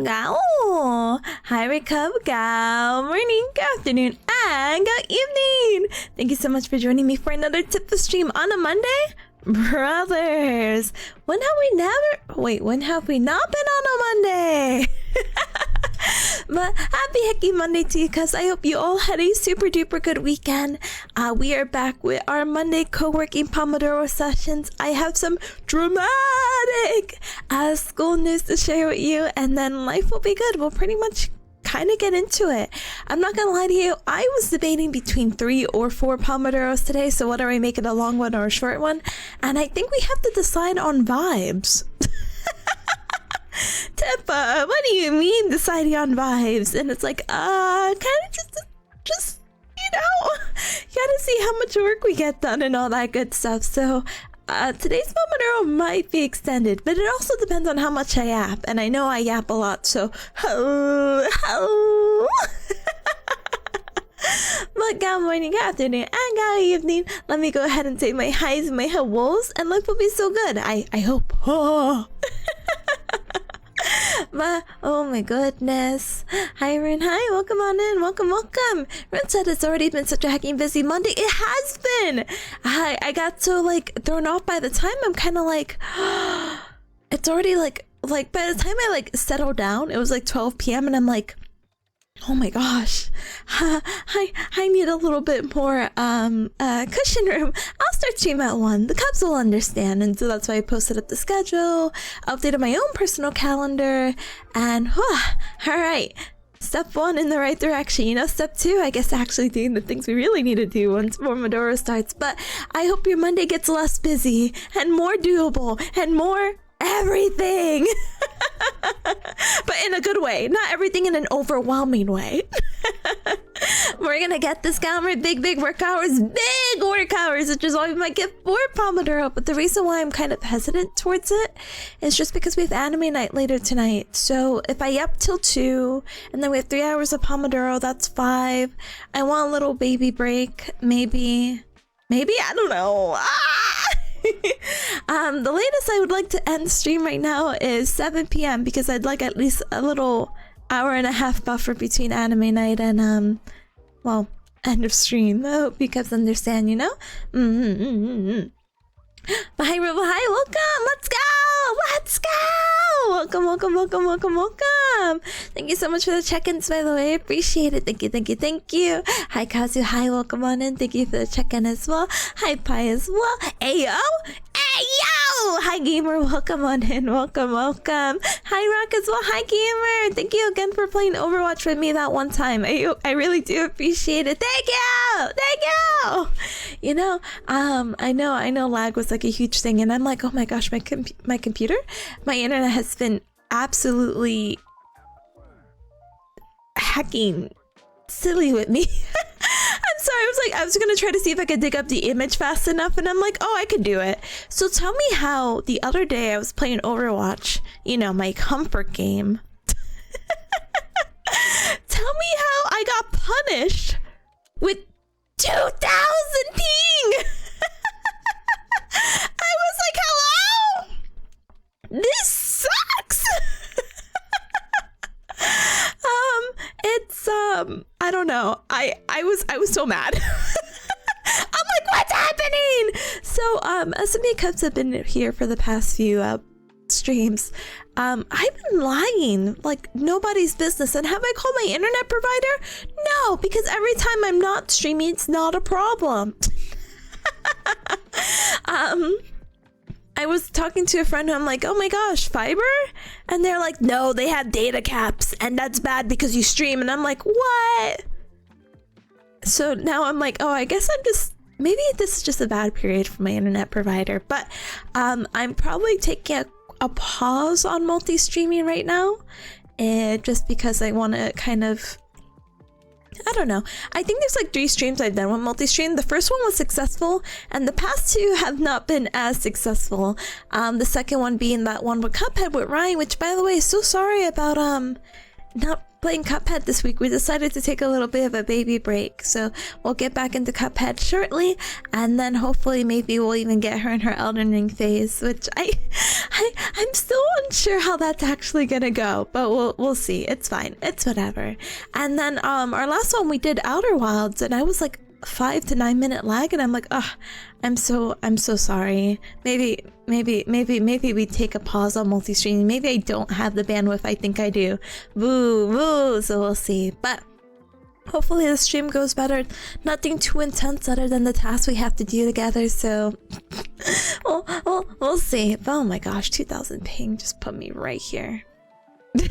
Gao! Hi, Recub. Gao! Morning, good afternoon, and good evening! Thank you so much for joining me for another tip the stream on a Monday. Brothers! When have we not been on a Monday? But happy Hickey Monday to you, cuz I hope you all had a super duper good weekend. We are back with our Monday co-working Pomodoro sessions. I have some dramatic school news to share with you, and then life will be good. We'll pretty much kind of get into it. I'm not gonna lie to you, I was debating between 3 or 4 Pomodoros today, so whether I make it a long one or a short one, and I think we have to decide on vibes. Tippa, what do you mean deciding on vibes? And it's like, kind of just, you know, gotta see how much work we get done and all that good stuff. So, today's Pomodoro might be extended, but it also depends on how much I yap. And I know I yap a lot, so, But good morning, good afternoon, and good evening. Let me go ahead and say my highs and my hellos, and life will be so good. I hope. But oh my goodness. Hi Rin, hi, welcome on in, welcome. Rin said it's already been such a hecking busy Monday. It has been. I got so like thrown off by the time. I'm kind of like it's already like by the time I like settled down, it was like 12 p.m. and I'm like, oh my gosh, I need a little bit more cushion room. I'll start stream at 1. The Cubs will understand, and so that's why I posted up the schedule, updated my own personal calendar, and all right. Step 1 in the right direction. You know, step 2, I guess actually doing the things we really need to do once Pomodoro starts. But I hope your Monday gets less busy and more doable and more everything. But in a good way, not everything in an overwhelming way. We're gonna get this camera, big work hours, which is why we might get more Pomodoro. But the reason why I'm kind of hesitant towards it is just because we have anime night later tonight. So if I yap till 2 and then we have 3 hours of Pomodoro, that's 5. I want a little baby break, maybe I don't know. The latest I would like to end stream right now is 7 p.m. because I'd like at least a little hour and a half buffer between anime night and well, end of stream. I hope you guys understand, you know? But hi Rival, hi, welcome, let's go! Welcome. Thank you so much for the check-ins, by the way. I appreciate it. Thank you. Hi Kazu, hi, welcome on in. Thank you for the check-in as well. Hi Pi as well. Ayo! Hi Gamer, welcome on in. Welcome. Hi Rock as well. Hi Gamer. Thank you again for playing Overwatch with me that one time. I really do appreciate it. Thank you. You know, I know lag was like a huge thing, and I'm like, oh my gosh, my computer, my internet has been absolutely hacking silly with me. I'm sorry, I was gonna try to see if I could dig up the image fast enough, and I'm like, oh, I could do it. So tell me how the other day I was playing Overwatch, you know, my comfort game. Tell me how I got punished with 2,000 ping. I was like, hello? This sucks. It's I don't know. I was so mad. I'm like, what's happening? So SME Cubs have been here for the past few streams. I've been lying like nobody's business. And have I called my internet provider? No, because every time I'm not streaming, it's not a problem. I was talking to a friend who I'm like, oh my gosh, fiber? And they're like, no, they have data caps and that's bad because you stream. And I'm like, what? So now I'm like, oh, I guess maybe this is just a bad period for my internet provider. But I'm probably taking a pause on multi-streaming right now. Just because I want to kind of, I don't know. I think there's like 3 streams I've done with multi-stream. The first one was successful, and the past 2 have not been as successful. The second one being that one with Cuphead with Ryan, which by the way, so sorry about not playing Cuphead this week. We decided to take a little bit of a baby break, so we'll get back into Cuphead shortly, and then hopefully maybe we'll even get her in her Elden Ring phase, which I'm still unsure how that's actually gonna go, but we'll see. It's fine. It's whatever. And then our last one we did Outer Wilds, and I was like 5 to 9 minute lag, and I'm like, ugh, I'm so sorry. Maybe we take a pause on multi-streaming. Maybe I don't have the bandwidth I think I do. Woo. So we'll see. But hopefully the stream goes better. Nothing too intense other than the tasks we have to do together. So we'll see. But oh my gosh, 2000 ping just put me right here. It's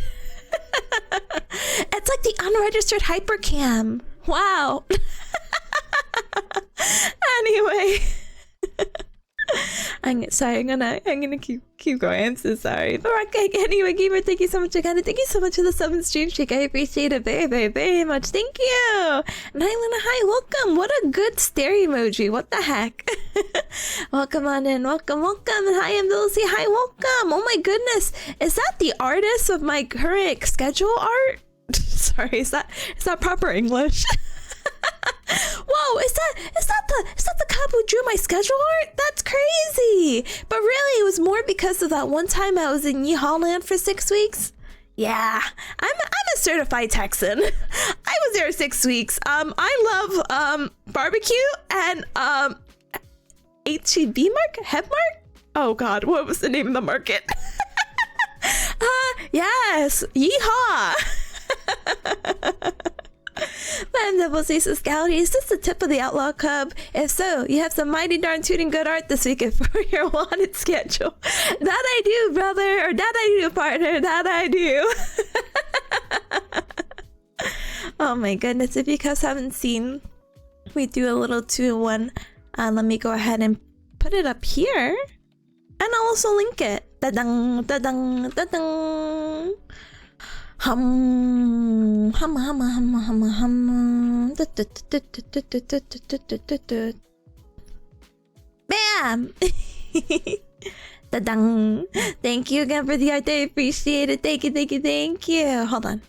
like the unregistered hypercam. Wow. Anyway. I'm gonna keep going. I'm so sorry. But anyway, Gamer, thank you so much again. And thank you so much for the 7 stream streak. I appreciate it very much. Thank you. And hi, Luna. Hi, welcome. What a good stare emoji. What the heck? Welcome on in. Welcome. And hi, I'm Dulcie. Hi, welcome. Oh my goodness. Is that the artist of my current schedule art? Sorry, is that proper English? Whoa, is that the cub who drew my schedule art? That's crazy. But really, it was more because of that one time I was in Yeehaw Land for 6 weeks. Yeah, I'm a certified Texan. I was there 6 weeks. I love barbecue and HEB mark? Oh god, what was the name of the market? Yes, yeehaw. Fan Double Ceases Gallery, is this the tip of the Outlaw Cub? If so, you have some mighty darn tooting good art this weekend for your wanted schedule. That I do, brother, or that I do, partner, that I do. Oh my goodness, if you guys haven't seen, we do a little 2-in-1. Let me go ahead and put it up here, and I'll also link it. Da-dung, da-dung, da-dung. Bam! Da-dung. Thank you again for the art. I appreciate it. Thank you. Hold on.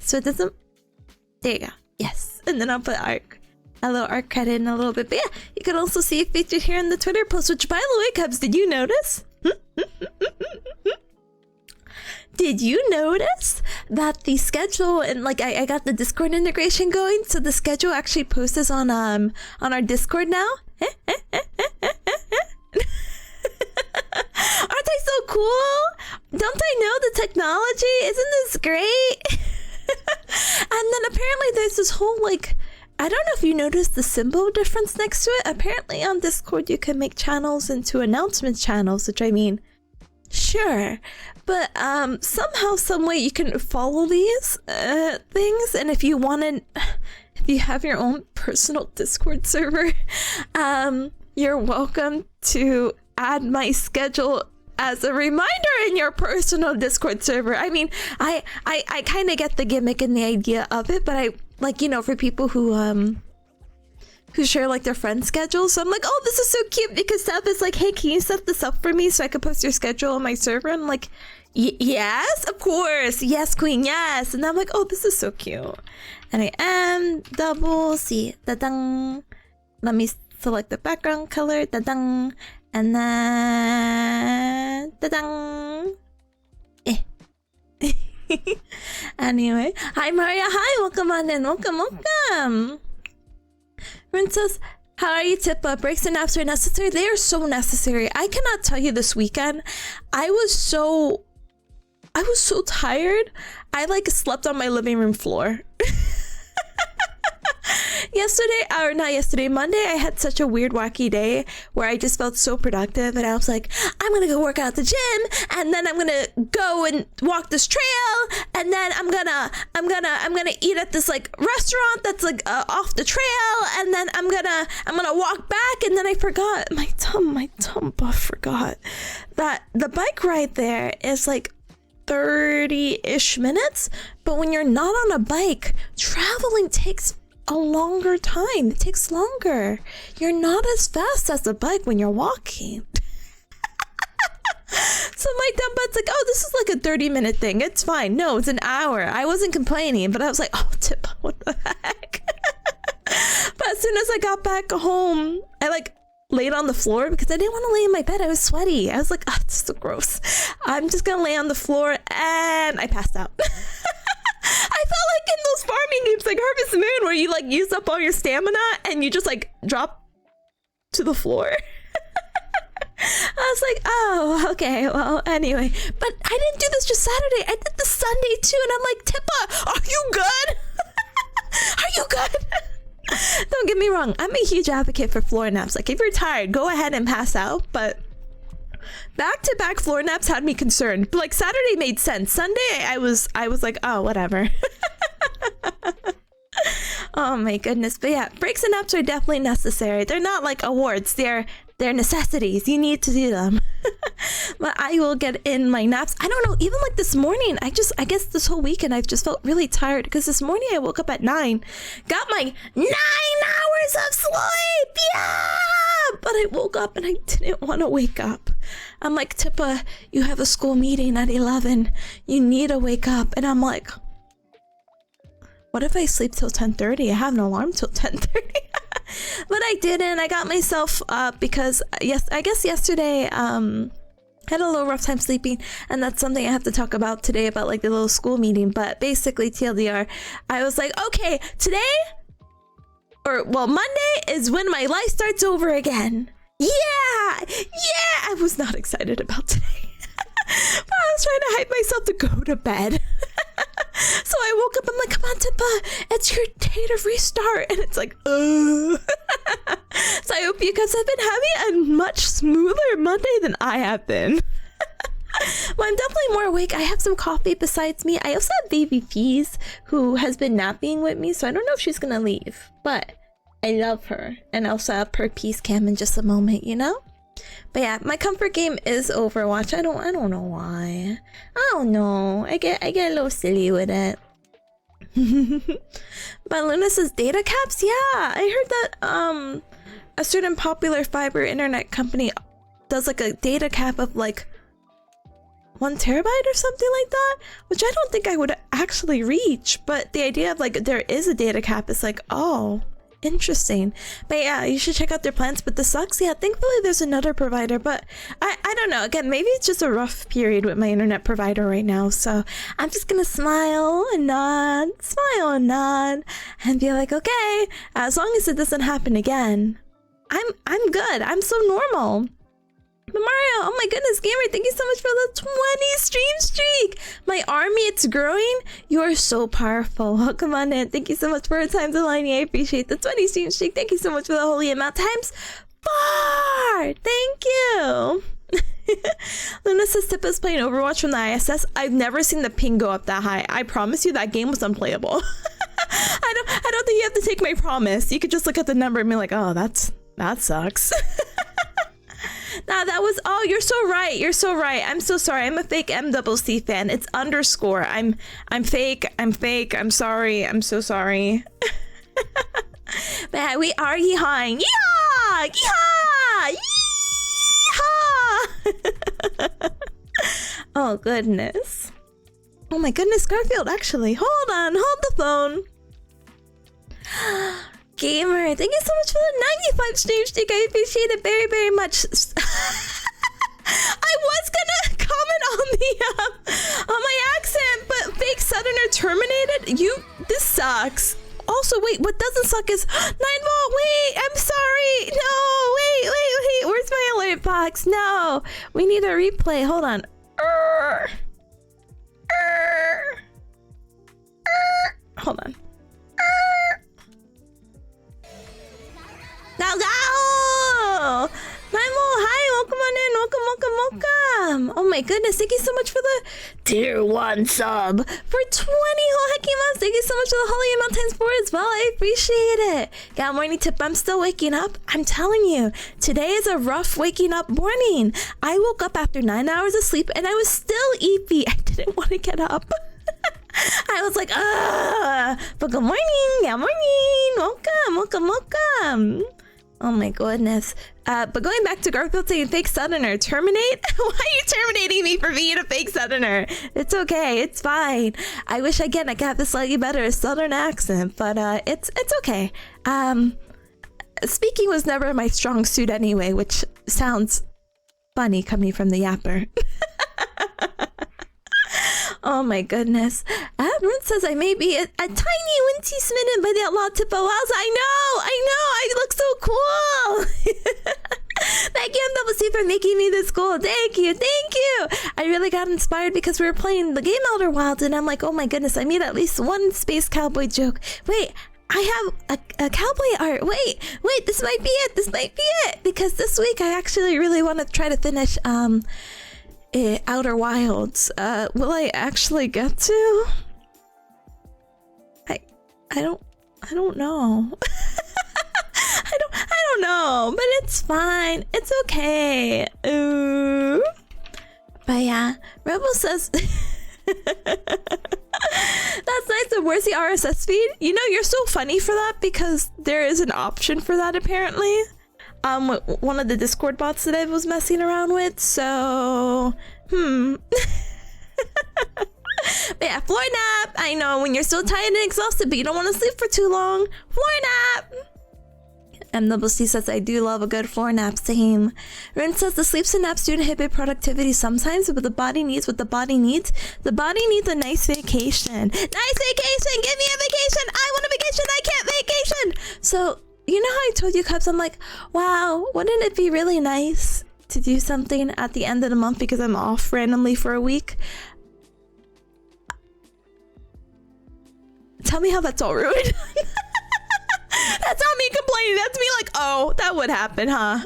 So it doesn't. There you go. Yes. And then I'll put a little art credit in a little bit. But yeah, you can also see it featured here in the Twitter post, which by the way, Cubs, did you notice? Did you notice that the schedule, and like I got the Discord integration going, so the schedule actually posts on our Discord now? Aren't they so cool? Don't I know the technology? Isn't this great? And then apparently there's this whole like, I don't know if you noticed the symbol difference next to it. Apparently on Discord you can make channels into announcement channels, which I mean, sure. But somehow, some way you can follow these things, and if you have your own personal Discord server, you're welcome to add my schedule as a reminder in your personal Discord server. I mean, I kind of get the gimmick and the idea of it, but I like, you know, for people who share like their friend schedules. So I'm like, oh, this is so cute, because Seth is like, hey, can you set this up for me so I can post your schedule on my server? I'm like, yes, of course. Yes, queen, yes. And I'm like, oh, this is so cute. And I am double C. Da-dung. Let me select the background color. Da-dung. And then da-dung. Anyway, hi Maria. Hi, welcome on in. Welcome. Rin says, how are you, Tippa? Breaks and naps are necessary. They are so necessary. I cannot tell you, this weekend, I was so tired. I like slept on my living room floor. Monday, I had such a weird, wacky day where I just felt so productive, and I was like, I'm gonna go work out at the gym, and then I'm gonna go and walk this trail, and then I'm gonna eat at this like restaurant that's like off the trail, and then I'm gonna walk back, and then I forgot my tum buff forgot that the bike ride there is like 30-ish minutes, but when you're not on a bike, traveling takes a longer time. It takes longer. You're not as fast as a bike when you're walking. So my dumb butt's like, oh, this is like a 30-minute thing. It's fine. No, it's an hour. I wasn't complaining, but I was like, oh, Tip, what the heck? But as soon as I got back home, I like laid on the floor because I didn't want to lay in my bed. I was sweaty. I was like, oh, it's so gross. I'm just gonna lay on the floor, and I passed out. I felt like in those farming games like Harvest Moon where you like use up all your stamina and you just like drop to the floor. I was like, oh, okay, well, anyway. But I didn't do this just Saturday. I did this Sunday too, and I'm like, Tippa, are you good? Are you good? Don't get me wrong, I'm a huge advocate for floor naps. Like, if you're tired, go ahead and pass out, but back-to-back floor naps had me concerned. But like Saturday made sense. Sunday, I was like, oh, whatever. Oh my goodness. But yeah, breaks and naps are definitely necessary. They're not like awards. They're necessities. You need to do them. But I will get in my naps. I don't know, even like this morning, I guess this whole weekend I've just felt really tired because this morning I woke up at 9, got my 9 hours of sleep. Yeah! But I woke up and I didn't want to wake up. I'm like, Tippa, you have a school meeting at 11. You need to wake up. And I'm like, what if I sleep till 10:30? I have an alarm till 10:30. But I didn't. I got myself up because I guess yesterday had a little rough time sleeping, and that's something I have to talk about today about like the little school meeting. But basically, TLDR, I was like, okay, today, or well, Monday is when my life starts over again. Yeah, I was not excited about today. But I was trying to hype myself to go to bed. So I woke up, I'm like, come on, Tippa, it's your day to restart. And it's like, So I hope you guys have been having a much smoother Monday than I have been. Well, I'm definitely more awake. I have some coffee besides me. I also have baby Peas, who has been napping with me, so I don't know if she's gonna leave, but I love her. And I also have her Peace Cam in just a moment, you know? But yeah, my comfort game is Overwatch. I don't know why. I don't know. I get a little silly with it. But Luna says data caps? Yeah, I heard that a certain popular fiber internet company does like a data cap of like 1 terabyte or something like that, which I don't think I would actually reach. But the idea of like there is a data cap is like, oh, interesting. But yeah, you should check out their plans. But the sucks, yeah, thankfully there's another provider, but I don't know, again, maybe it's just a rough period with my internet provider right now, so I'm just gonna smile and nod and be like, okay, as long as it doesn't happen again, I'm good. I'm so normal. But Mario, oh my goodness, gamer, thank you so much for the 20 stream streak. My army, it's growing. You are so powerful. Welcome on in. Thank you so much for your time, Delaney. I appreciate the 20 stream streak. Thank you so much for the holy amount times 4. Thank you. Luna says Tippa's playing Overwatch from the ISS. I've never seen the ping go up that high. I promise you that game was unplayable. I don't think you have to take my promise. You could just look at the number and be like, oh, that sucks. Nah, that was, oh, you're so right. You're so right. I'm so sorry. I'm a fake MCC fan. It's underscore. I'm fake. I'm sorry. I'm so sorry. But we are yeehawing. Yeehaw! Yeehaw! Yeehaw! Oh, goodness. Oh my goodness, Garfield, actually. Hold on. Hold the phone. Gamer, thank you so much for the 95 stream stick. I appreciate it very, very much. I was gonna comment on my accent, but fake southerner terminated. This sucks. Also, wait, what doesn't suck is 9-volt. Wait, I'm sorry. No, wait. Where's my alert box? No, we need a replay. Hold on. Hold on. Now go! Nimo, hi, welcome on in, welcome. Oh my goodness, thank you so much for the tier 1 sub. For 20 whole hecky months, thank you so much for the holy amount times 4 as well, I appreciate it. Got morning tip, I'm still waking up. I'm telling you, today is a rough waking up morning. I woke up after 9 hours of sleep and I was still eepy. I didn't want to get up. I was like, but good morning, welcome. Oh my goodness. But going back to Garfield saying fake southerner, terminate? Why are you terminating me for being a fake southerner? It's okay, it's fine. I wish again I could have a slightly better southern accent, but it's okay. Speaking was never my strong suit anyway, which sounds funny coming from the yapper. Oh my goodness. Everyone says I may be a tiny winty smitten by the outlaw Tippa. I know, I look so cool. Thank you, MWC, for making me this cool. Thank you. I really got inspired because we were playing the game Elder Wilds, and I'm like, oh my goodness, I made at least one space cowboy joke. Wait, I have a cowboy art. Wait, this might be it. Because this week I actually really want to try to finish Outer Wilds. Will I actually get to? I don't know. I don't know, but it's fine. It's okay. Ooh. But yeah, Rebel says that's nice. Where's the RSS feed? You know, you're so funny for that because there is an option for that apparently. One of the Discord bots that I was messing around with, so But yeah, floor nap. I know when you're so tired and exhausted, but you don't want to sleep for too long. Floor nap. MWC says I do love a good floor nap. Same. Rin says the sleeps and naps do inhibit productivity sometimes, but the body needs what the body needs. The body needs a nice vacation. Nice vacation. Give me a vacation. I want a vacation. I can't vacation. So you know how I told you, Cubs, I'm like, wow, wouldn't it be really nice to do something at the end of the month because I'm off randomly for a week? Tell me how that's all ruined. That's not me complaining. That's me like, oh, that would happen, huh?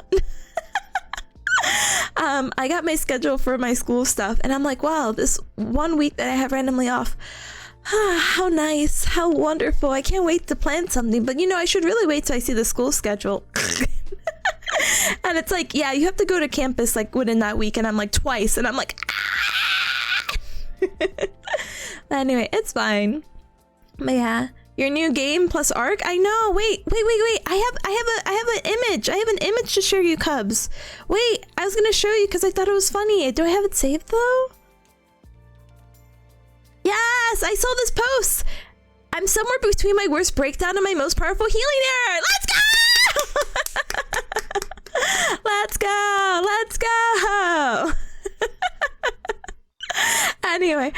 I got my schedule for my school stuff, and I'm like, wow, this 1 week that I have randomly off, how nice, how wonderful. I can't wait to plan something, but you know, I should really wait till I see the school schedule. And it's like, yeah, you have to go to campus like within that week, and I'm like twice, and I'm like, anyway, it's fine. But yeah, your new game plus arc. I know. Wait. I have an image. I have an image to show you, Cubs. Wait, I was gonna show you because I thought it was funny. Do I have it saved though? Yes, I saw this post. I'm somewhere between my worst breakdown and my most powerful healing error. Let's go! Let's go! Anyway,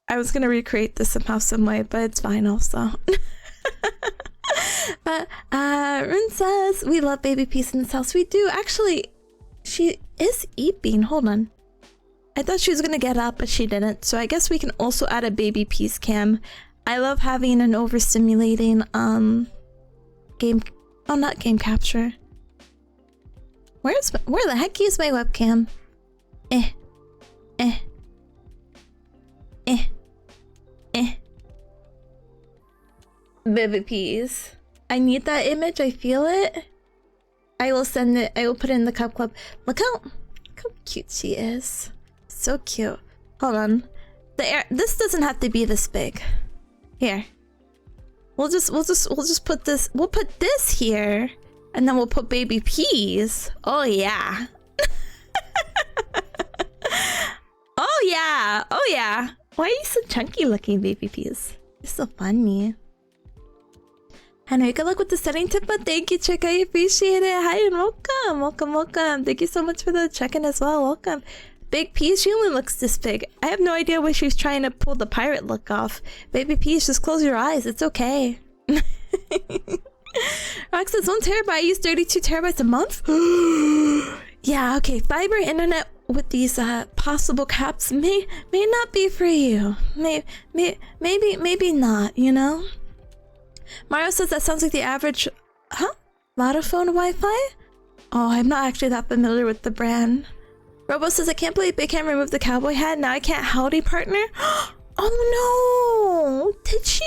I was gonna recreate this somehow, some way, but it's fine also. But Rin says we love baby peace in this house. We do actually. She is eating. Hold on. I thought she was gonna get up, but she didn't. So I guess we can also add a baby peace cam. I love having an overstimulating game. Oh, not game capture. Where the heck is my webcam? Baby peas. I need that image. I feel it. I will send it. I will put it in the cup club. Look how cute she is. So cute. Hold on. This doesn't have to be this big. Here. We'll just put this. We'll put this here, and then we'll put baby peas. Oh yeah. Oh yeah. Oh yeah. Why are you so chunky looking, baby peas? You're so funny. Henry, good luck with the setting tip, but thank you, Chick. I appreciate it. Hi and welcome. Thank you so much for the check-in as well. Welcome. Big Peas, she only looks this big. I have no idea why she's trying to pull the pirate look off. Baby Peas, just close your eyes. It's okay. Rox says 1 terabyte. I use 32 terabytes a month. Yeah, okay. Fiber internet with these possible caps may not be for you. Maybe not, you know? Mario says that sounds like the average Vodafone Wi-Fi? Oh, I'm not actually that familiar with the brand. Robo says I can't believe Big Cam removed the cowboy hat. Now I can't howdy partner. Oh no! Did she?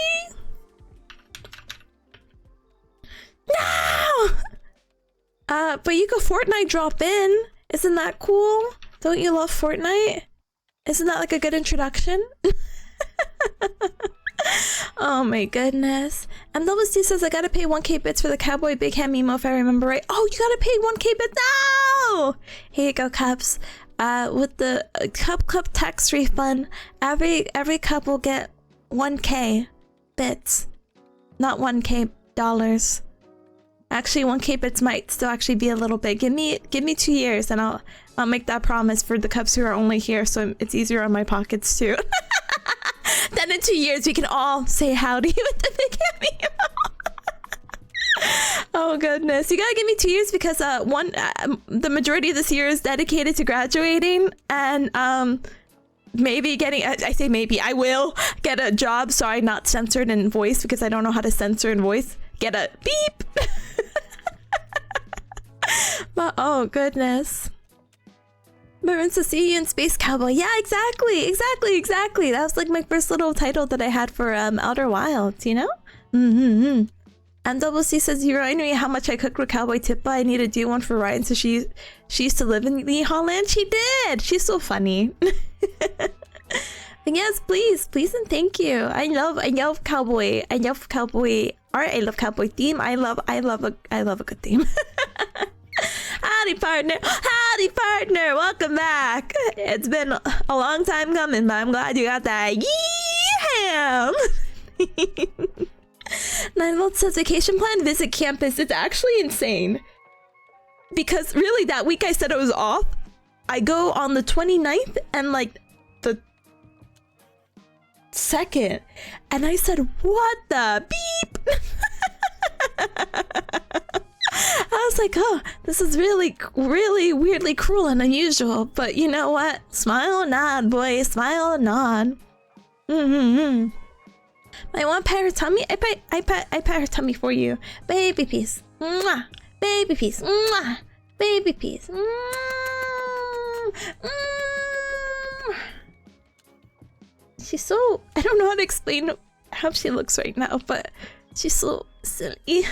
No! But you go Fortnite drop in. Isn't that cool? Don't you love Fortnite? Isn't that like a good introduction? Oh my goodness. MWC says I gotta pay 1K bits for the cowboy big hand memo if I remember right. Oh, you gotta pay 1K bits now. Here you go, Cubs. With the Cub Club tax refund, every cup will get 1K bits, not 1K dollars. Actually, 1K bits might still actually be a little bit. Give me 2 years, and I'll make that promise for the Cubs who are only here, so it's easier on my pockets too. Then in 2 years, we can all say howdy with the big hand. Oh goodness, you gotta give me 2 years because the majority of this year is dedicated to graduating and maybe getting. I say maybe I will get a job so I'm not censored in voice because I don't know how to censor in voice. Get a beep. But oh goodness. Marines to see you in Space Cowboy. Yeah, exactly. That was like my first little title that I had for Outer Wilds, you know? MWC says, you remind me how much I cooked with Cowboy Tippa. I need to do one for Ryan. So she used to live in Lee Holland. She did. She's so funny. Yes, please and thank you. I love Cowboy. I love Cowboy art. I love Cowboy theme. I love a good theme. Howdy partner, welcome back. It's been a long time coming, but I'm glad you got that ham. 9volt says vacation plan, visit campus. It's actually insane because really that week I said I was off. I go on the 29th and like the 2nd, and I said, what the beep. I was like, oh, this is really weirdly cruel and unusual. But you know what? Smile and nod, boy. Smile and nod. I want pat her tummy. I pat her tummy for you. Baby piece. Mwah. Baby piece. Mwah. Baby piece. She's so... I don't know how to explain how she looks right now, but she's so silly.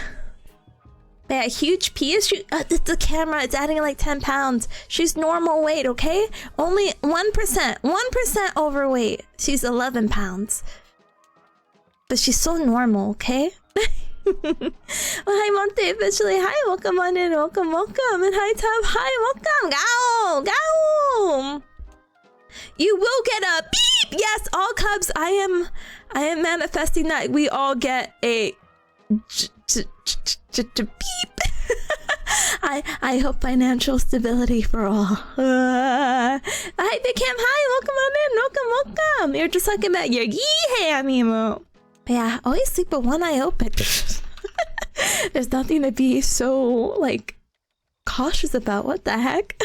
Yeah, huge pee is it's the camera. It's adding like 10 pounds. She's normal weight, okay? Only 1% overweight. She's 11 pounds. But she's so normal, okay? Well, hi, Monte, officially. Hi, welcome on in. Welcome. And hi, Tab. Hi, welcome. Go. You will get a beep. Yes, all Cubs. I am manifesting that we all get a beep. I hope financial stability for all. Hi, Big Cam. Hi, welcome. You're just talking about your yee-ham emo. Yeah, always sleep with one eye open. There's nothing to be so like cautious about. What the heck?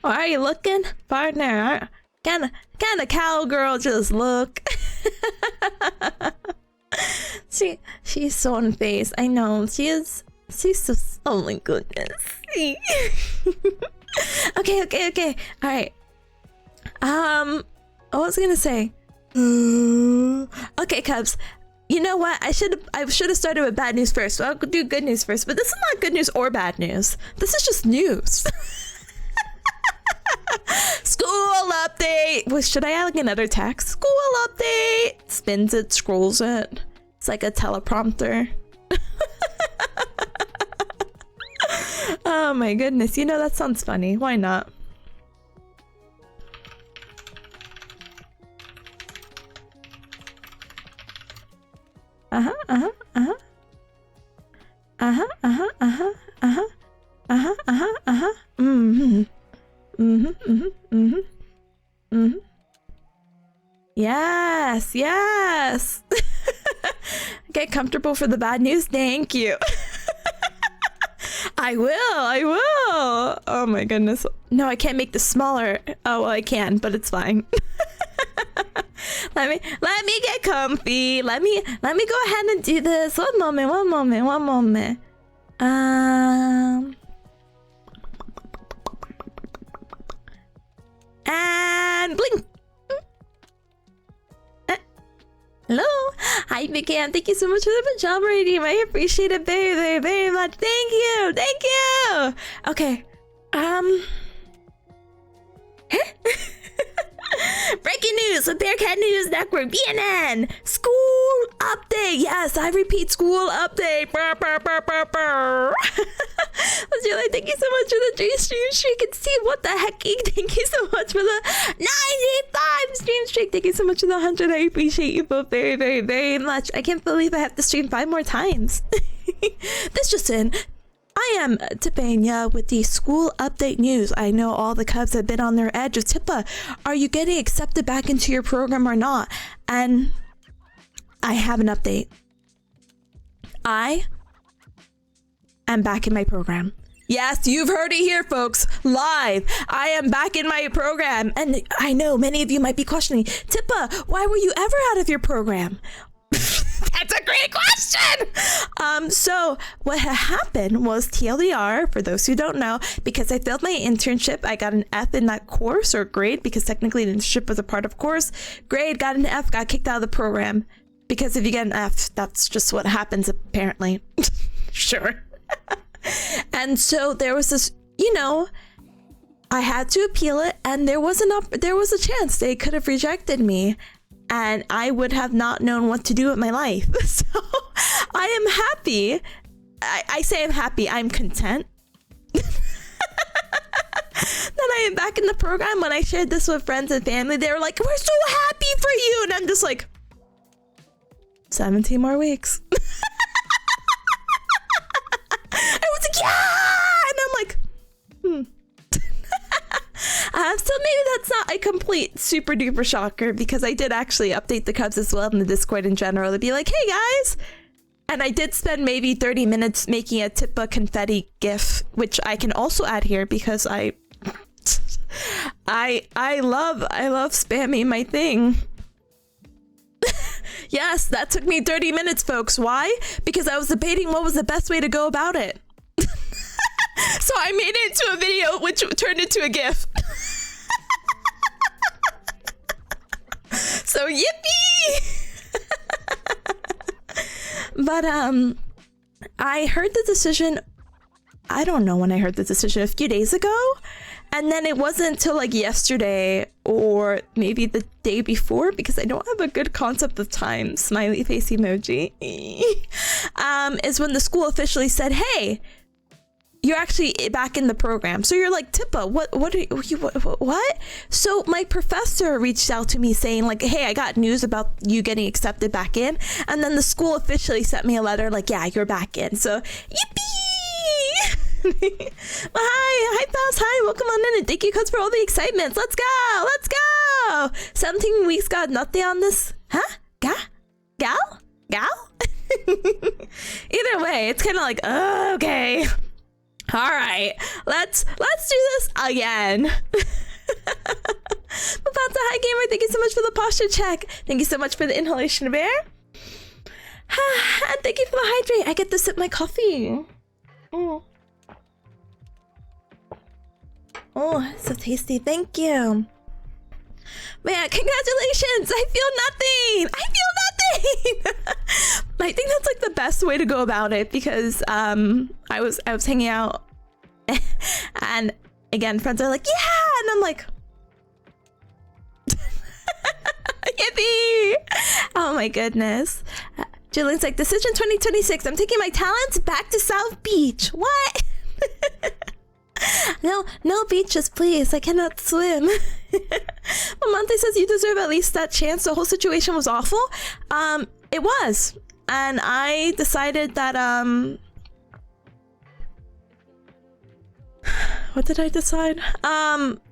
Why are you looking, partner? Can a cowgirl just look? She's so unfazed. I know she is. She's so. Oh my goodness. Okay. All right. What was I gonna say? Okay, Cubs. You know what? I should have started with bad news first. So I'll do good news first. But this is not good news or bad news. This is just news. School update. Well, should I add like another text? School update. Spins it, scrolls it. It's like a teleprompter. Oh my goodness. You know, that sounds funny. Why not? Yes. Get comfortable for the bad news. Thank you. I will. Oh my goodness. No, I can't make this smaller. Oh, well, I can, but it's fine. Let me get comfy. Let me go ahead and do this. One moment. And blink. Hello. Hi, Big Cam. Thank you so much for the pajama redeem. I appreciate it very, very much. Thank you. Okay. Breaking news with Bearcat News Network, BNN. School update. Yes, I repeat, school update. Brr, brr, brr, brr, brr. Let's do like, thank you so much for the 3 stream streak. And see what the heck. Thank you so much for the 95 stream streak. Thank you so much for the 100. I appreciate you both very, very, very much. I can't believe I have to stream 5 more times. This just in. I am Tipanya with the school update news. I know all the Cubs have been on their edge of Tippa. Are you getting accepted back into your program or not? And I have an update. I am back in my program. Yes, you've heard it here, folks. Live. I am back in my program. And I know many of you might be questioning, Tippa, why were you ever out of your program? That's a great question. So what happened was TLDR, for those who don't know, because I failed my internship, I got an F in that course, or grade, because technically the internship was a part of course. Grade, got an F, got kicked out of the program. Because if you get an F, that's just what happens, apparently. Sure. And so there was this, you know, I had to appeal it, and there was a chance they could have rejected me. And I would have not known what to do with my life. So I am happy. I say I'm happy. I'm content that I am back in the program. When I shared this with friends and family, they were like, we're so happy for you. And I'm just like, 17 more weeks. I was like, yeah. And I'm like, so maybe that's not a complete super duper shocker, because I did actually update the Cubs as well in the Discord in general to be like, hey guys. And I did spend maybe 30 minutes making a Tippa confetti gif, which I can also add here because I love spamming my thing. Yes, that took me 30 minutes, folks. Why? Because I was debating what was the best way to go about it. So I made it into a video, which turned into a GIF. So yippee! But I heard the decision. I don't know when I heard the decision, a few days ago. And then it wasn't until like yesterday or maybe the day before, because I don't have a good concept of time, smiley face emoji, is when the school officially said, hey, you're actually back in the program. So you're like, Tippa, what? So my professor reached out to me saying like, hey, I got news about you getting accepted back in. And then the school officially sent me a letter like, yeah, you're back in. So yippee! Hi Fast, hi, welcome on in, and thank you Coach for all the excitements. Let's go. 17 weeks got nothing on this, huh? Gal? Either way, it's kind of like, okay, all right, let's do this again. Mapata, hi gamer, thank you so much for the posture check. Thank you so much for the inhalation bear. And thank you for the hydrate. I get to sip my coffee. Oh, so tasty. Thank you. Man, congratulations. I feel nothing. I think that's like the best way to go about it, because I was hanging out and again, friends are like, yeah, and I'm like, yippee. Oh my goodness. Jillian's like, decision 2026. I'm taking my talents back to South Beach. What? No beaches, please. I cannot swim. Monte says you deserve at least that chance. The whole situation was awful. It was. And I decided that, what did I decide?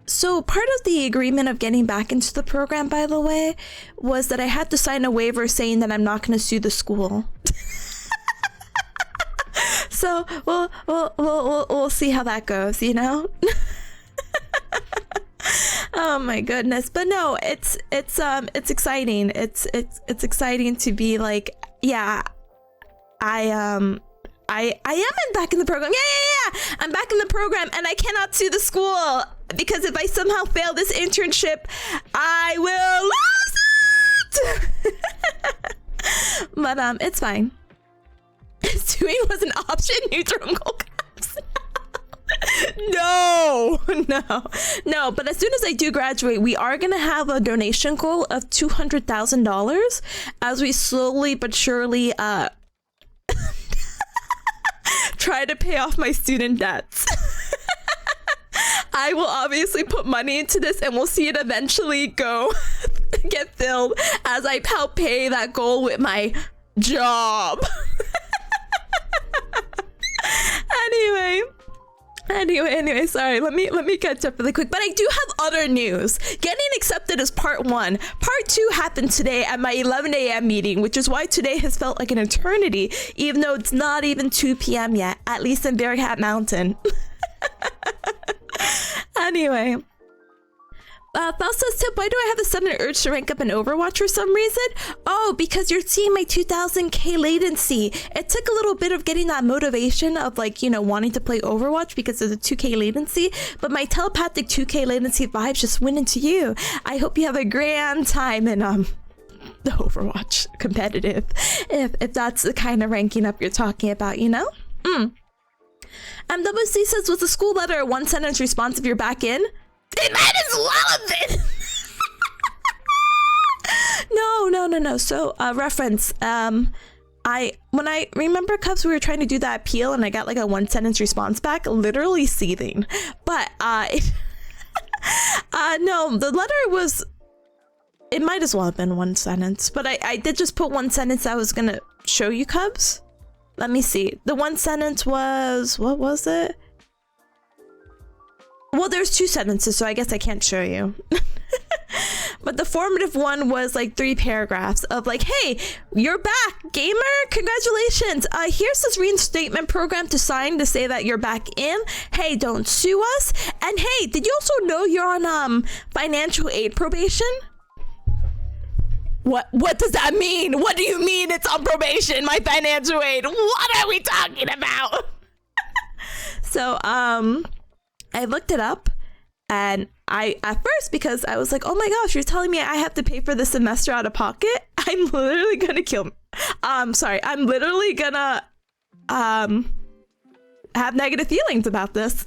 So part of the agreement of getting back into the program, by the way, was that I had to sign a waiver saying that I'm not going to sue the school. So we'll see how that goes, you know. Oh my goodness, but no, it's exciting. It's exciting to be like, yeah, I am back in the program. Yeah. I'm back in the program, and I cannot sue the school, because if I somehow fail this internship, I will lose it. But it's fine. Suing was an option. Neutral caps. No, no. But as soon as I do graduate, we are going to have a donation goal of $200,000 as we slowly but surely try to pay off my student debts. I will obviously put money into this and we'll see it eventually go get filled as I help pay that goal with my job. Anyway, sorry, let me catch up really quick. But I do have other news. Getting accepted is part 1. Part 2 happened today at my 11 a.m. meeting, which is why today has felt like an eternity, even though it's not even 2 p.m. yet, at least in Bearcat Mountain. Anyway. Val says, Tip, why do I have a sudden urge to rank up in Overwatch for some reason? Oh, because you're seeing my 2000k latency. It took a little bit of getting that motivation of like, you know, wanting to play Overwatch because of the 2k latency, but my telepathic 2k latency vibes just went into you. I hope you have a grand time in the Overwatch competitive, if that's the kind of ranking up you're talking about, you know? MWC says, was the school letter a 1-sentence response if you're back in? It might as well have been. No. So, reference. When I remember Cubs, we were trying to do that appeal, and I got like a 1-sentence response back, literally seething. But no, the letter was. It might as well have been 1 sentence, but I did just put 1 sentence I was gonna show you, Cubs. Let me see. The 1 sentence was, what was it? Well, there's 2 sentences, so I guess I can't show you. But the formative one was like 3 paragraphs of like, hey, you're back, gamer. Congratulations. Here's this reinstatement program to sign to say that you're back in. Hey, don't sue us. And hey, did you also know you're on financial aid probation? What does that mean? What do you mean it's on probation, my financial aid? What are we talking about? So, I looked it up, and at first, because I was like, oh my gosh, you're telling me I have to pay for the semester out of pocket? I'm literally gonna kill I'm literally gonna have negative feelings about this.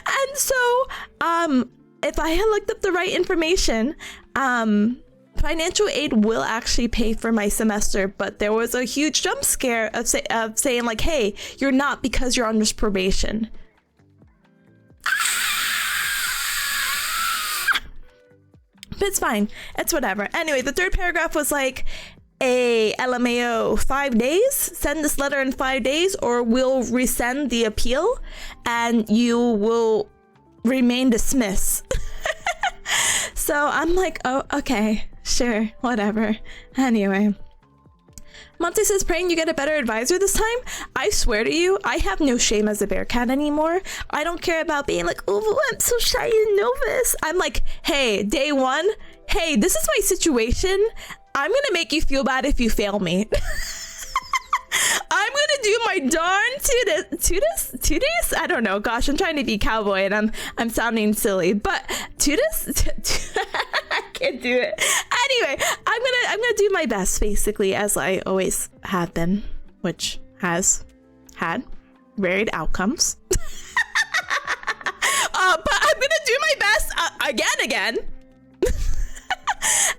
And so, if I had looked up the right information, financial aid will actually pay for my semester, but there was a huge jump scare of saying like, hey, you're not because you're on this probation. But it's fine. It's whatever. Anyway, the 3rd paragraph was like, a LMAO 5 days, send this letter in 5 days, or we'll resend the appeal and you will remain dismissed. So I'm like, oh, okay, sure, whatever. Anyway. Monty says, praying you get a better advisor this time? I swear to you, I have no shame as a Bearcat anymore. I don't care about being like, oh, I'm so shy and nervous. I'm like, hey, day 1, hey, this is my situation. I'm gonna make you feel bad if you fail me. I'm gonna do my darn tootis? I don't know. Gosh, I'm trying to be cowboy and I'm sounding silly, but tootis? I can't do it. Anyway, I'm gonna do my best, basically, as I always have been, which has had varied outcomes. But I'm gonna do my best again.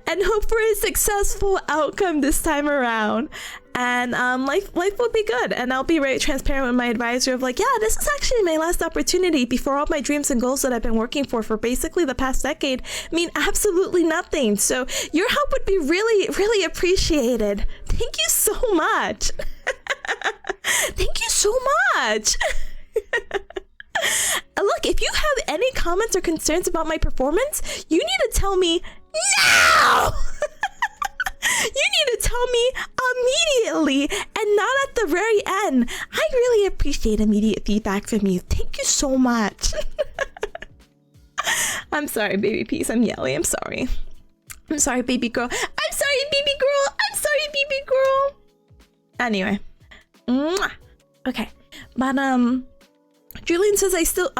And hope for a successful outcome this time around. And life will be good. And I'll be very transparent with my advisor of like, yeah, this is actually my last opportunity before all my dreams and goals that I've been working for basically the past decade mean absolutely nothing. So your help would be really, really appreciated. Thank you so much. Thank you so much. Look, if you have any comments or concerns about my performance, you need to tell me now. You need to tell me immediately and not at the very end. I really appreciate immediate feedback from you. Thank you so much. I'm sorry, baby peace. I'm yelling. I'm sorry. I'm sorry, baby girl. I'm sorry, baby girl. I'm sorry, baby girl. Anyway. Mwah. Okay. But, Julian says, I still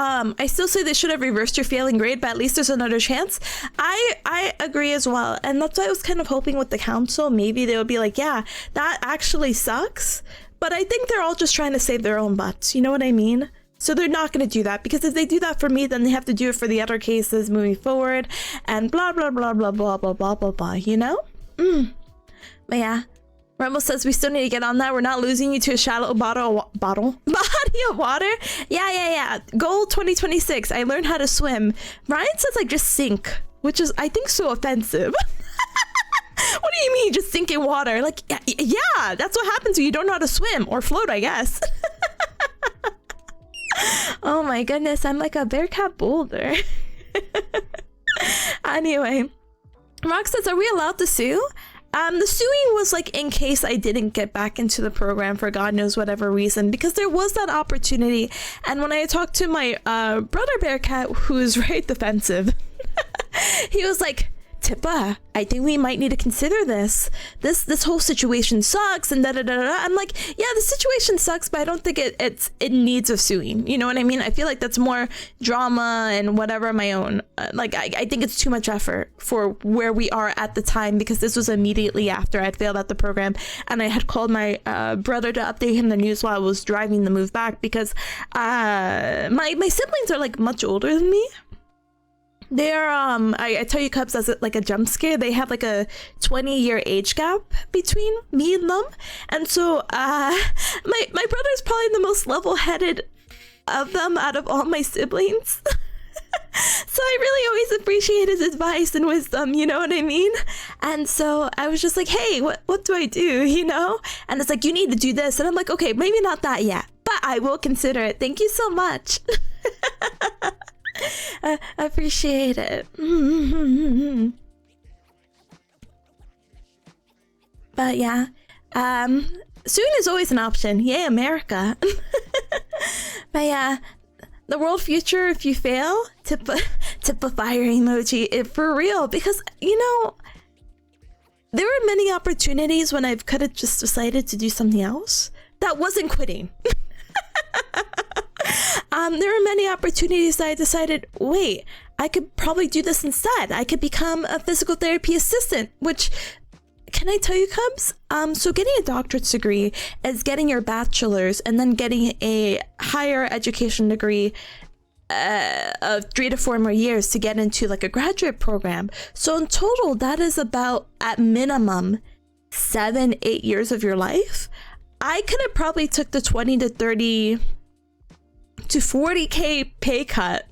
say they should have reversed your failing grade, but at least there's another chance. I agree as well. And that's why I was kind of hoping with the council, maybe they would be like, yeah, that actually sucks, but I think they're all just trying to save their own butts. You know what I mean? So they're not going to do that, because if they do that for me, then they have to do it for the other cases moving forward, and blah, blah, blah, blah, blah, blah, blah, blah, blah, you know? But yeah, Rumble says we still need to get on that. We're not losing you to a shallow body of water. Yeah. Goal 2026. I learned how to swim. Ryan says I just sink, which is, I think, so offensive. What do you mean just sink in water? Like, yeah, that's what happens when you don't know how to swim or float, I guess. Oh my goodness, I'm like a bearcat boulder. Anyway, Rox says, are we allowed to sue? The suing was like in case I didn't get back into the program for God knows whatever reason, because there was that opportunity. And when I talked to my brother bearcat, who is very defensive, he was like, Tippa, I think we might need to consider this. This whole situation sucks, and da da da da. I'm like, yeah, the situation sucks, but I don't think it needs a suing. You know what I mean? I feel like that's more drama and whatever of my own. Like I think it's too much effort for where we are at the time, because this was immediately after I'd failed at the program, and I had called my brother to update him the news while I was driving the move back, because my siblings are like much older than me. They're I tell you, Cubs, as like a jump scare, they have like a 20-year age gap between me and them, and so my brother's probably the most level-headed of them out of all my siblings. So I really always appreciate his advice and wisdom, you know what I mean? And so I was just like, hey, what do I do, you know? And it's like, you need to do this, and I'm like, okay, maybe not that yet, but I will consider it. Thank you so much. I appreciate it. But yeah, soon is always an option. Yay, America. But yeah, the world future, if you fail, tip a fire emoji, for real, because you know, there were many opportunities when I could have just decided to do something else that wasn't quitting. There were many opportunities that I decided, wait, I could probably do this instead. I could become a physical therapy assistant, which, can I tell you, Cubs? So getting a doctorate's degree is getting your bachelor's and then getting a higher education degree of 3 to 4 more years to get into like a graduate program. So in total, that is about, at minimum, 7-8 years of your life. I could have probably took the 20 to 30 to 40K pay cut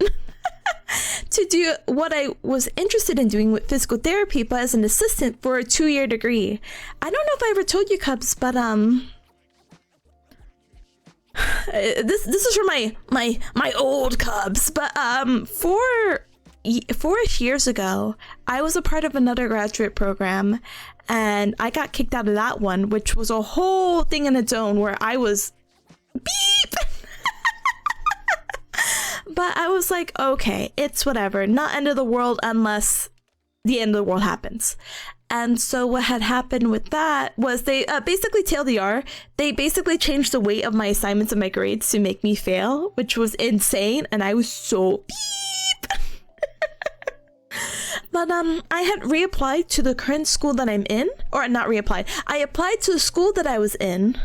to do what I was interested in doing with physical therapy, but as an assistant for a 2-year degree. I don't know if I ever told you, Cubs, but this is for my old Cubs, but 4-ish years ago, I was a part of another graduate program, and I got kicked out of that one, which was a whole thing in its own, where I was beep. But I was like, okay, it's whatever, not end of the world unless the end of the world happens. And so what had happened with that was they basically TLDR, they basically changed the weight of my assignments and my grades to make me fail, which was insane, and I was so beep. But I had reapplied to the current school that I'm in, or not reapplied, I applied to the school that I was in,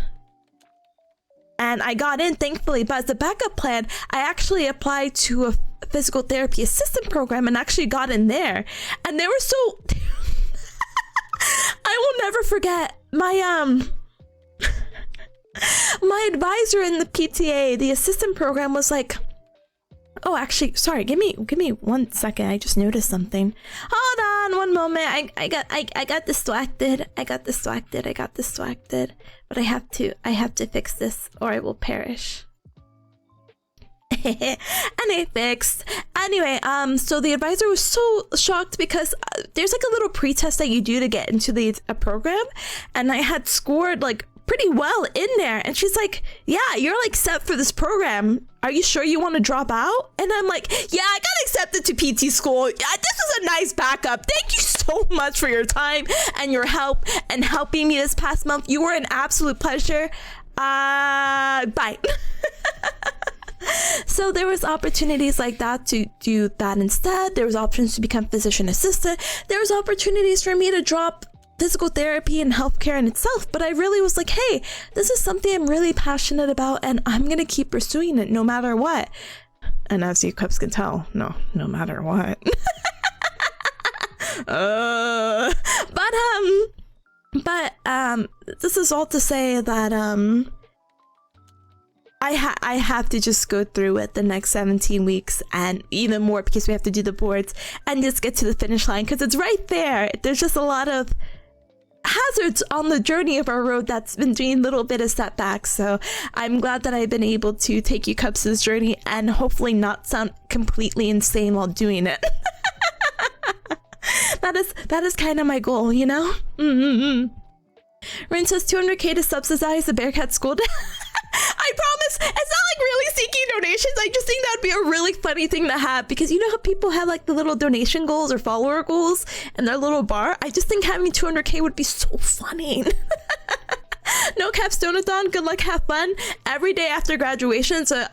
and I got in, thankfully. But as a backup plan, I actually applied to a physical therapy assistant program and actually got in there. And they were so... I will never forget my my advisor in the PTA, the assistant program, was like, oh, actually, sorry, give me 1 second. I just noticed something. Hold on one moment. I got distracted. But I have to fix this or I will perish. And I fixed. Anyway, so the advisor was so shocked because there's like a little pretest that you do to get into the program, and I had scored like pretty well in there, and she's like, yeah, you're like set for this program, are you sure you want to drop out? And I'm like, yeah, I got accepted to PT school. Yeah, this is a nice backup. Thank you so much for your time and your help and helping me this past month. You were an absolute pleasure. Bye. So there was opportunities like that to do that instead. There was options to become physician assistant. There was opportunities for me to drop physical therapy and healthcare in itself, but I really was like, hey, this is something I'm really passionate about and I'm gonna keep pursuing it no matter what. And as you cups can tell, no matter what. But this is all to say that I have to just go through it the next 17 weeks and even more because we have to do the boards and just get to the finish line because it's right there. There's just a lot of hazards on the journey of our road that's been doing a little bit of setbacks. So I'm glad that I've been able to take you Cubs' journey and hopefully not sound completely insane while doing it. That is kind of my goal, you know? Rin says 200k to subsidize the Bearcat school. I promise, it's not like really seeking donations. I just think that'd be a really funny thing to have because you know how people have like the little donation goals or follower goals and their little bar? I just think having 200k would be so funny. No caps donathon, good luck, have fun. Every day after graduation, so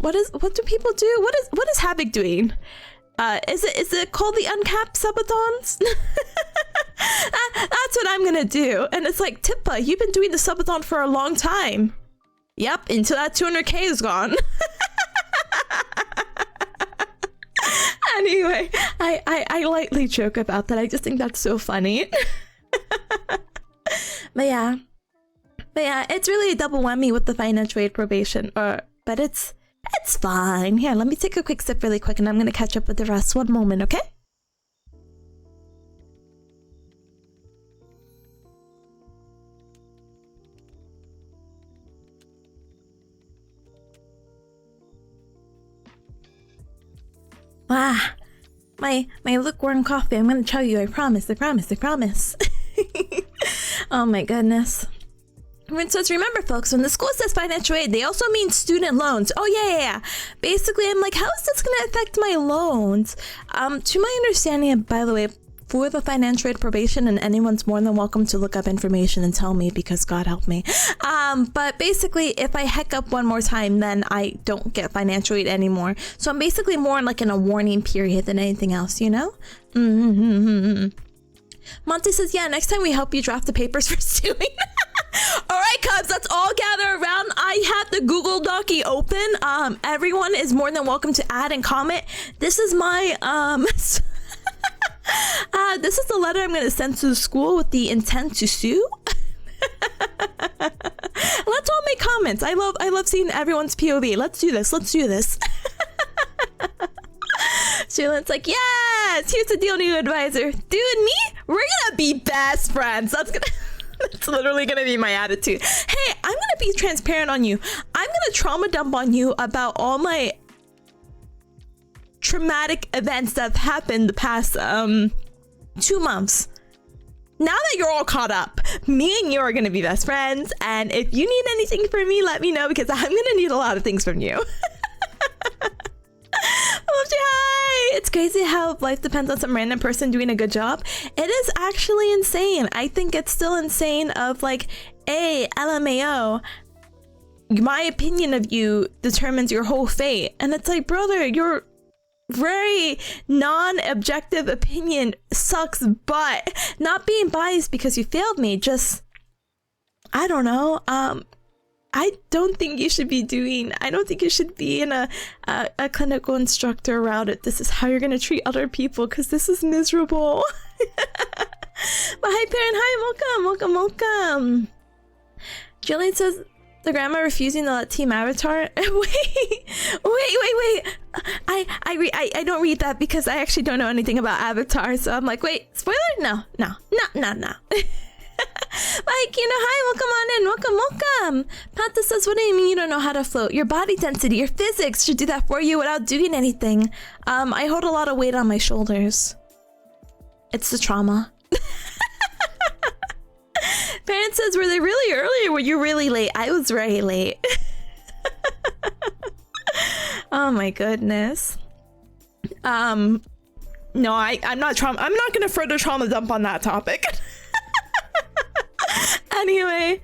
what do people do? What is Havoc doing? Is it called the uncapped subathons? That's what I'm gonna do. And it's like, Tippa, you've been doing the subathon for a long time. Yep, until that 200k is gone. Anyway, I lightly joke about that. I just think that's so funny. But yeah, it's really a double whammy with the financial aid probation. But it's fine. Here, let me take a quick sip really quick and I'm gonna catch up with the rest. One moment, okay? Wow, my lukewarm coffee. I'm gonna tell you, I promise. Oh my goodness. So remember folks, when the school says financial aid, they also mean student loans. Oh yeah. Basically, I'm like, how is this gonna affect my loans? To my understanding, by the way, for the financial aid probation, and anyone's more than welcome to look up information and tell me because God help me. But basically, if I heck up one more time, then I don't get financial aid anymore. So I'm basically more like in a warning period than anything else, you know? Monty says, yeah, next time we help you draft the papers for suing. All right, Cubs, let's all gather around. I have the Google Docy open. Everyone is more than welcome to add and comment. This is my, this is the letter I'm going to send to the school with the intent to sue. Let's all make comments. I love seeing everyone's POV. Let's do this. Sheila's like, yes, here's the deal, new advisor. Dude and me, we're gonna be best friends. That's literally gonna be my attitude. Hey, I'm gonna be transparent on you. I'm gonna trauma dump on you about all my traumatic events that have happened the past 2 months. Now that you're all caught up, me and you are gonna be best friends, and if you need anything from me, let me know because I'm gonna need a lot of things from you. Hi! It's crazy how life depends on some random person doing a good job. It is actually insane. I think it's still insane of like, LMAO, my opinion of you determines your whole fate. And it's like, brother, your very non-objective opinion sucks, but not being biased because you failed me, just, I don't know, I don't think you should be in a clinical instructor route. This is how you're going to treat other people because this is miserable. But hi, parent. Hi, welcome. Jillian says the grandma refusing to let Team Avatar. Wait. I don't read that because I actually don't know anything about Avatar. So I'm like, wait, spoiler? No. Like, you know, hi, welcome. Panta says, what do you mean you don't know how to float? Your body density, your physics should do that for you without doing anything. I hold a lot of weight on my shoulders. It's the trauma. Parent says, were they really early or were you really late? I was very late. Oh my goodness. No, I'm not gonna further trauma dump on that topic. Anyway,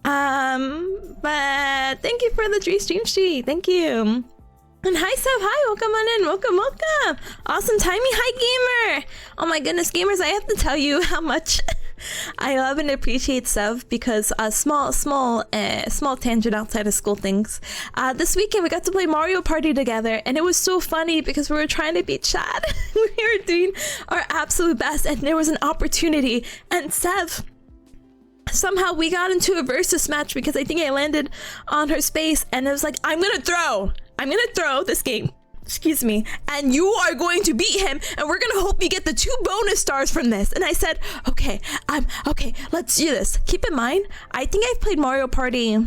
but thank you for the stream sheet. Thank you. And hi Seb, hi, welcome on in, welcome. Awesome timing, hi gamer. Oh my goodness, gamers, I have to tell you how much I love and appreciate Sev because small tangent outside of school things. This weekend we got to play Mario Party together, and it was so funny because we were trying to beat Chad. We were doing our absolute best, and there was an opportunity, and Sev, somehow we got into a versus match because I think I landed on her space, and it was like, I'm gonna throw this game, excuse me, and you are going to beat him, and we're gonna hope you get the 2 bonus stars from this. And I said, okay, let's do this. Keep in mind, I think I've played Mario Party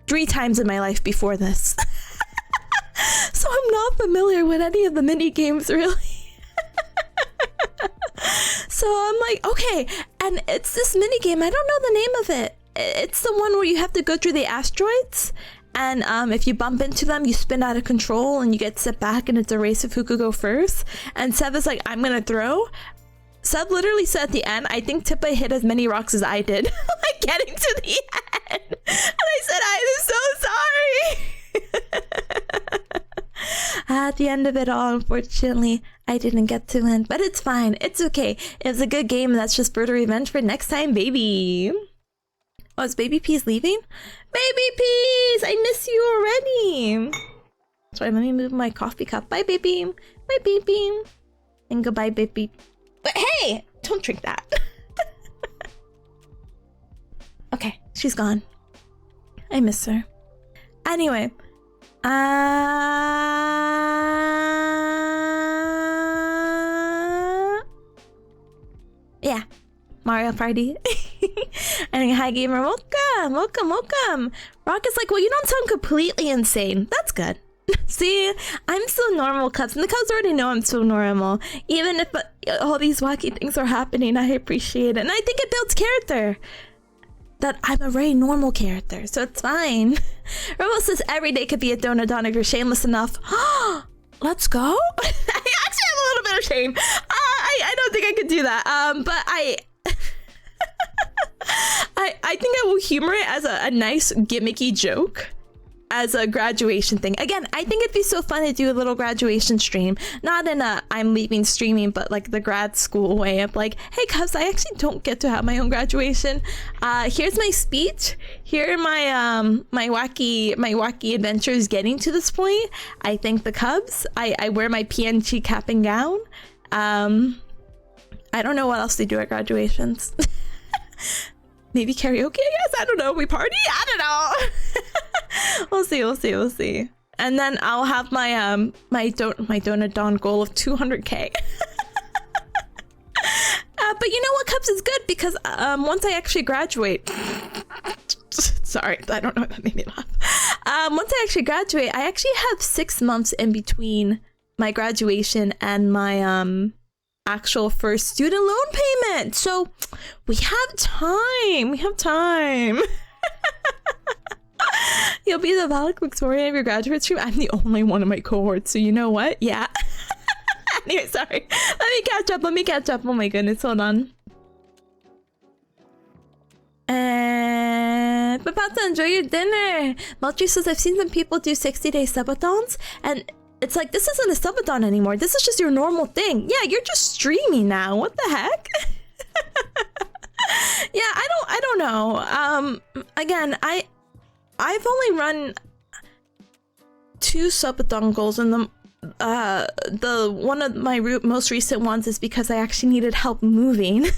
3 times in my life before this. So I'm not familiar with any of the mini games really. So I'm like, okay, and it's this mini game, I don't know the name of it. It's the one where you have to go through the asteroids, and if you bump into them, you spin out of control and you get set back, and it's a race of who could go first. And Seb is like, I'm gonna throw. Seb literally said at the end, I think Tippa hit as many rocks as I did, like getting to the end. And I said, I'm so sorry. At the end of it all, unfortunately, I didn't get to win, but it's fine. It's okay. It was a good game, and that's just further revenge for next time, baby. Oh, is Baby Peas leaving? Baby Peas, I miss you already. Sorry, let me move my coffee cup. Bye, baby. Bye, baby. And goodbye, baby. But hey, don't drink that. Okay, she's gone. I miss her. Anyway. Yeah. Mario Party. And hi gamer, welcome. Rock is like, well, you don't sound completely insane. That's good. See, I'm still normal, Cubs, and the Cubs already know I'm still normal. Even if all these wacky things are happening, I appreciate it. And I think it builds character. That I'm a very normal character, so it's fine. Robo says every day could be a donut don if you're shameless enough. Let's go. I actually have a little bit of shame. I don't think I could do that. But I think I will humor it as a nice gimmicky joke, as a graduation thing. Again, I think it'd be so fun to do a little graduation stream, not in a I'm leaving streaming, but like the grad school way of like, hey Cubs, I actually don't get to have my own graduation. Here's my speech. Here are my wacky adventures getting to this point. I thank the Cubs. I wear my PNG cap and gown. I don't know what else they do at graduations. Maybe karaoke, I guess. I don't know. We party? I don't know. We'll see. And then I'll have my my donut don goal of 200k. But you know what, Cubs, is good because once I actually graduate, sorry, I don't know if that made me laugh. Once I actually graduate, I actually have 6 months in between my graduation and my actual first student loan payment. So we have time. You'll be the Valak Victorian of your graduate stream. I'm the only one in my cohort, so you know what? Yeah. Anyway, sorry. Let me catch up. Oh my goodness, hold on. And about to enjoy your dinner. Melchi says, I've seen some people do 60-day subathons, and it's like, this isn't a subathon anymore. This is just your normal thing. Yeah, you're just streaming now. What the heck? Yeah, I don't know. Again, I've only run 2 subathon goals, and the one of my most recent ones is because I actually needed help moving.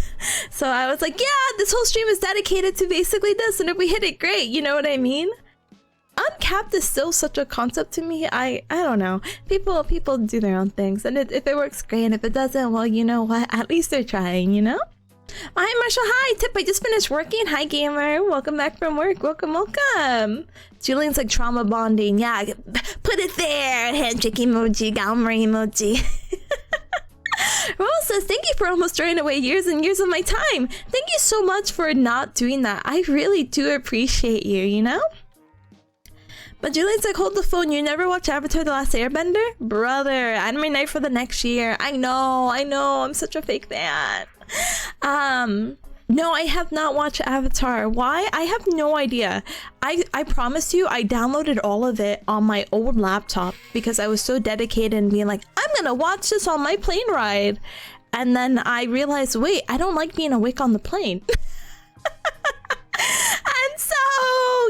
So I was like, yeah, this whole stream is dedicated to basically this, and if we hit it, great. You know what I mean? Uncapped is still such a concept to me. I don't know. People do their own things, and if it works, great. And if it doesn't, well, you know what? At least they're trying, you know? Hi, Marshall. Hi, Tip. I just finished working. Hi, gamer. Welcome back from work. Welcome. Julian's like trauma bonding. Yeah, put it there. Handshake emoji, Galmer emoji. Rose says, thank you for almost throwing away years and years of my time. Thank you so much for not doing that. I really do appreciate you, you know? But Julian's like, hold the phone. You never watch Avatar: The Last Airbender? Brother, anime night for the next year. I know. I'm such a fake fan. No, I have not watched Avatar. Why? I have no idea. I promise you, I downloaded all of it on my old laptop because I was so dedicated and being like, I'm gonna watch this on my plane ride. And then I realized, wait, I don't like being awake on the plane. And so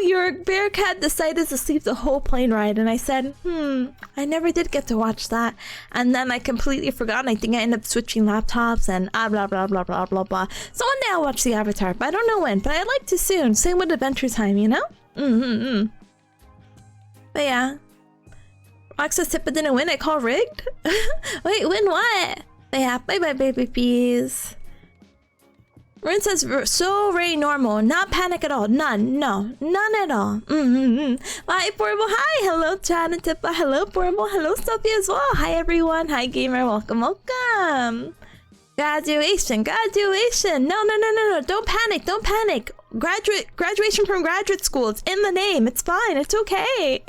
your bearcat decided to sleep the whole plane ride, and I said, I never did get to watch that. And then I completely forgot, and I think I ended up switching laptops and blah blah blah blah blah blah. So one day I'll watch the Avatar, but I don't know when, but I'd like to soon. Same with Adventure Time, you know? But yeah. Rox says Tippa didn't win, I call rigged? Wait, win what? But yeah, bye bye baby peas. Rin says, so very normal. Not panic at all. None. No. None at all. Bye, Portable. Hi. Hello, Chad and Tippa. Hello, Portable. Hello, Sophie as well. Hi, everyone. Hi, gamer. Welcome, welcome. Graduation. Graduation. No. Don't panic. Don't panic. Graduation from graduate school. It's in the name. It's fine. It's okay.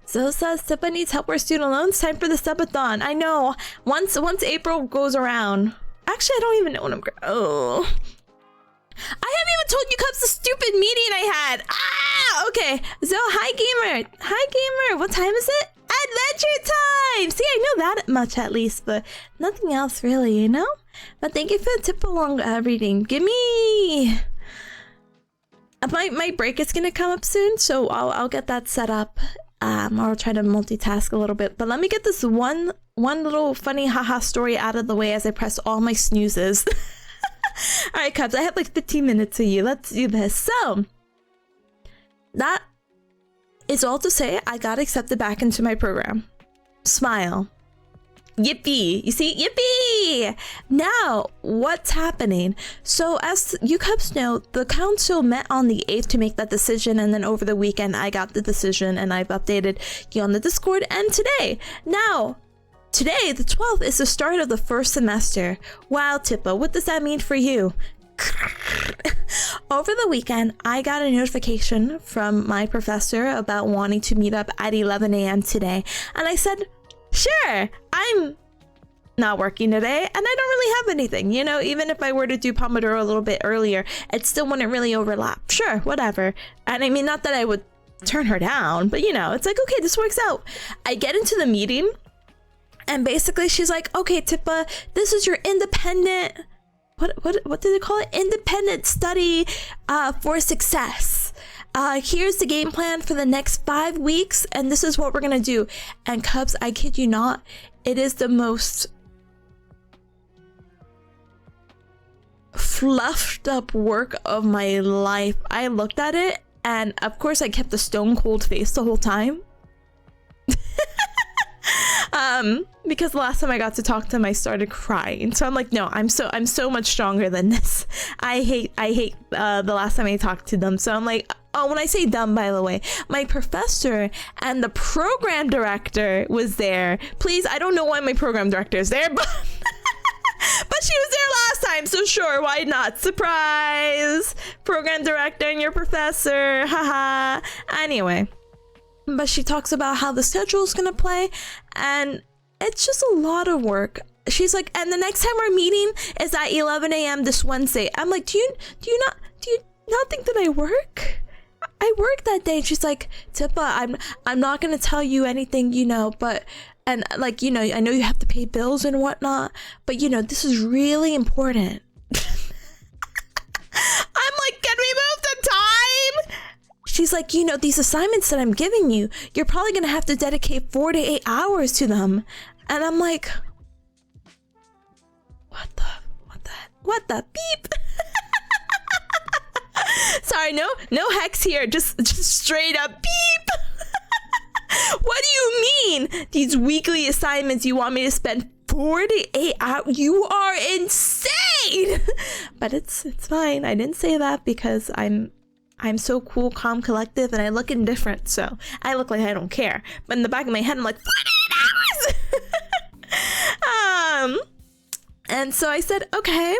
So says Tippa needs help with student loans. Time for the subathon. I know. Once April goes around. Actually, I don't even know what I'm... Oh. I haven't even told you Cubs the stupid meeting I had. Ah, okay. So, hi, gamer. Hi, gamer. What time is it? Adventure time! See, I know that much at least, but nothing else really, you know? But thank you for the tip along reading. Give me... My break is going to come up soon, so I'll get that set up. I'll try to multitask a little bit. But let me get this one little funny haha story out of the way as I press all my snoozes. All right, Cubs, I have like 15 minutes for you. Let's do this. So, that is all to say I got accepted back into my program. Smile. Yippee! You see? Yippee! Now, what's happening? So, as you Cubs know, the council met on the 8th to make that decision, and then over the weekend, I got the decision, and I've updated you on the Discord, and today. Now, today, the 12th, is the start of the first semester. Wow, Tippa, what does that mean for you? Over the weekend, I got a notification from my professor about wanting to meet up at 11 a.m. today, and I said, sure, I'm not working today and I don't really have anything, you know, even if I were to do Pomodoro a little bit earlier, it still wouldn't really overlap. Sure, whatever. And I mean, not that I would turn her down, but you know, it's like, okay, this works out. I get into the meeting and basically she's like, okay, Tippa, this is your independent, what did they call it? Independent study for success. Here's the game plan for the next 5 weeks, and this is what we're gonna do. And Cubs, I kid you not, it is the most fluffed up work of my life. I looked at it, and of course I kept a stone cold face the whole time. Because the last time I got to talk to him, I started crying. So I'm like, no, I'm so much stronger than this. I hate the last time I talked to them. So I'm like, oh, when I say dumb, by the way, my professor and the program director was there. Please, I don't know why my program director is there, but but she was there last time, so sure, why not? Surprise! Program director and your professor, haha. Anyway, but she talks about how the schedule is gonna play, and it's just a lot of work. She's like, and the next time we're meeting is at 11 a.m. this Wednesday. I'm like, do you not think that I work? I work that day. And she's like, Tippa, I'm not gonna tell you anything, you know, but, and like, you know, I know you have to pay bills and whatnot, but you know, this is really important. I'm like, can we move the time? She's like, you know, these assignments that I'm giving you, you're probably gonna have to dedicate 4 to 8 hours to them. And I'm like, what the beep? Sorry, no hex here, just straight up beep. What do you mean? These weekly assignments you want me to spend 4 to 8 hours? You are insane. But it's fine. I didn't say that because I'm so cool, calm, collective, and I look indifferent, so I look like I don't care. But in the back of my head, I'm like, 4 to 8 hours. And so I said, okay,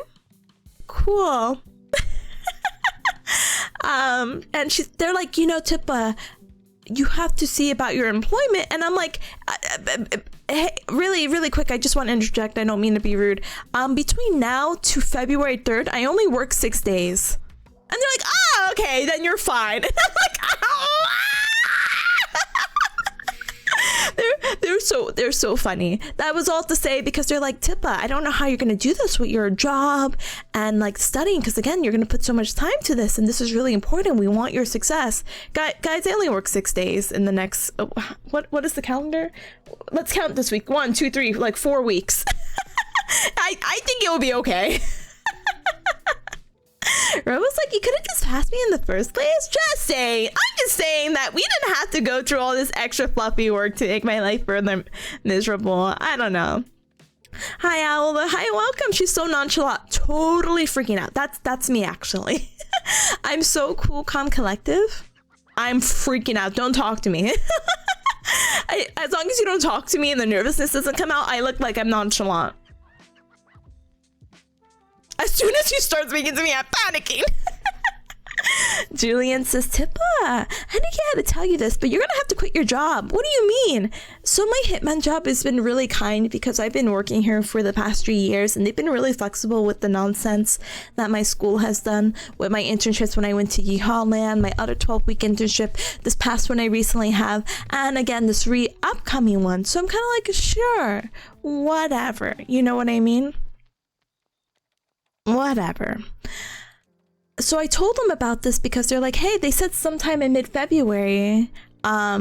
cool. And they're like, you know, Tippa, you have to see about your employment. And I'm like, hey, really quick, I just want to interject. I don't mean to be rude. Between now to February 3rd, I only work 6 days. And they're like, oh, okay, then you're fine. And I'm like, oh. They're so funny. That was all to say because they're like, Tippa, I don't know how you're gonna do this with your job and like studying, because again, you're gonna put so much time to this and this is really important. We want your success. Guys, I only work 6 days in the next what is the calendar? Let's count this week. 1, 2, 3, like 4 weeks. I think it will be okay. Ro was like, you could have just passed me in the first place. Just saying. I'm just saying that we didn't have to go through all this extra fluffy work to make my life further miserable. I don't know. Hi, Owla. Hi, welcome. She's so nonchalant. Totally freaking out. That's me, actually. I'm so cool, calm, collective. I'm freaking out. Don't talk to me. As long as you don't talk to me and the nervousness doesn't come out, I look like I'm nonchalant. As soon as she starts speaking to me, I'm panicking. Julian says, Tippa, I didn't get how to tell you this, but you're gonna have to quit your job. What do you mean? So my hitman job has been really kind because I've been working here for the past 3 years and they've been really flexible with the nonsense that my school has done with my internships when I went to Yeehaw Land, my other 12-week internship, this past one I recently have, and again, this upcoming one. So I'm kind of like, sure, whatever. You know what I mean? Whatever. So I told them about this because they're like, hey, they said sometime in mid-February, I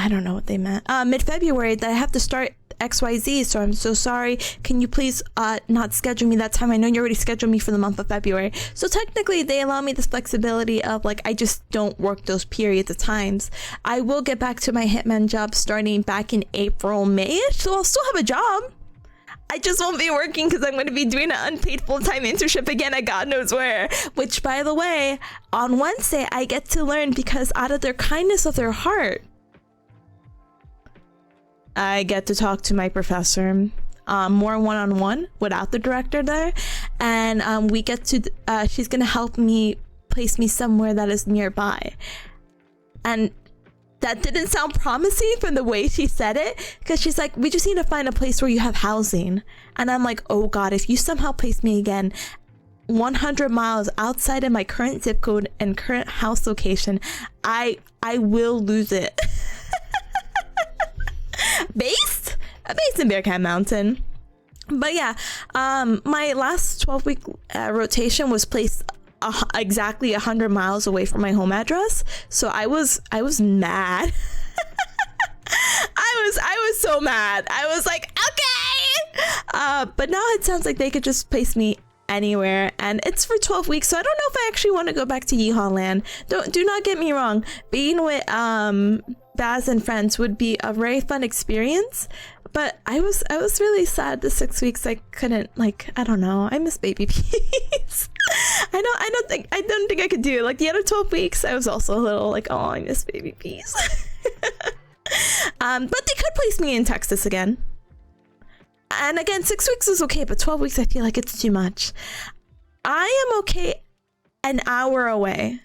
don't know what they meant, mid-February that I have to start XYZ, so I'm so sorry. Can you please not schedule me that time? I know you already scheduled me for the month of February. So technically they allow me this flexibility of like, I just don't work those periods of times. I will get back to my hitman job starting back in April, May-ish, so I'll still have a job. I just won't be working because I'm going to be doing an unpaid full-time internship again at God knows where. Which, by the way, on Wednesday, I get to learn because out of their kindness of their heart, I get to talk to my professor more one-on-one without the director there. And we get to, she's going to help me place me somewhere that is nearby. And that didn't sound promising from the way she said it, because she's like, we just need to find a place where you have housing. And I'm like, oh God, if you somehow place me again 100 miles outside of my current zip code and current house location, I will lose it. Based in Bearcat Mountain. But yeah, my last 12-week rotation was placed exactly 100 miles away from my home address, so I was mad. I was so mad. I was like, okay, but now it sounds like they could just place me anywhere, and it's for 12 weeks, so I don't know if I actually want to go back to Yeehaw Land. Do not get me wrong, being with Baz and friends would be a very fun experience, but I was really sad the 6 weeks I couldn't, like, I don't know, I miss baby peas. I don't think I could do it. Like the other 12 weeks I was also a little like, oh, I miss baby peas. But they could place me in Texas again. And again, 6 weeks is okay, but 12 weeks I feel like it's too much. I am okay an hour away.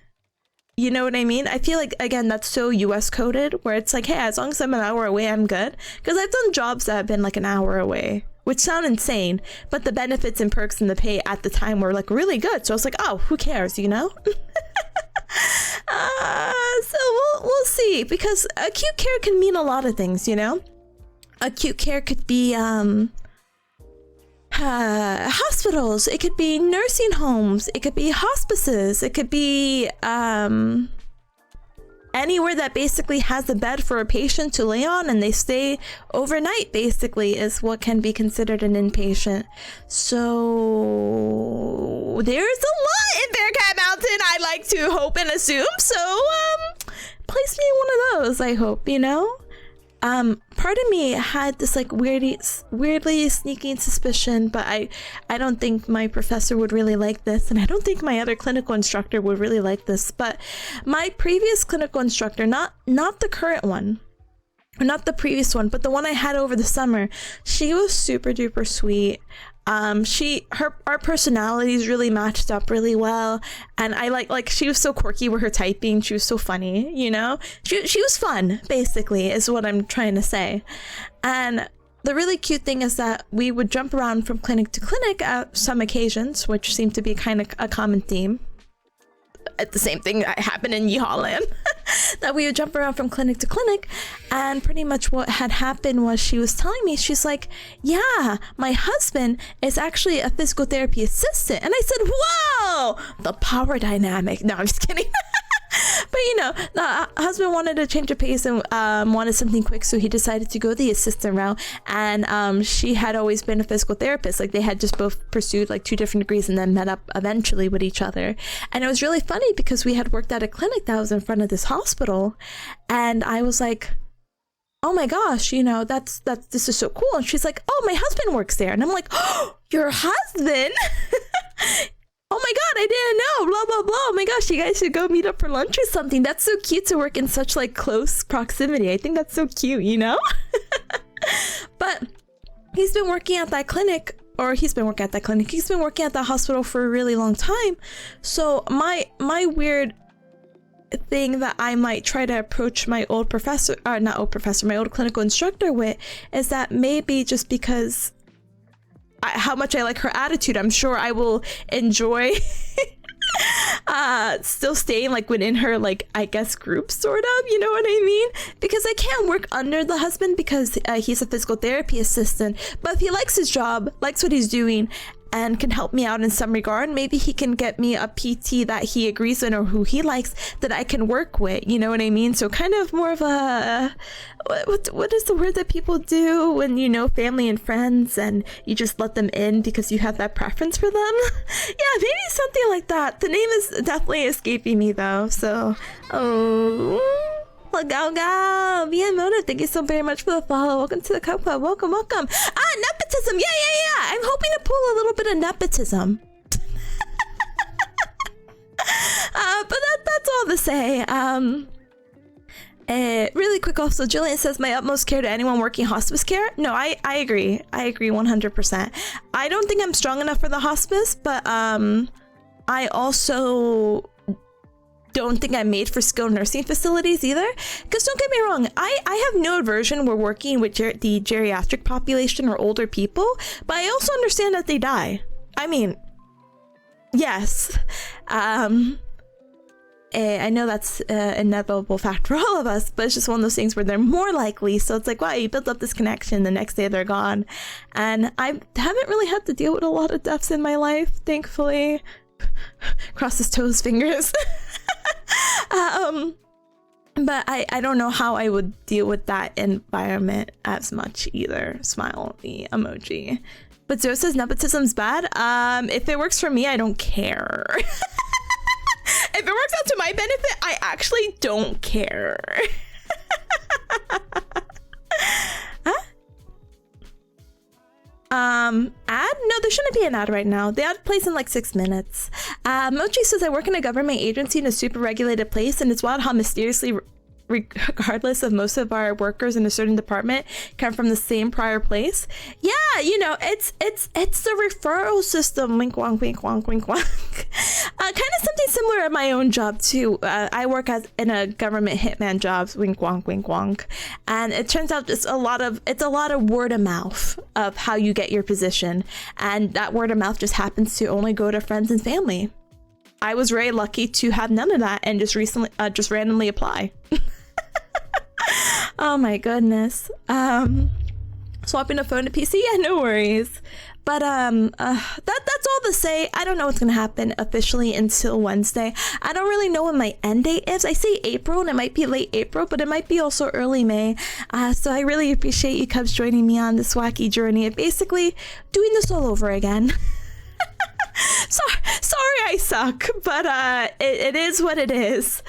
You know what I mean? I feel like, again, that's so US coded, where it's like, hey, as long as I'm an hour away, I'm good. Because I've done jobs that have been like an hour away, which sound insane, but the benefits and perks and the pay at the time were like really good. So I was like, oh, who cares, you know? So we'll see, because acute care can mean a lot of things, you know? Acute care could be hospitals, it could be nursing homes, it could be hospices, it could be anywhere that basically has a bed for a patient to lay on and they stay overnight, basically, is what can be considered an inpatient. So there's a lot in Bearcat Mountain, I like to hope and assume. So place me in one of those, I hope, you know? Part of me had this like weirdly sneaking suspicion, but I don't think my professor would really like this, and I don't think my other clinical instructor would really like this, but my previous clinical instructor, not the current one, or not the previous one, but the one I had over the summer, she was super duper sweet. Our personalities really matched up really well, and I like she was so quirky with her typing. She was so funny, you know. She was fun, basically, is what I'm trying to say. And the really cute thing is that we would jump around from clinic to clinic at some occasions, which seemed to be kind of a common theme. The same thing that happened in Yeehaw Land. That we would jump around from clinic to clinic, and pretty much what had happened was she was telling me, she's like, yeah, my husband is actually a physical therapy assistant. And I said, whoa, the power dynamic. No, I'm just kidding. But you know, the husband wanted to change of pace and wanted something quick, so he decided to go the assistant route. And she had always been a physical therapist. Like, they had just both pursued like 2 different degrees and then met up eventually with each other. And it was really funny because we had worked at a clinic that was in front of this hospital, and I was like, oh my gosh, you know, this is so cool. And she's like, oh, my husband works there. And I'm like, oh, your husband? Oh my god, I didn't know, blah blah blah. Oh my gosh, you guys should go meet up for lunch or something. That's so cute to work in such like close proximity. I think that's so cute, you know. But he's been working at that clinic, he's been working at that hospital for a really long time. So my weird thing that I might try to approach my old my old clinical instructor with is that maybe just because how much I like her attitude, I'm sure I will enjoy still staying like within her, like, I guess, group, sort of, you know what I mean? Because I can't work under the husband because he's a physical therapy assistant. But if he likes his job, likes what he's doing, and can help me out in some regard, maybe he can get me a PT that he agrees with or who he likes that I can work with, you know what I mean? So kind of more of a what is the word that people do when you know family and friends and you just let them in because you have that preference for them? Yeah, maybe something like that. The name is definitely escaping me though, so go, bien motive. Thank you so very much for the follow. Welcome to the Cup Club. Welcome. Nepotism. Yeah. I'm hoping to pull a little bit of nepotism. But that's all to say. Really quick also, Jillian says, my utmost care to anyone working hospice care. No, I agree. I agree 100%. I don't think I'm strong enough for the hospice, but I also don't think I'm made for skilled nursing facilities either. Because don't get me wrong, I have no aversion with working with the geriatric population or older people, but I also understand that they die. I mean, yes. I know that's an inevitable fact for all of us, but it's just one of those things where they're more likely. So it's like, wow, you build up this connection, the next day they're gone. And I haven't really had to deal with a lot of deaths in my life, thankfully. Cross his toes, fingers. But I don't know how I would deal with that environment as much either. Smile emoji. But Zoe says nepotism's bad. If it works for me, I don't care. If it works out to my benefit, I actually don't care. Huh? Ad? No, there shouldn't be an ad right now. The ad plays in like 6 minutes. Mochi says, I work in a government agency in a super regulated place, and it's wild how mysteriously, regardless of most of our workers in a certain department come from the same prior place. Yeah, you know, it's the referral system. Wink wonk, wink wonk, wink wonk. Kind of something similar at my own job too. I work in a government hitman jobs. Wink wonk, wink wonk. And it turns out it's a lot of word of mouth of how you get your position, and that word of mouth just happens to only go to friends and family. I was very lucky to have none of that and just randomly apply. Oh my goodness. Swapping a phone to PC? Yeah, no worries. But that's all to say. I don't know what's gonna happen officially until Wednesday. I don't really know when my end date is. I say April, and it might be late April, but it might be also early May. So I really appreciate you Cubs joining me on this wacky journey of basically doing this all over again. Sorry I suck, but it is what it is.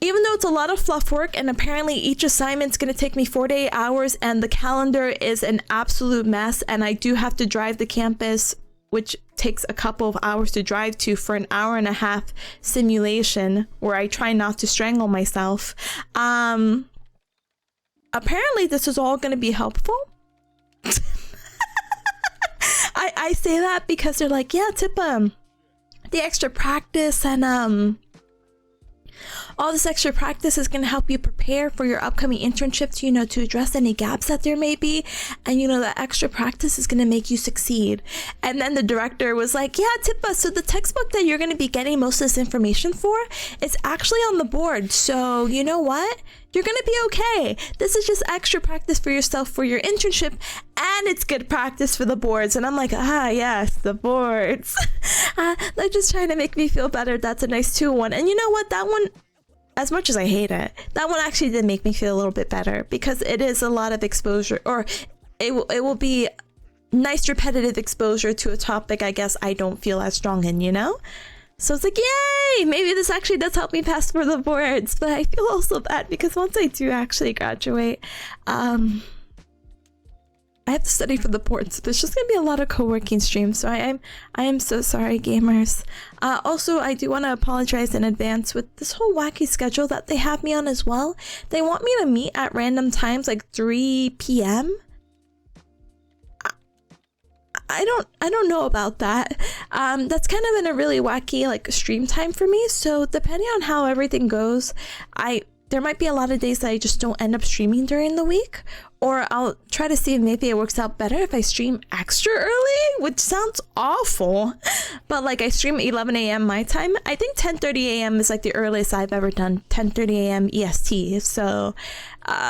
Even though it's a lot of fluff work, and apparently each assignment's going to take me 4 to 8 hours, and the calendar is an absolute mess, and I do have to drive the campus, which takes a couple of hours to drive to, for an hour-and-a-half simulation where I try not to strangle myself. Apparently this is all going to be helpful. I say that because they're like, yeah, Tippa, the extra practice and all this extra practice is going to help you prepare for your upcoming internships, you know, to address any gaps that there may be. And, you know, that extra practice is going to make you succeed. And then the director was like, yeah, Tippa, so the textbook that you're going to be getting most of this information for is actually on the board. So, you know what? You're going to be okay. This is just extra practice for yourself for your internship, and it's good practice for the boards. And I'm like, yes, the boards. They're just trying to make me feel better. That's a nice 2-1. And you know what? That one, as much as I hate it, that one actually did make me feel a little bit better, because it is a lot of exposure, or it will be nice repetitive exposure to a topic I guess I don't feel as strong in, you know? So it's like, yay! Maybe this actually does help me pass for the boards, but I feel also bad because once I do actually graduate, I have to study for the boards. So there's just gonna be a lot of co-working streams, so I am so sorry, gamers. Also, I do want to apologize in advance with this whole wacky schedule that they have me on as well. They want me to meet at random times, like 3 p.m. I don't know about that. That's kind of in a really wacky like stream time for me. So depending on how everything goes, there might be a lot of days that I just don't end up streaming during the week, or I'll try to see if maybe it works out better if I stream extra early, which sounds awful, but like I stream 11 a.m. my time. I think 10:30 a.m. is like the earliest I've ever done, 10:30 a.m. EST. So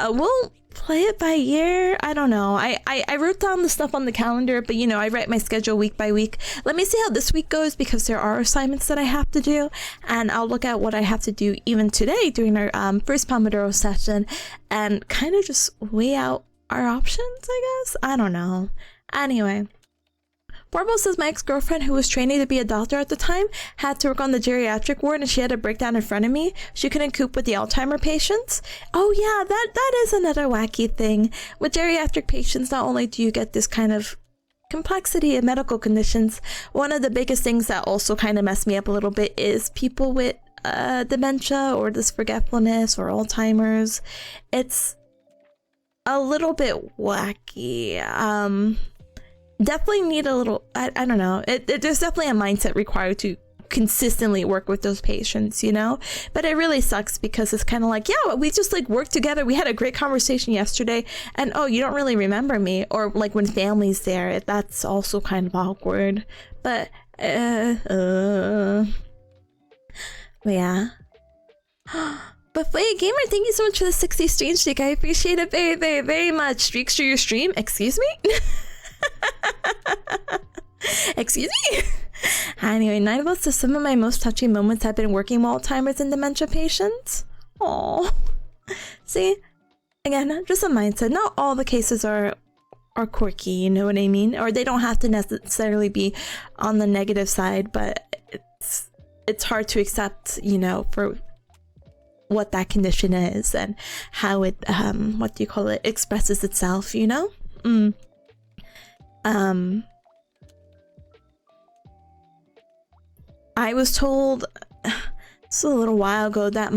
we'll play it by ear. I don't know. I wrote down the stuff on the calendar, but you know, I write my schedule week by week. Let me see how this week goes, because there are assignments that I have to do, and I'll look at what I have to do even today during our first Pomodoro session and kind of just weigh out our options, I guess. I don't know. Anyway, Warble says my ex-girlfriend, who was training to be a doctor at the time, had to work on the geriatric ward, and she had a breakdown in front of me. She couldn't cope with the Alzheimer patients. Oh yeah, that is another wacky thing. With geriatric patients, not only do you get this kind of complexity of medical conditions, one of the biggest things that also kind of messed me up a little bit is people with dementia or this forgetfulness or Alzheimer's. It's a little bit wacky. Definitely need a little, I don't know, there's definitely a mindset required to consistently work with those patients, you know? But it really sucks because it's kind of like, yeah, we just like worked together, we had a great conversation yesterday, and oh, you don't really remember me. Or like when family's there, that's also kind of awkward. But yeah. But Flay Gamer, thank you so much for the 60 stream streak. I appreciate it very, very, very much. Streaks to your stream? Excuse me? Excuse me? Anyway, 9 votes to some of my most touching moments have been working with Alzheimer's and dementia patients. Oh, see, again, just a mindset. Not all the cases are quirky, you know what I mean? Or they don't have to necessarily be on the negative side, but it's hard to accept, you know, for what that condition is and how it what do you call it, expresses itself, you know? I was told this was a little while ago that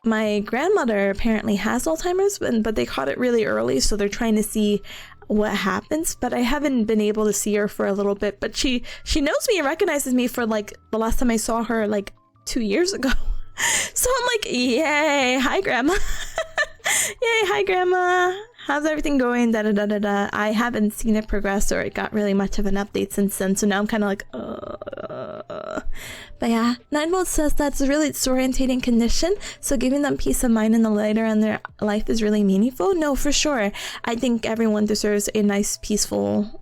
my grandmother apparently has Alzheimer's, but they caught it really early, so they're trying to see what happens. But I haven't been able to see her for a little bit, but she knows me and recognizes me for like the last time I saw her like 2 years ago. So I'm like, yay, hi grandma. Yay, hi grandma, how's everything going? Da da da da da. I haven't seen it progress, or it got really much of an update since then, so now I'm kind of like But yeah, 9 says that's a really disorientating condition, so giving them peace of mind in the later in their life is really meaningful. No, for sure. I think everyone deserves a nice peaceful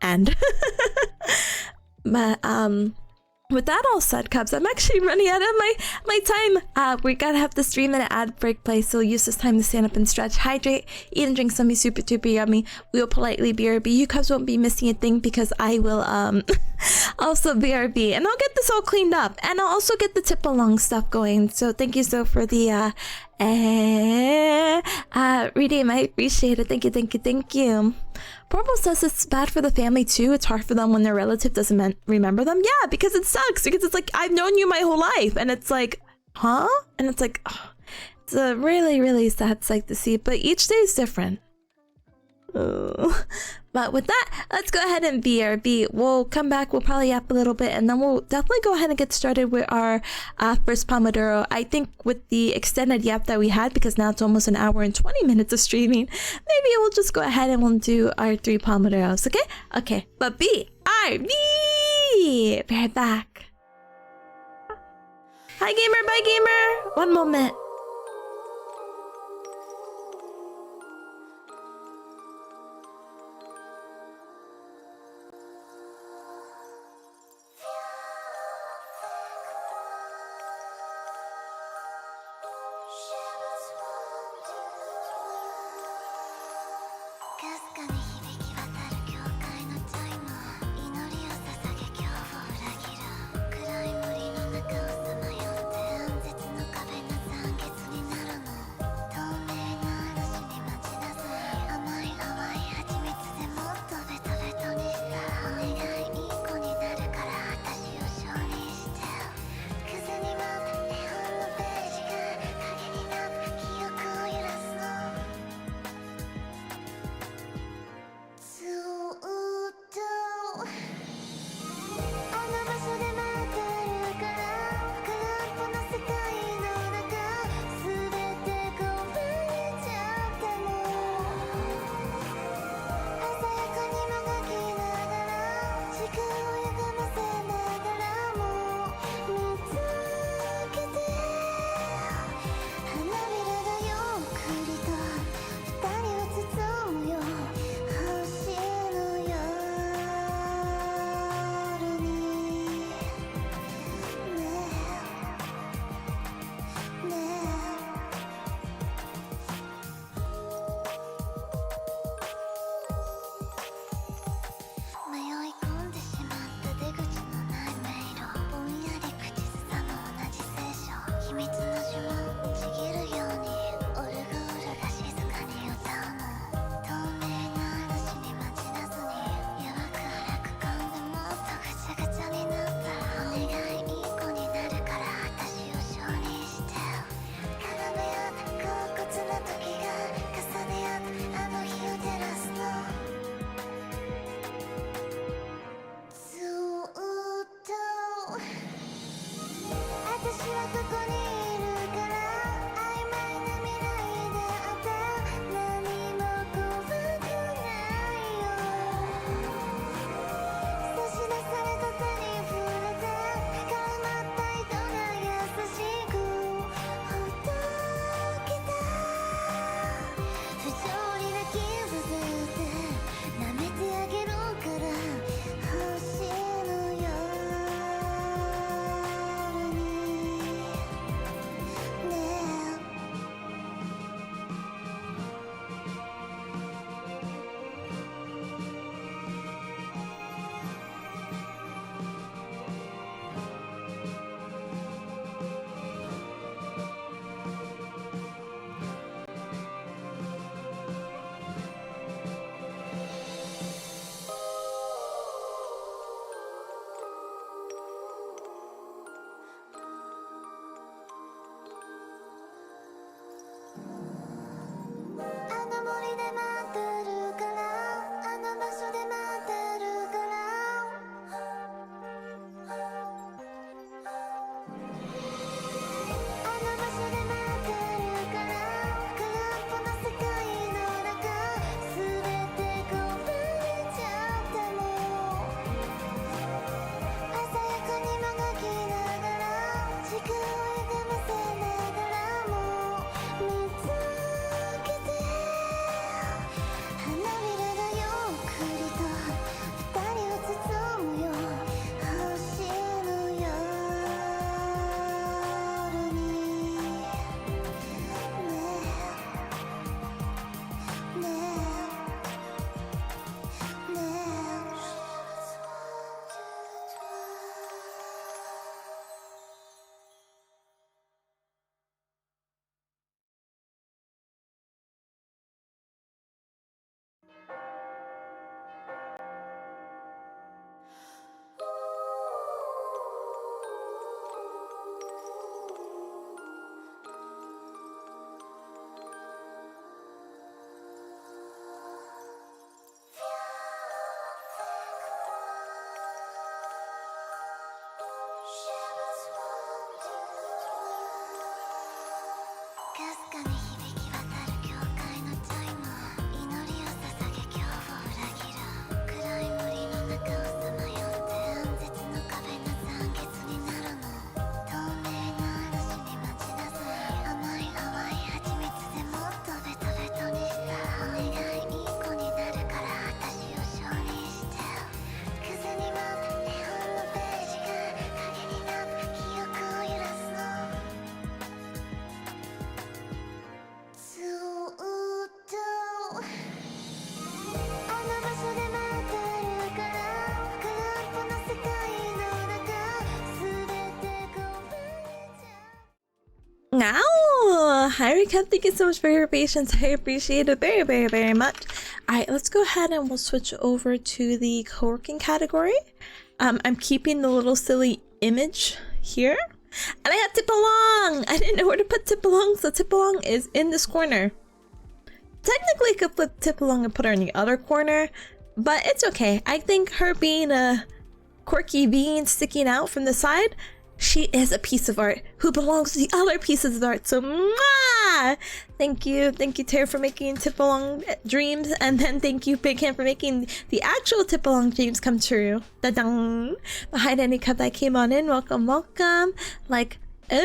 end. But with that all said, Cubs, I'm actually running out of my time. We gotta have the 3-minute ad break play, so we'll use this time to stand up and stretch, hydrate, eat and drink something super duper yummy. We will politely BRB. You Cubs won't be missing a thing because I will also BRB, and I'll get this all cleaned up, and I'll also get the tip along stuff going. So thank you so for the redeem. I appreciate it. Thank you, thank you, thank you. Purple says it's bad for the family too. It's hard for them when their relative doesn't remember them. Yeah, because it sucks. Because it's like, I've known you my whole life, and it's like, huh? And it's like, oh, it's a really, really sad sight to see. But each day is different. But with that, let's go ahead and BRB. We'll come back, we'll probably yap a little bit, and then we'll definitely go ahead and get started with our first Pomodoro. I think with the extended yap that we had, because now it's almost an hour and 20 minutes of streaming, maybe we'll just go ahead and we'll do our 3 Pomodoros, okay? Okay, but BRB! Be right back. Hi gamer, bye gamer! One moment. Now, hi Recap, thank you so much for your patience. I appreciate it very, very, very much. Alright, let's go ahead and we'll switch over to the co-working category. I'm keeping the little silly image here. And I got Tipalong! I didn't know where to put Tipalong, so Tipalong is in this corner. Technically, I could flip Tipalong and put her in the other corner, but it's okay. I think her being a quirky being sticking out from the side, she is a piece of art who belongs to the other pieces of art. So, mwah! Thank you, Tara, for making Tipalong dreams, and then thank you, Big Hand, for making the actual Tipalong dreams come true. Da-dang! Behind any cup that came on in, welcome, welcome. Like Dong,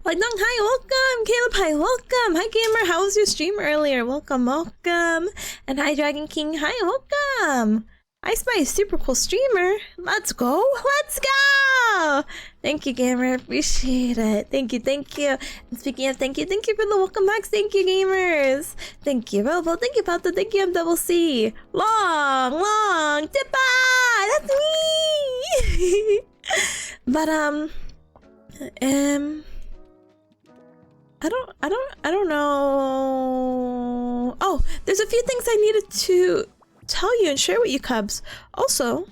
hi, welcome. Caleb, hi, welcome. Hi, Gamer, how was your stream earlier? Welcome, welcome. And hi, Dragon King, hi, welcome. I spy a super cool streamer. Let's go. Let's go. Thank you, Gamer. Appreciate it. Thank you. Thank you. And speaking of thank you for the welcome backs. Thank you, gamers. Thank you, Robo. Thank you, Pata. Thank you, MCC. Long. Tippa. That's me. But, I don't know. Oh, there's a few things I needed to tell you and share with you, Cubs. Also,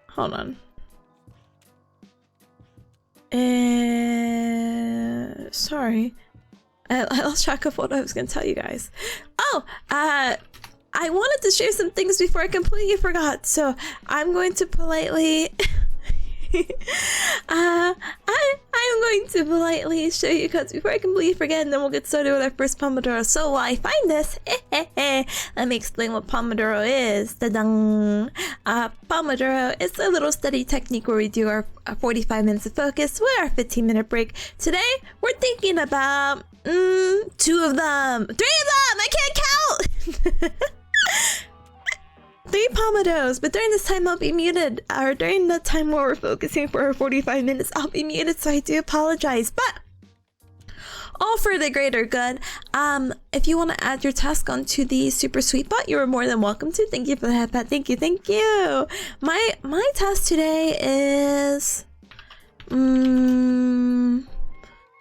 hold on. Sorry, I lost track of what I was gonna tell you guys. Oh, I wanted to share some things before I completely forgot, so I'm going to politely I'm going to politely show you cuts before I completely forget, and then we'll get started with our first Pomodoro. So while I find this, let me explain what Pomodoro is. Ta-dang! Pomodoro is a little study technique where we do our 45 minutes of focus with our 15-minute break. Today, we're thinking about 2 of them. 3 of them! I can't count! 3 Pomodoros, but during this time I'll be muted, or during the time where we're focusing for our 45 minutes, I'll be muted, so I do apologize, but all for the greater good. If you want to add your task onto the super sweet bot, you are more than welcome to. Thank you for that, Pat. Thank you. My task today is,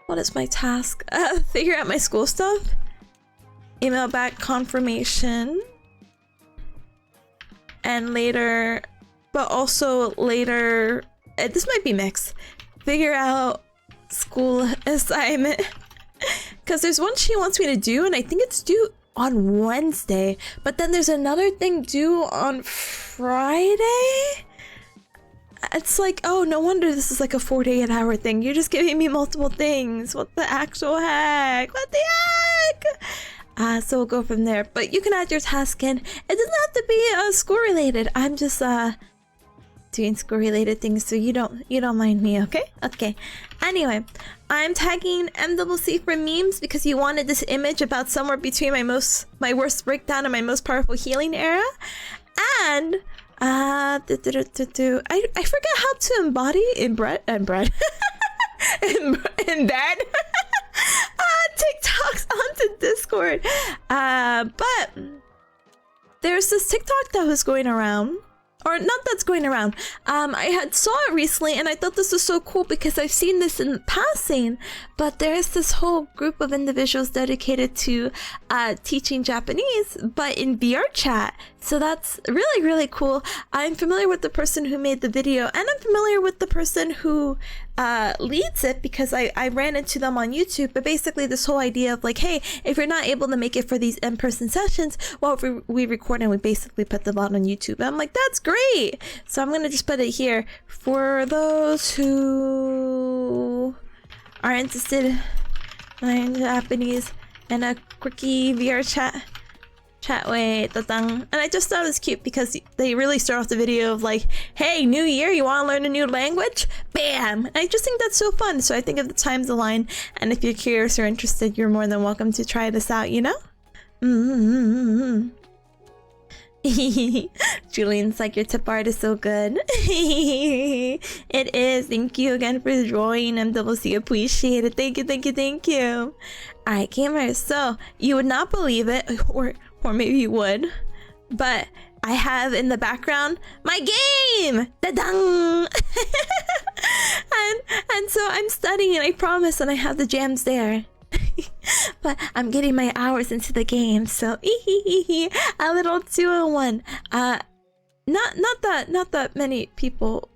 what is my task? Figure out my school stuff, email back confirmation, and later, but also later, this might be mixed, figure out school assignment, because there's one she wants me to do, and I think it's due on Wednesday, but then there's another thing due on Friday. It's like, oh, no wonder this is like a 48-hour thing. You're just giving me multiple things. What the actual heck? What the heck? So we'll go from there, but you can add your task in. It doesn't have to be school related. I'm just doing school related things, so you don't mind me, okay? Okay. Anyway, I'm tagging MCC for memes because you wanted this image about somewhere between my worst breakdown and my most powerful healing era, and I forget how to embody embed TikToks onto Discord, but there's this TikTok that was going around, or not that's going around. I had saw it recently and I thought this was so cool because I've seen this in passing, but there's this whole group of individuals dedicated to teaching Japanese, but in VR chat. So that's really, really cool. I'm familiar with the person who made the video, and I'm familiar with the person who leads it because I ran into them on YouTube. But basically this whole idea of like, hey, if you're not able to make it for these in-person sessions, well, we record and we basically put them out on YouTube. And I'm like, that's great. So I'm gonna just put it here for those who are interested in learning Japanese and a quickie VR chat way, and I just thought it was cute because they really start off the video of like, hey, new year, you want to learn a new language? Bam! And I just think that's so fun. So I think if the times align, and if you're curious or interested, you're more than welcome to try this out, you know? Julian's like, your tip art is so good. It is. Thank you again for joining. MWC, appreciate it. Thank you, thank you, thank you. Alright, gamers, so you would not believe it, or maybe you would, but I have in the background my game! Da-dang! and so I'm studying, I promise, and I have the jams there. But I'm getting my hours into the game, so a little 201. Not that many people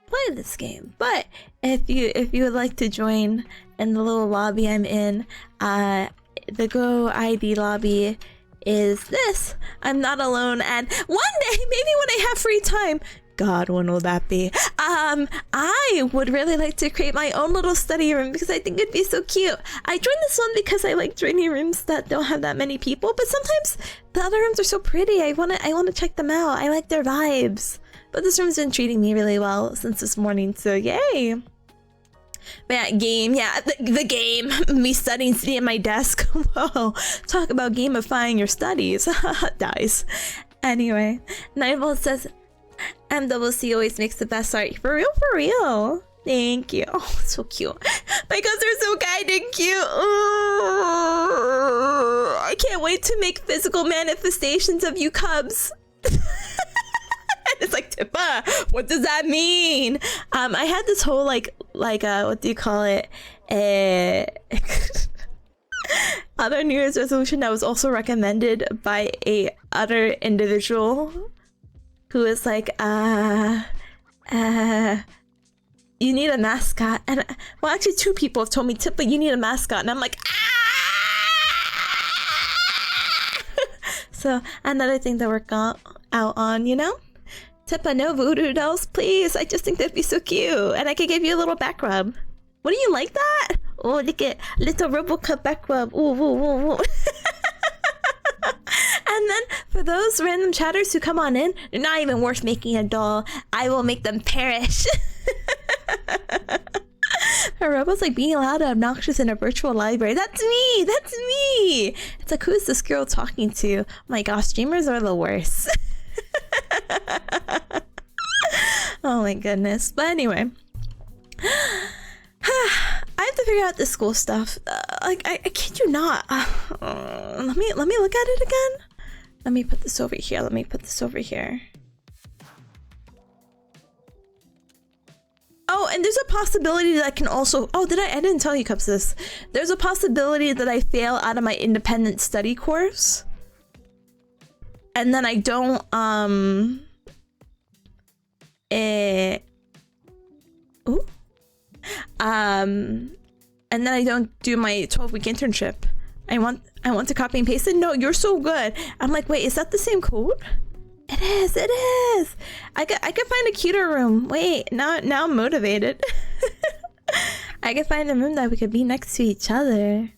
play this game, but if you would like to join in the little lobby I'm in, the Go ID lobby is this. I'm not alone, and one day, maybe when I have free time, God, when will that be? I would really like to create my own little study room because I think it'd be so cute. I joined this one because I like joining rooms that don't have that many people, but sometimes the other rooms are so pretty. I wanna check them out. I like their vibes. But this room's been treating me really well since this morning, so yay. But yeah, game, yeah, the game. Me studying, sitting at my desk. Whoa, talk about gamifying your studies. Dice. Anyway, Nightbolt says, MWC always makes the best art. For real, for real. Thank you. Oh, so cute. My cubs are so kind and cute. Oh, I can't wait to make physical manifestations of you cubs. It's like, Tippa, what does that mean? I had this whole like what do you call it? Other New Year's resolution that was also recommended by a other individual who is like, you need a mascot. And well, actually 2 people have told me, Tippa, you need a mascot. And I'm like, So another thing to work out on, you know? Tippa, no voodoo dolls, please. I just think that'd be so cute. And I could give you a little back rub. Wouldn't you like that? Oh, look at little RoboCup back rub. Ooh, ooh, ooh, ooh. And then for those random chatters who come on in, they're not even worth making a doll. I will make them perish. Her robot's like being loud and obnoxious in a virtual library. That's me! That's me! It's like, who's this girl talking to? Oh my gosh, streamers are the worst. Oh my goodness. But anyway, I have to figure out the school stuff. Like I kid you not. Let me look at it again. Let me put this over here. Let me put this over here. Oh, and there's a possibility that I can also, I didn't tell you Cups this. There's a possibility that I fail out of my independent study course. And then I don't, and then I don't do my 12-week internship. I want to copy and paste it. No, you're so good. I'm like, wait, is that the same code? It is. It is. I could find a cuter room. Wait, now I'm motivated. I could find a room that we could be next to each other.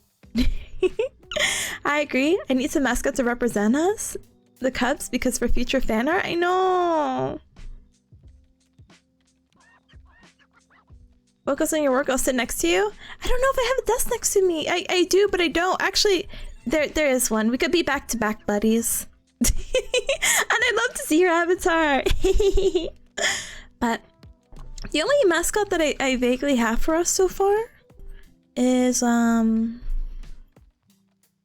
I agree. I need some mascots to represent us, the Cubs, because for future fan art, I know. Focus on your work, I'll sit next to you. I don't know if I have a desk next to me. I do, but I don't. Actually, there is one. We could be back-to-back buddies. And I'd love to see your avatar. But the only mascot that I vaguely have for us so far is the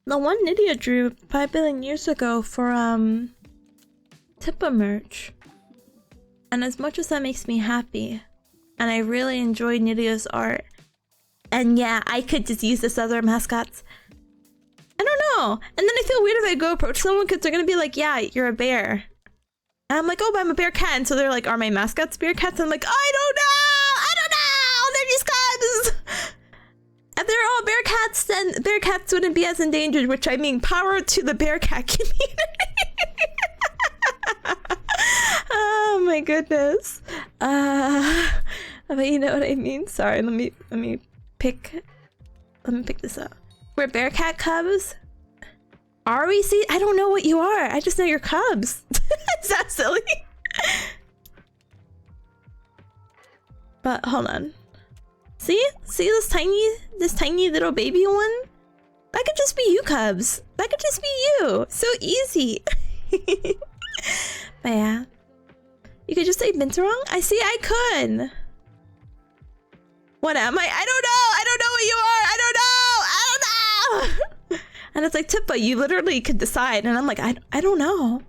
one Nydia drew 5 billion years ago for Tippa merch. And as much as that makes me happy, and I really enjoy Nydia's art, and yeah, I could just use this other mascots. I don't know. And then I feel weird if I go approach someone because they're gonna be like, yeah, you're a bear. And I'm like, oh, but I'm a bearcat. And so they're like, are my mascots bearcats? And I'm like, I don't know. They're just cubs. If they're all bearcats, then bearcats wouldn't be as endangered, which I mean, power to the bearcat community. Oh my goodness. But you know what I mean? Sorry, let me pick Let me pick this up. We're bearcat cubs. Are we? See, I don't know what you are. I just know you're cubs. Is that silly? But hold on. See this tiny little baby one? That could just be you, cubs. That could just be you. So easy. But yeah. You could just say Binturong? I see I could. What am I? I don't know. I don't know what you are. I don't know. I don't know. And it's like, Tippa, you literally could decide. And I'm like, I don't know.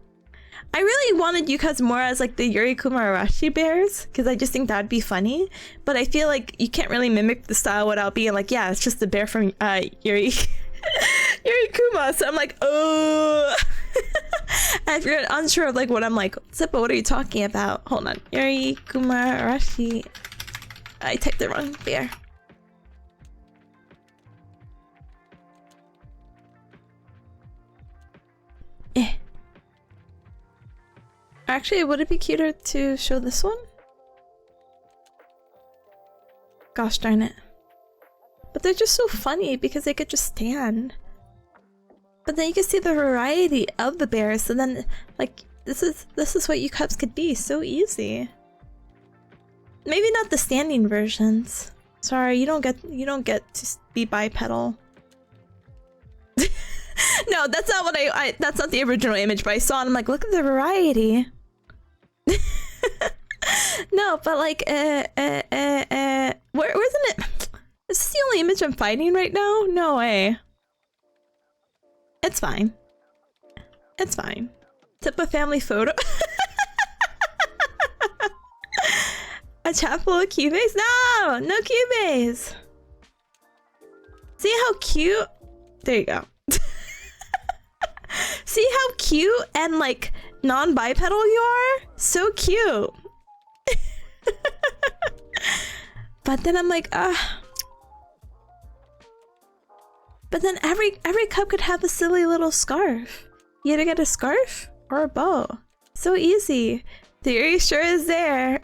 I really wanted you guys more as like the Yuri Kumarashi bears, because I just think that'd be funny. But I feel like you can't really mimic the style without being like, yeah, it's just the bear from Yuri Yuri Kuma. So I'm like, oh. And if you're unsure of like what I'm like, Tippa, what are you talking about? Hold on. Yuri Kumarashi. I typed the wrong bear. Actually, would it be cuter to show this one? Gosh darn it. But they're just so funny because they could just stand. But then you can see the variety of the bears, so then like this is what you cubs could be. So easy. Maybe not the standing versions. Sorry, you don't get to be bipedal. No, that's not what that's not the original image, but I saw it and I'm like, look at the variety. No, but like where isn't it? Is this the only image I'm finding right now? No way. It's fine. It's fine. Tippa family photo. A chat full of cubes? No! No cubes! See how cute? There you go. See how cute and like non-bipedal you are? So cute. But then I'm like, but then every cub could have a silly little scarf. You either get a scarf or a bow. So easy. Theory sure is there.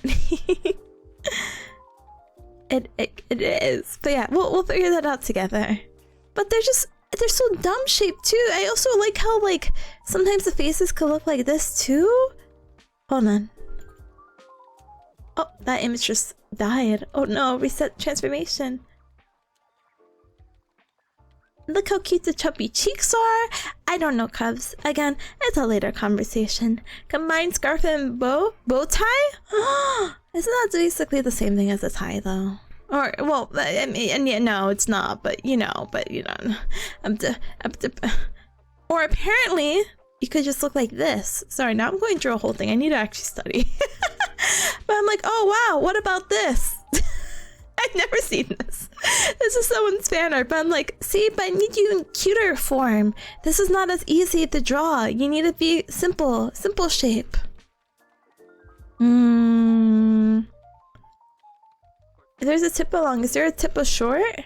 It is. But yeah, we'll figure that out together. But they're so dumb shaped too. I also like how like sometimes the faces could look like this too. Hold on. Oh, that image just died. Oh no, reset transformation. Look how cute the chubby cheeks are. I don't know, cubs. Again, it's a later conversation. Combined scarf and bow tie? Isn't that basically the same thing as a tie though? Or, well, I mean, and yeah, no, it's not, but you know, or apparently, you could just look like this. Sorry, now I'm going through a whole thing. I need to actually study. But I'm like, oh wow, what about this? I've never seen this. This is someone's fan art, but I'm like, see, but I need you in cuter form. This is not as easy to draw. You need to be simple shape. There's a Tippa long. Is there a Tippa short?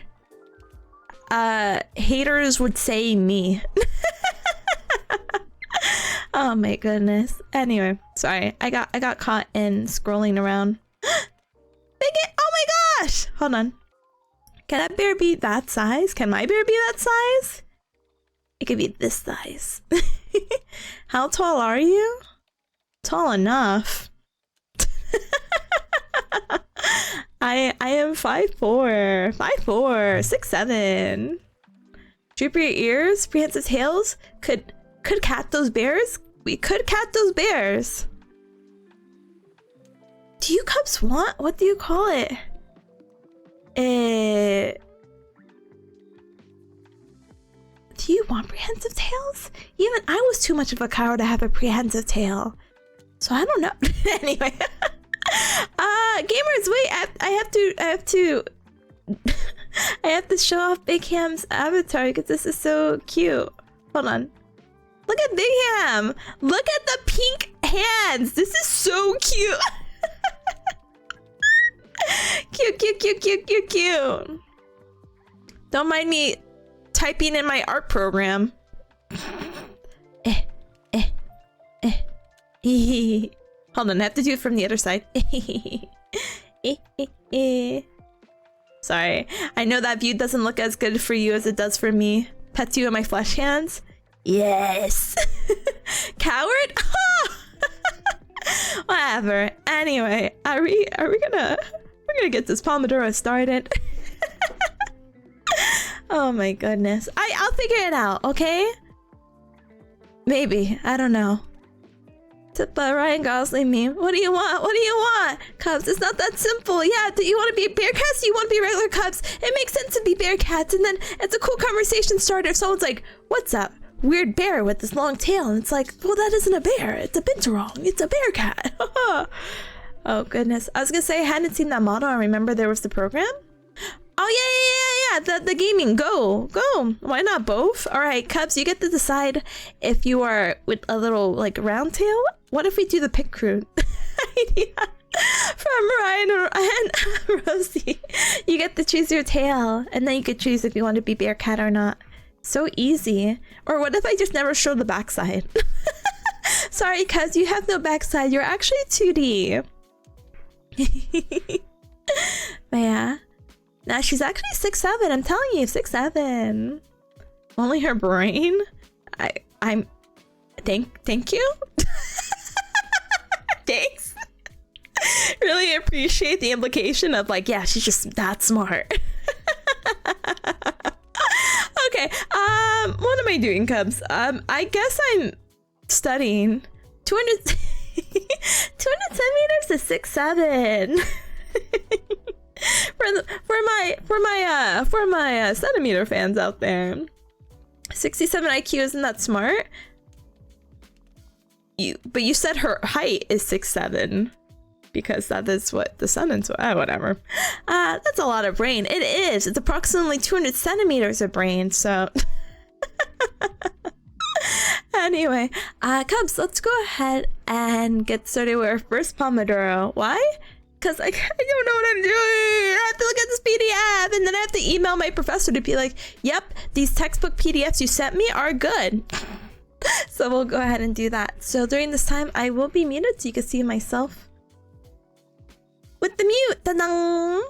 Haters would say me. Oh my goodness. Anyway, sorry. I got caught in scrolling around. Bigot! Oh my gosh! Hold on. Can that bear be that size? Can my bear be that size? It could be this size. How tall are you? Tall enough. I am 5'4", 6'7". Droop your ears, prehensile tails. Could cat those bears? We could cat those bears. Do you cubs want? What do you call it? Do you want prehensile tails? Even I was too much of a coward to have a prehensile tail. So I don't know. Anyway. Gamers, wait, I have to show off Big Ham's avatar because this is so cute. Hold on. Look at Big Ham. Look at the pink hands. This is so cute. Cute. Don't mind me typing in my art program. Hold on, I have to do it from the other side. Sorry. I know that view doesn't look as good for you as it does for me. Pet you in my flesh hands? Yes. Coward? Whatever. Anyway, we're gonna get this Pomodoro started. Oh my goodness. I'll figure it out, okay? Maybe. I don't know. But Ryan Gosling meme. What do you want? What do you want? Cubs, it's not that simple. Yeah, do you want to be bearcats? Do you want to be regular cubs? It makes sense to be bearcats, and then it's a cool conversation starter if someone's like, what's up? Weird bear with this long tail, and it's like, well, that isn't a bear. It's a binturong. It's a bearcat. Oh goodness. I was gonna say I hadn't seen that model. I remember there was the program. Oh yeah. The gaming. Go. Why not both? All right, Cubs, you get to decide if you are with a little like round tail. What if we do the pit crew? Idea from Ryan and Rosie. You get to choose your tail, and then you could choose if you want to be bearcat or not. So easy. Or what if I just never show the backside? Sorry, Cubs, you have no backside. You're actually 2D. But yeah. Now she's actually 6'7". I'm telling you, 6'7". Only her brain. I'm. Thank you. Thanks. Really appreciate the implication of like, yeah, she's just that smart. Okay. What am I doing, Cubs? I guess I'm studying. 200 centimeters to 6'7". For my centimeter fans out there, 67 IQ isn't that smart? But you said her height is 6'7", because that is what the sun is. Whatever. That's a lot of brain. It is. It's approximately 200 centimeters of brain. So anyway, Cubs, let's go ahead and get started with our first Pomodoro. Why? Because I don't know what I'm doing. I have to look at this PDF, and then I have to email my professor to be like, yep, these textbook PDFs you sent me are good. So we'll go ahead and do that. So during this time, I will be muted so you can see myself with the mute. Ta-dang!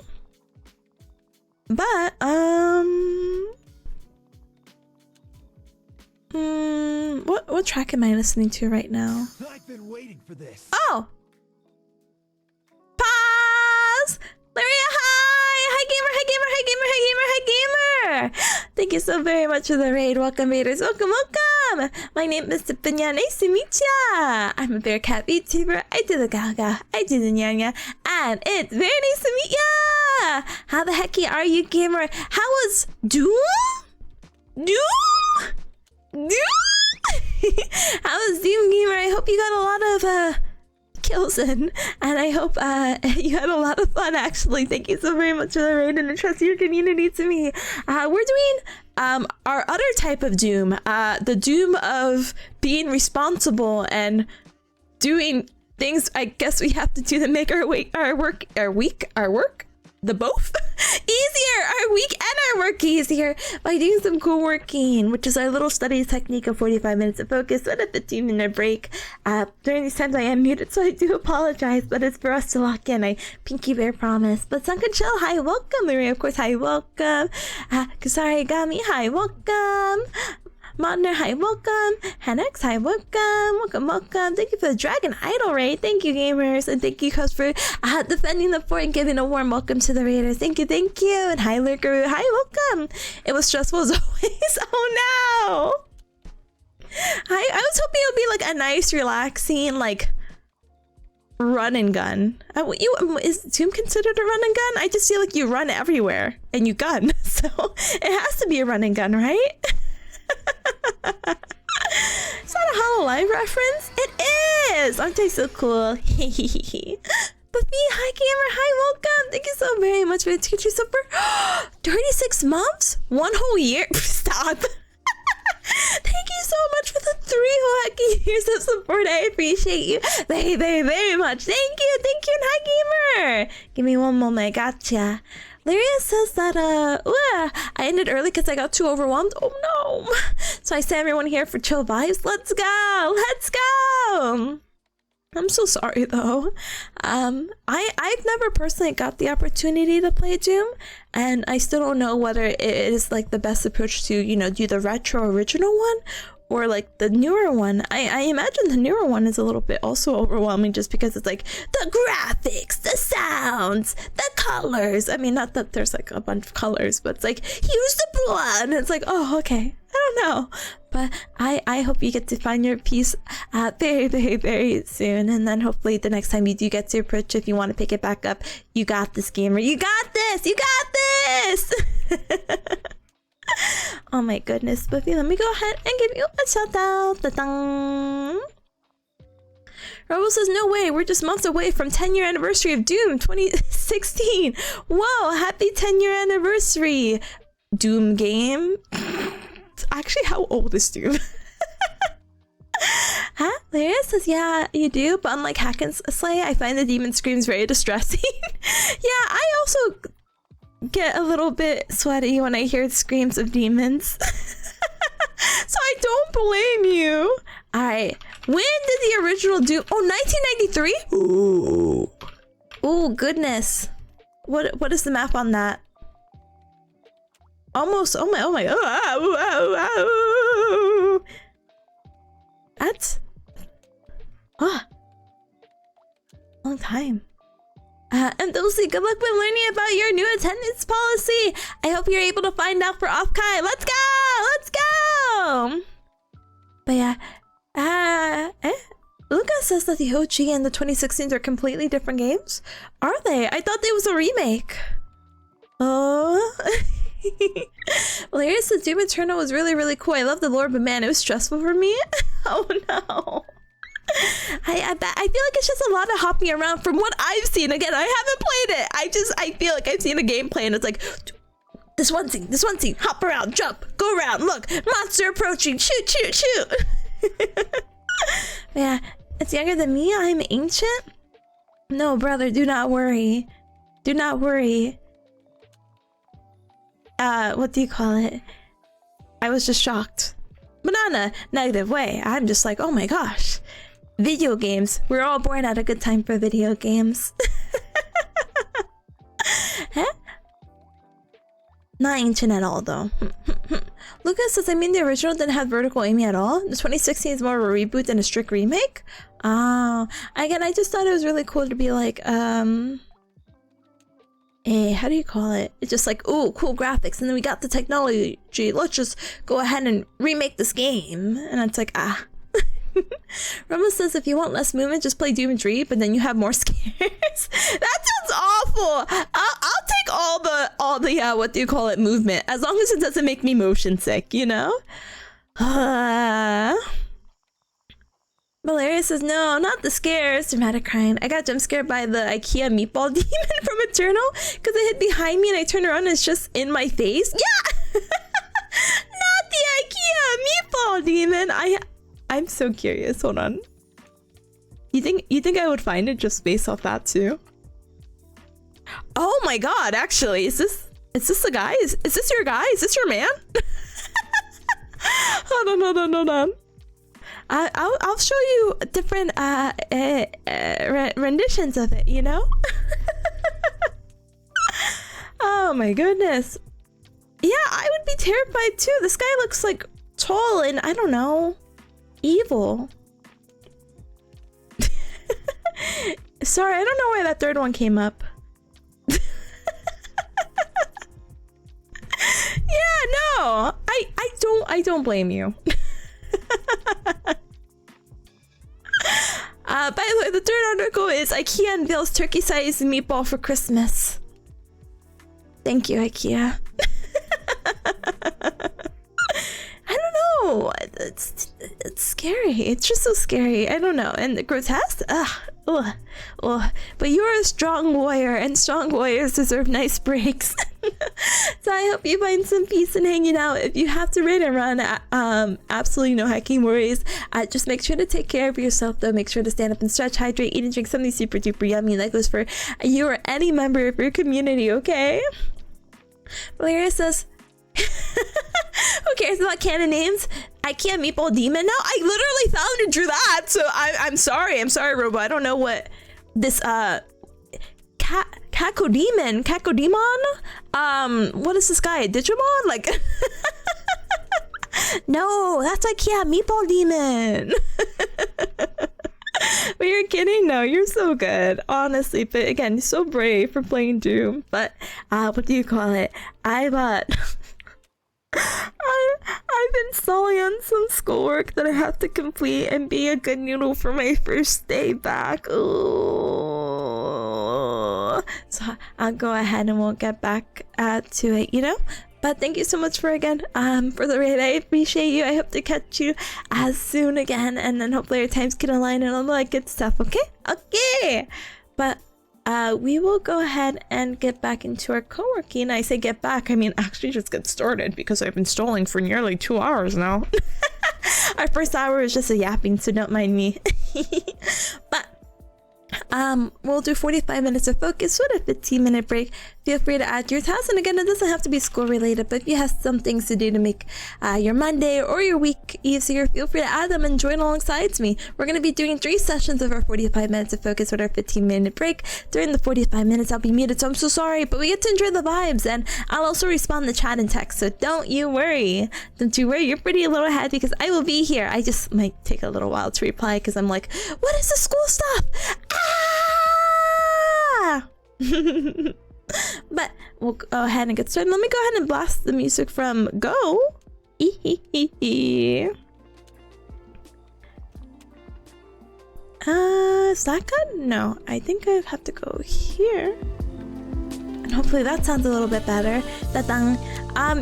But, what track am I listening to right now? I've been waiting for this. Oh! Pause! Maria, hi! Hi, gamer! Thank you so very much for the raid. Welcome, raiders. Welcome. My name is Tipanya. Nice to meet ya. I'm a bearcat VTuber. I do the gaga. I do the nyanya. And it's very nice to meet ya! How the hecky are you, gamer? How was Doom? How was Doom, gamer? I hope you got a lot of kills in, and I hope you had a lot of fun. Actually, thank you so very much for the raid and the trust of your community to me. We're doing our other type of doom, the doom of being responsible and doing things I guess we have to do to make our work the both easier, our week and our work easier, by doing some co-working, which is our little study technique of 45 minutes of focus and a 15-minute break. During these times I am muted, so I do apologize, but it's for us to lock in. I pinky bear promise. But Sunken Chill, hi, welcome. Maria, of course, hi, welcome. Kusari Gami, hi, welcome. Modner, hi, welcome. Hanex, hi, welcome. Thank you for the Dragon Idol raid. Thank you, gamers, and thank you, Cubs, for defending the fort and giving a warm welcome to the raiders. Thank you. And hi, Lurkaroo, hi, welcome. It was stressful as always. Oh no. I was hoping it would be like a nice, relaxing, like run and gun. Is Doom considered a run and gun? I just feel like you run everywhere and you gun, so it has to be a run and gun, right? Is that a HoloLive reference? It is! Aren't I so cool? Buffy, hi gamer, hi, welcome! Thank you so very much for the teacher support. 36 months? 1 whole year? Stop! Thank you so much for the 3 whole heckin' years of support. I appreciate you very, very, very much. Thank you, and hi gamer! Give me one moment, I gotcha. Lyria says that I ended early because I got too overwhelmed. Oh no! So I say everyone here for chill vibes. Let's go! I'm so sorry though. I've never personally got the opportunity to play Doom, and I still don't know whether it is like the best approach to, you know, do the retro original one or like the newer one. I imagine the newer one is a little bit also overwhelming just because it's like the graphics, the sounds, the colors. I mean, not that there's like a bunch of colors, but it's like, here's the blood. And it's like, oh, okay. I don't know. But I hope you get to find your peace very, very, very soon. And then hopefully the next time you do get to approach, if you want to pick it back up, you got this, gamer. You got this. You got this. Oh my goodness, Buffy, let me go ahead and give you a shout out. Ta-dang. Robo says, no way, we're just months away from 10-year anniversary of Doom 2016. Whoa, happy 10-year anniversary, Doom game. Actually, how old is Doom? Huh? Lyria says, yeah, you do, but unlike Hack and Slay, I find the demon screams very distressing. Yeah, I also get a little bit sweaty when I hear screams of demons. So I don't blame you. Alright, when did the original Doom? Oh, 1993? Ooh. Oh goodness. What is the map on that? Almost, oh my, that's long time. And Dulcie, good luck with learning about your new attendance policy. I hope you're able to find out for Off-Kai. Let's go! Let's go! But yeah, Lucas says that the OG and the 2016s are completely different games. Are they? I thought they was a remake. Oh. Valeria says Doom Eternal was really, really cool. I love the lore, but man, it was stressful for me. Oh no. I feel like it's just a lot of hopping around from what I've seen. Again, I haven't played it. I feel like I've seen a gameplay and it's like, this one scene, hop around, jump, go around, look, monster approaching, shoot, shoot, shoot. Yeah, it's younger than me. I'm ancient. No, brother, do not worry. Do not worry. What do you call it? I was just shocked. But not in a negative way. I'm just like, oh my gosh. Video games. We're all born at a good time for video games. Huh? Not ancient at all, though. Lucas says, I mean, the original didn't have vertical aiming at all. The 2016 is more of a reboot than a strict remake. Oh, again, I just thought it was really cool to be like, how do you call it? It's just like, ooh, cool graphics, and then we got the technology. Let's just go ahead and remake this game. And it's like, ah. Rama says, if you want less movement, just play Doom 3, but then you have more scares. That sounds awful. I'll take all the what do you call it, movement, as long as it doesn't make me motion sick, you know? Valeria says, no, not the scares. Dramatic crying. I got jump scared by the IKEA meatball demon from Eternal because it hid behind me and I turned around and it's just in my face. Yeah! Not the IKEA meatball demon. I'm so curious. Hold on. You think I would find it just based off that too? Oh my god, actually, is this the guy? Is this your guy? Is this your man? Hold on. I'll show you different renditions of it, you know? Oh my goodness. Yeah, I would be terrified too. This guy looks like tall and I don't know, evil. Sorry, I don't know why that third one came up. Yeah, no. I don't blame you. By the way, the third article is IKEA unveils turkey-sized meatball for Christmas. Thank you, IKEA. I don't know. It's scary. It's just so scary. I don't know. And the grotesque? Ugh. But you're a strong warrior, and strong warriors deserve nice breaks. So I hope you find some peace in hanging out. If you have to raid and run, absolutely no hacking worries. Just make sure to take care of yourself, though. Make sure to stand up and stretch, hydrate, eat and drink something super duper yummy. That goes for you or any member of your community, okay? Valeria says, who cares about canon names? IKEA meatball demon? No, I literally found and drew that, so I'm I'm sorry, Robo. I don't know what this Cacodemon. What is this guy? Digimon? Like no, that's like Meatball Demon. But you're kidding? No, you're so good, honestly. But again, so brave for playing Doom. But what do you call it? I've been stalling on some schoolwork that I have to complete and be a good noodle for my first day back. Ooh. So I'll go ahead and we'll get back to it, you know? But thank you so much for the raid. I appreciate you. I hope to catch you as soon again, and then hopefully our times can align and all that good stuff. Okay. But we will go ahead and get back into our co-working. I say get back, I mean actually just get started, because I've been stalling for nearly 2 hours now. Our first hour is just a yapping, so don't mind me. But we'll do 45 minutes of focus with a 15-minute break. Feel free to add your tasks, and again, it doesn't have to be school related, but if you have some things to do to make your Monday or your week easier, feel free to add them and join alongside me. We're going to be doing 3 sessions of our 45 minutes of focus with our 15-minute break. During the 45 minutes I'll be muted, so I'm so sorry, but we get to enjoy the vibes, and I'll also respond to chat and text, so don't you worry, you're pretty a little ahead, because I will be here. I just might take a little while to reply, because I'm like, what is the school stuff? But we'll go ahead and get started. Let me go ahead and blast the music from Go. Is that good? No, I think I have to go here. And hopefully that sounds a little bit better.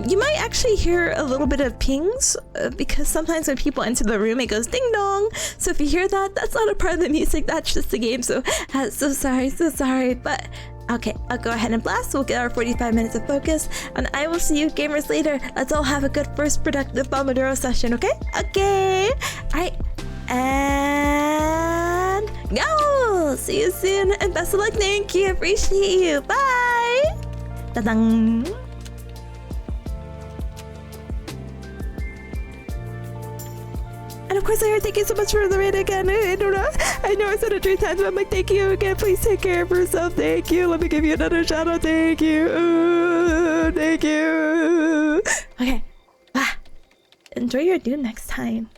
You might actually hear a little bit of pings because sometimes when people enter the room, it goes ding dong. So if you hear that, that's not a part of the music. That's just the game. So so sorry. But okay, I'll go ahead and blast. We'll get our 45 minutes of focus, and I will see you gamers later. Let's all have a good first productive Pomodoro session, okay? Okay. All right. And go! See you soon, and best of luck. Thank you. Appreciate you. Bye! Ta-dang! And of course, thank you so much for the raid again. I know I said it 3 times, but I'm like, thank you again. Please take care of yourself. Thank you. Let me give you another shout out. Thank you. Thank you. Okay. Enjoy your Dune next time.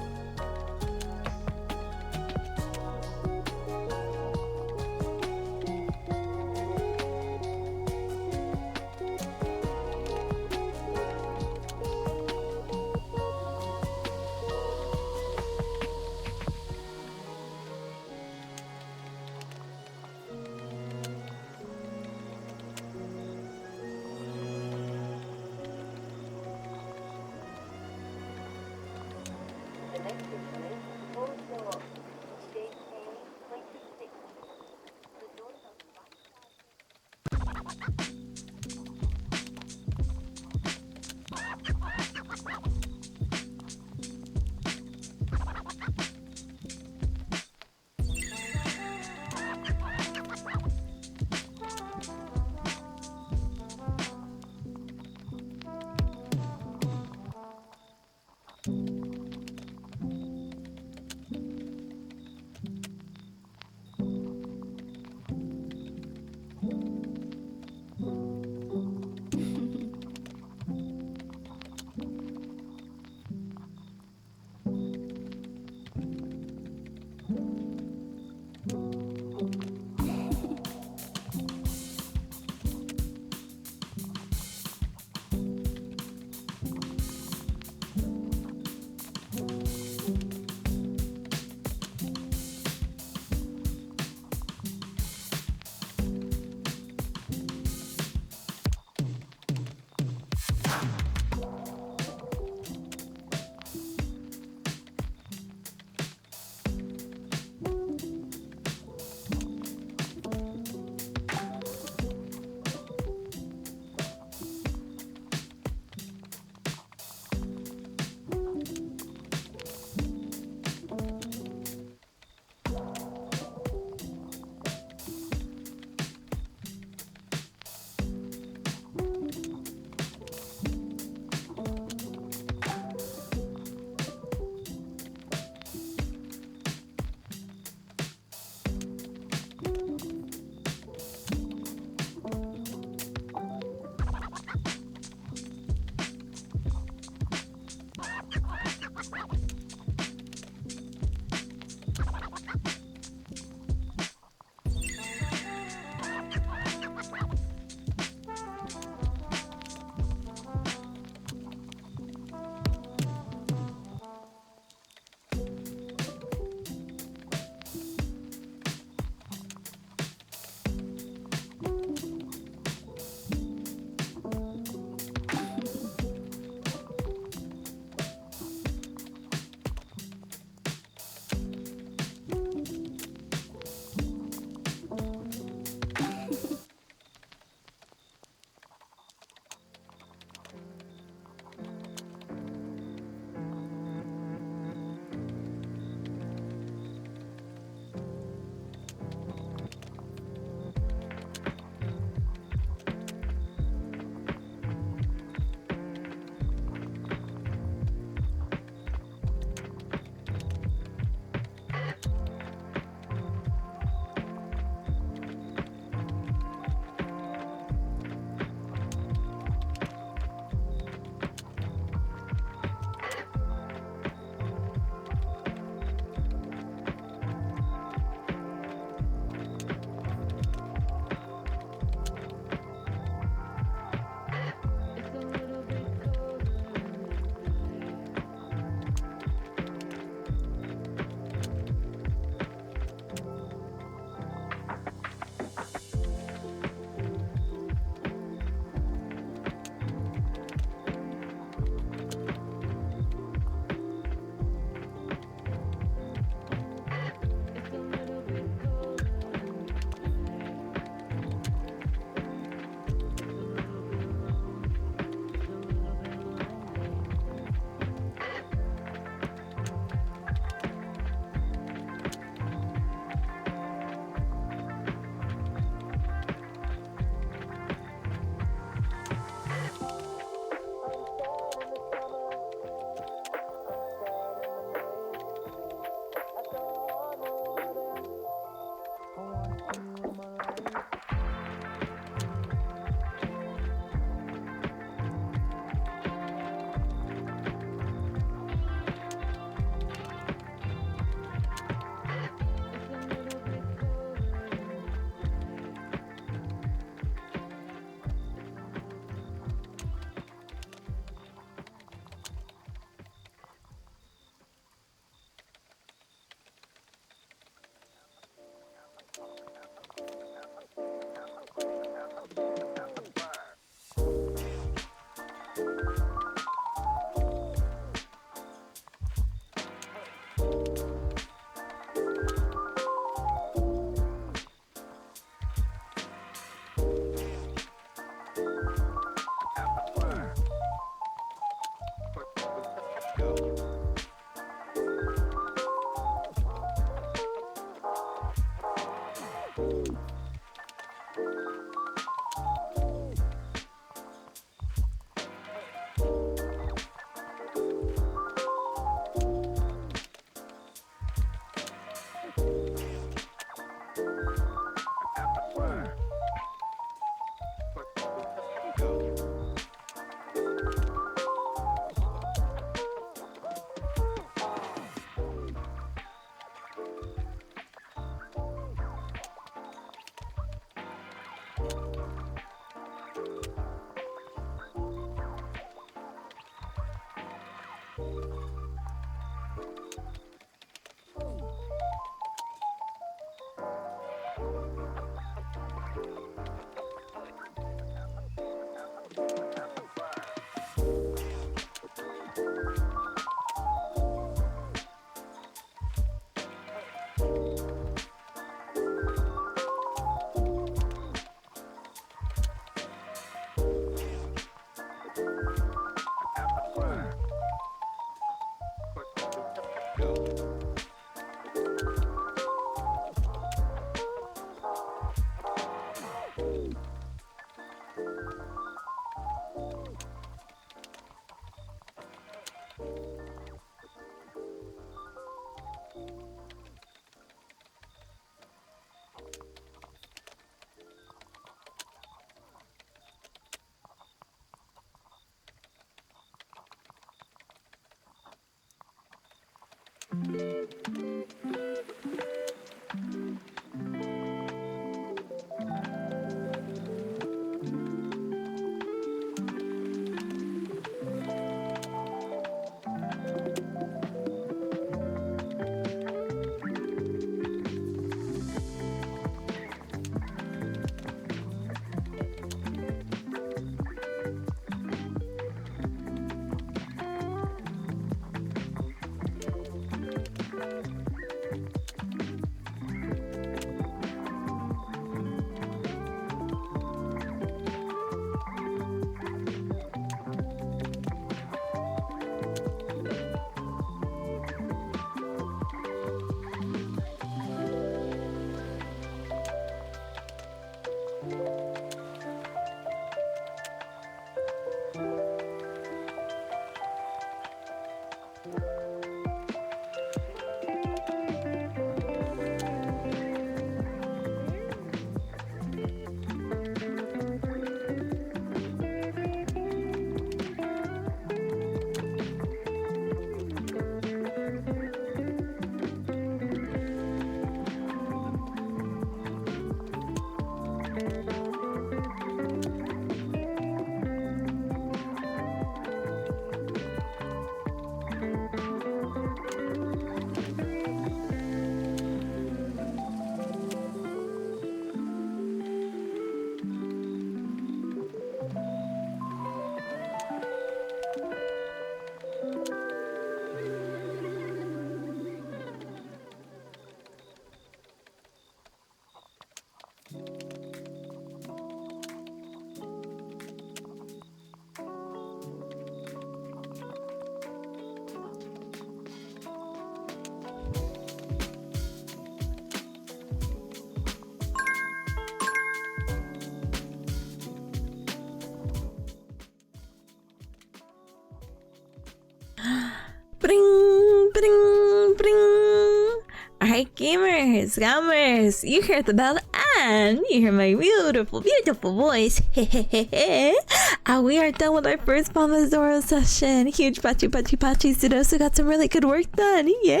Bring, bring, bring. Alright, gamers, you hear the bell and you hear my beautiful, beautiful voice. We are done with our first Pomodoro session. Huge patchy. Did also got some really good work done. Yay!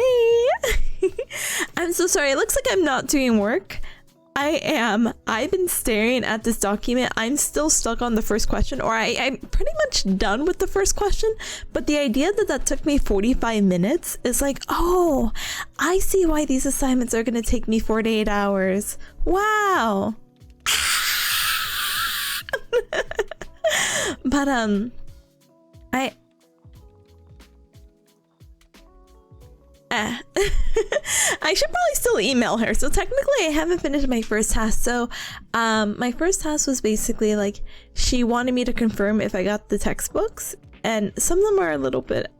I'm so sorry. It looks like I'm not doing work. I am. I've been staring at this document. I'm still stuck on the first question, or I'm pretty much done with the first question. But the idea that took me 45 minutes is like, oh, I see why these assignments are going to take me 48 hours. Wow. But I should probably still email her. So technically I haven't finished my first task. So my first task was basically like, she wanted me to confirm if I got the textbooks, and some of them are a little bit,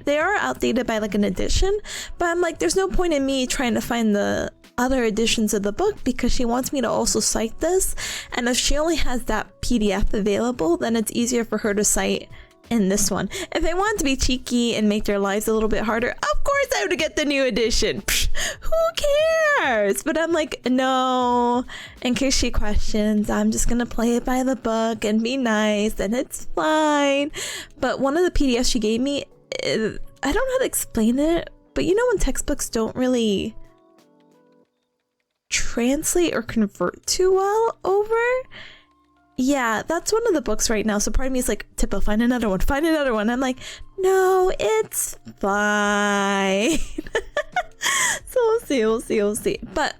they are outdated by like an edition, but I'm like, there's no point in me trying to find the other editions of the book because she wants me to also cite this. And if she only has that PDF available, then it's easier for her to cite in this one. If I want to be cheeky and make their lives a little bit harder, of course I would get the new edition. Psh, who cares? But I'm like, no, in case she questions, I'm just gonna play it by the book and be nice, and it's fine. But one of the PDFs she gave me, I don't know how to explain it, but you know when textbooks don't really translate or convert too well over? Yeah, that's one of the books right now. So part of me is like, Tippa, find another one, find another one. I'm like, no, it's fine. So we'll see. But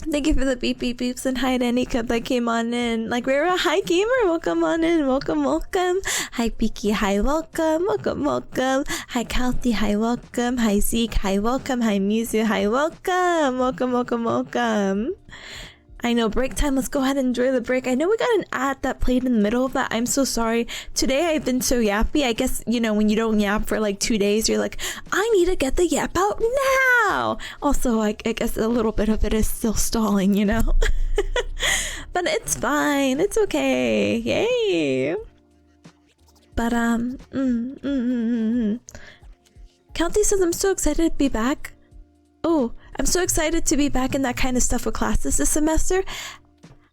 thank you for the beep beep beeps, and hi to Anika that came on in. Like, Rara, hi gamer, welcome on in, welcome. Hi Piki, hi, welcome. Hi Kalti, hi, welcome. Hi Zeke, hi, welcome. Hi Mizu, hi, welcome. I know, break time. Let's go ahead and enjoy the break. I know we got an ad that played in the middle of that. I'm so sorry. Today I've been so yappy. I guess, you know, when you don't yap for like 2 days, you're like, I need to get the yap out now. Also, I guess a little bit of it is still stalling, you know? But it's fine. It's okay. Yay. But, County says, I'm so excited to be back. Oh, I'm so excited to be back in that kind of stuff with classes this semester.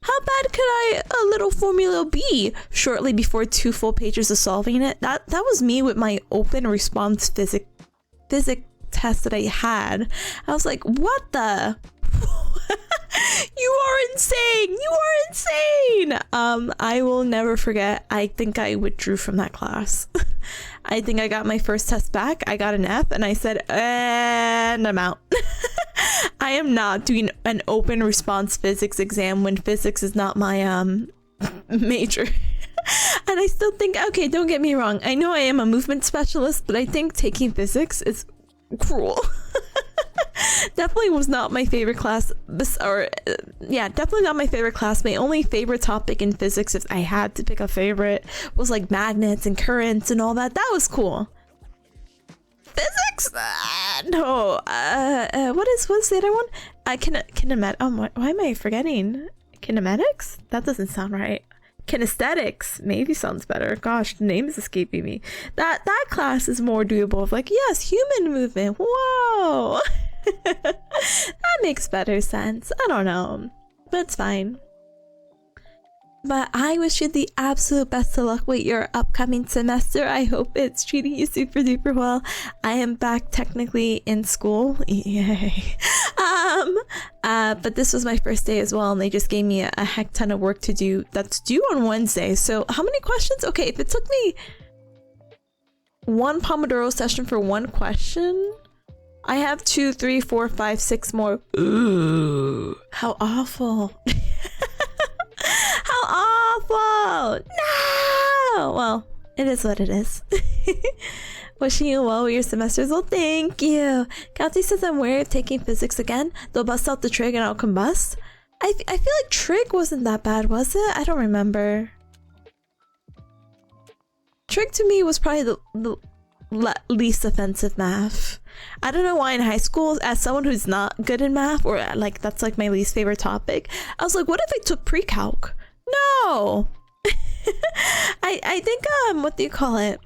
How bad could a little formula be shortly before 2 full pages of solving it? That was me with my open response physics test that I had. I was like, what the? You are insane! I will never forget. I think I withdrew from that class. I think I got my first test back. I got an F and I said, and I'm out. I am not doing an open response physics exam when physics is not my major. And I still think, okay, don't get me wrong. I know I am a movement specialist, but I think taking physics is cruel. Definitely was not my favorite class, definitely not my favorite class. My only favorite topic in physics, if I had to pick a favorite, was like magnets and currents and all that. That was cool. Physics? No. What's the other one? Why am I forgetting? Kinematics? That doesn't sound right. Kinesthetics maybe sounds better. Gosh, the name is escaping me. That class is more doable of like, yes, human movement. Whoa. That makes better sense. I don't know, but it's fine. But I wish you the absolute best of luck with your upcoming semester. I hope it's treating you super duper well. I am back technically in school. Yay. But this was my first day as well, and they just gave me a heck ton of work to do that's due on Wednesday. So how many questions? Okay, if it took me 1 Pomodoro session for 1 question, I have 2, 3, 4, 5, 6 more. Ooh, how awful. How awful. No. Well, it is what it is. Wishing you well with your semesters. Well, thank you. Kathy says I'm wary of taking physics again. They'll bust out the trig and I'll combust. I feel like trig wasn't that bad, was it? I don't remember. Trig to me was probably the least offensive math. I don't know why in high school, as someone who's not good in math, or like that's like my least favorite topic, I was like, what if I took pre-calc? No. I think what do you call it?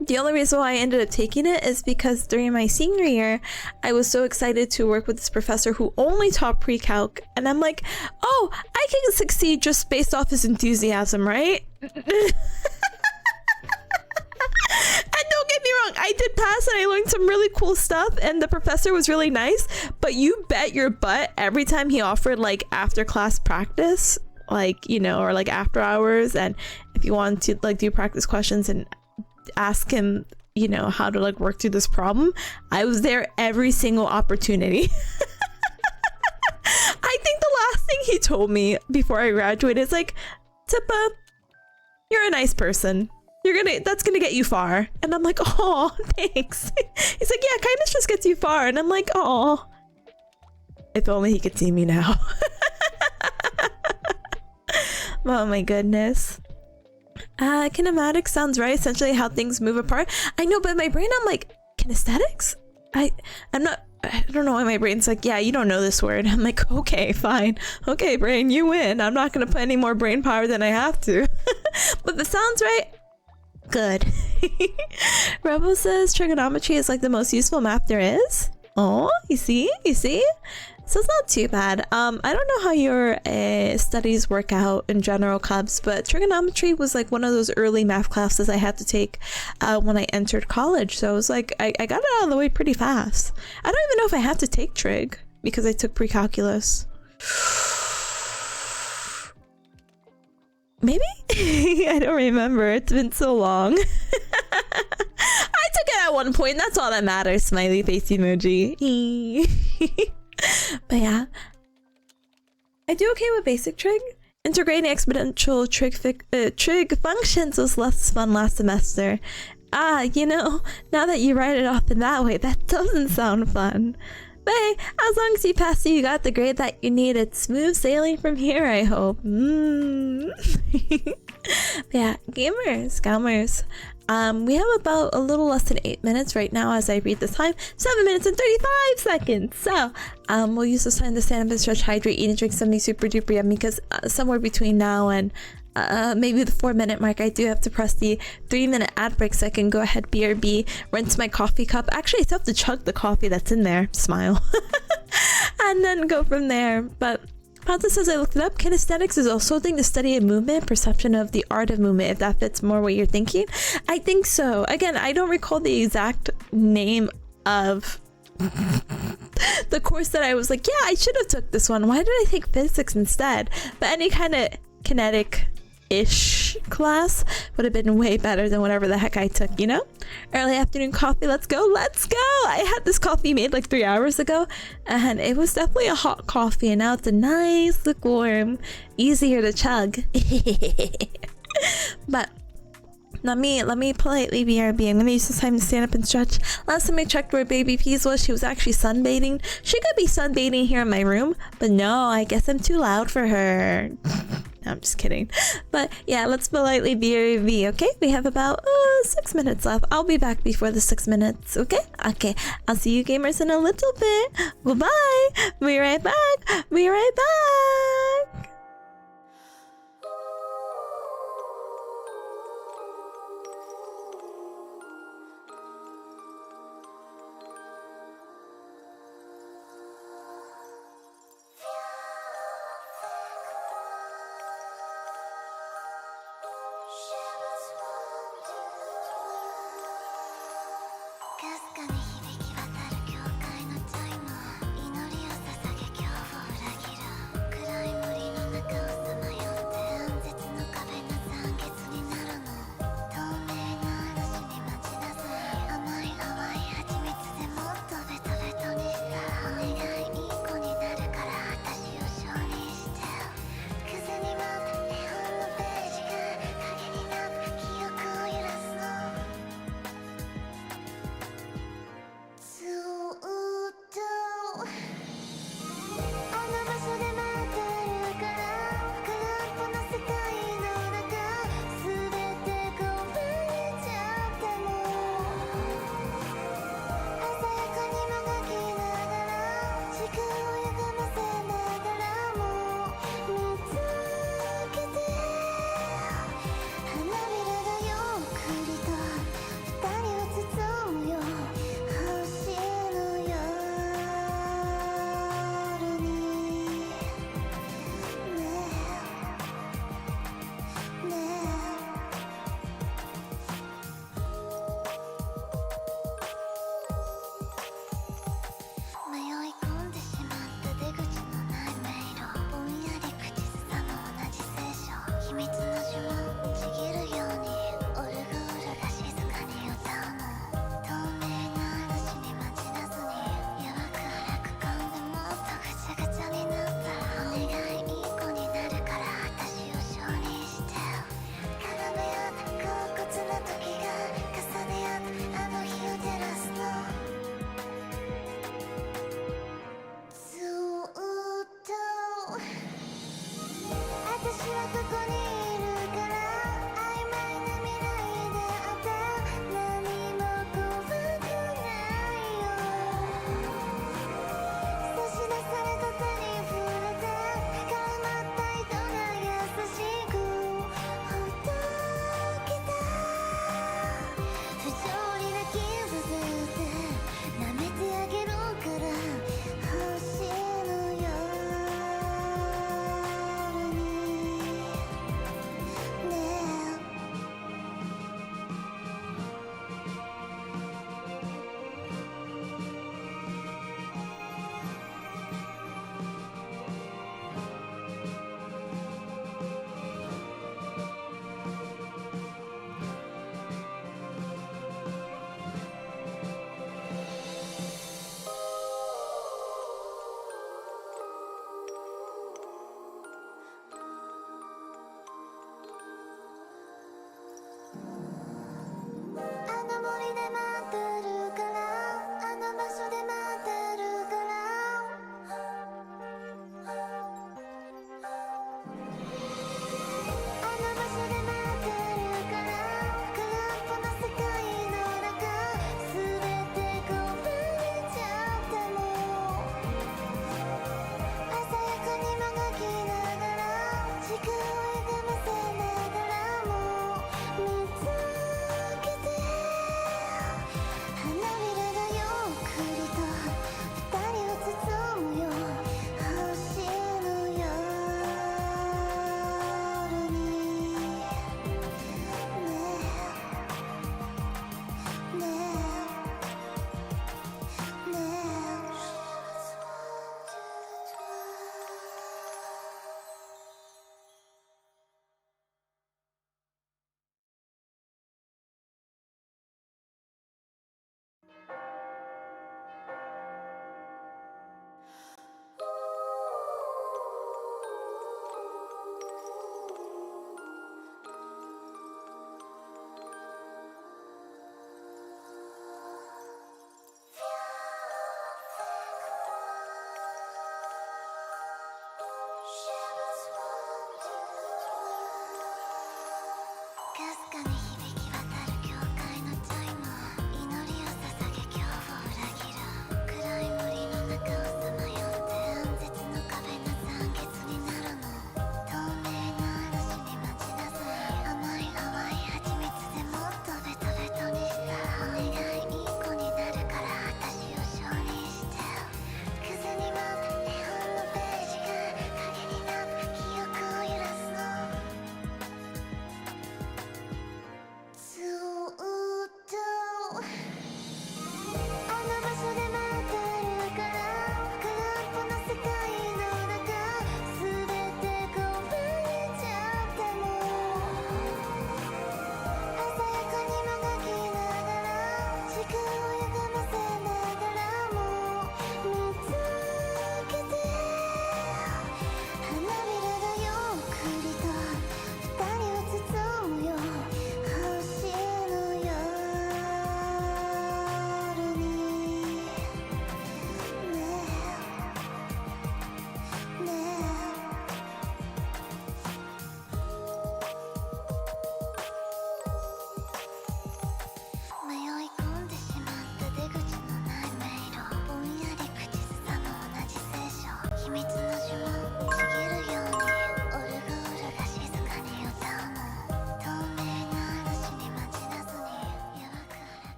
The only reason why I ended up taking it is because during my senior year, I was so excited to work with this professor who only taught pre-calc, and I'm like, oh, I can succeed just based off his enthusiasm, right? And don't get me wrong, I did pass and I learned some really cool stuff and the professor was really nice, but you bet your butt every time he offered like after class practice, like, you know, or like after hours, and if you want to like do practice questions and ask him, you know, how to like work through this problem, I was there every single opportunity. I think the last thing he told me before I graduated is like, Tippa, you're a nice person. That's gonna get you far. And I'm like, oh, thanks. He's like, yeah, kindness just gets you far. And I'm like, oh, if only he could see me now. Oh my goodness. Kinematics sounds right. Essentially how things move apart. I know, but in my brain, I'm like, kinesthetics? I'm not, I don't know why my brain's like, yeah, you don't know this word. I'm like, okay, fine. Okay, brain, you win. I'm not gonna put any more brain power than I have to. But the sound's right. Good. Rebel says trigonometry is like the most useful math there is. Oh, you see? You see? So it's not too bad. I don't know how your studies work out in general, Cubs, but trigonometry was like one of those early math classes I had to take when I entered college. So it was like, I got it out of the way pretty fast. I don't even know if I had to take trig because I took pre-calculus. Maybe? I don't remember. It's been so long. I took it at one point. That's all that matters. Smiley face emoji. But yeah, I do okay with basic trig. Integrating exponential trig functions was less fun last semester. You know, now that you write it off in that way, that doesn't sound fun. But hey, as long as you passed it, you got the grade that you needed. Smooth sailing from here, I hope. Yeah, gamers. We have about a little less than 8 minutes right now as I read this time. 7 minutes and 35 seconds. So, we'll use this time to stand up and stretch, hydrate, eat and drink something super duper yummy because somewhere between now and maybe the 4-minute mark, I do have to press the 3-minute ad break so I can go ahead, BRB, rinse my coffee cup. Actually, I still have to chug the coffee that's in there. Smile. And then go from there. But Panta says I looked it up. Kinesthetics is also a thing to study of movement, perception of the art of movement, if that fits more what you're thinking. I think so. Again, I don't recall the exact name of the course that I was like, yeah, I should have took this one. Why did I take physics instead? But any kind of kinetic-ish class would have been way better than whatever the heck I took, you know? Early afternoon coffee, let's go. I had this coffee made like 3 hours ago, and it was definitely a hot coffee, and now it's a nice, lukewarm, easier to chug. But let me politely BRB. I'm gonna use this time to stand up and stretch. Last time I checked where baby Peas was, she was actually sunbathing. She could be sunbathing here in my room, but no, I guess I'm too loud for her. No, I'm just kidding. But yeah, let's politely BRB, okay? We have about 6 minutes left. I'll be back before the 6 minutes, okay? Okay, I'll see you gamers in a little bit. Bye-bye. Be right back. Be right back.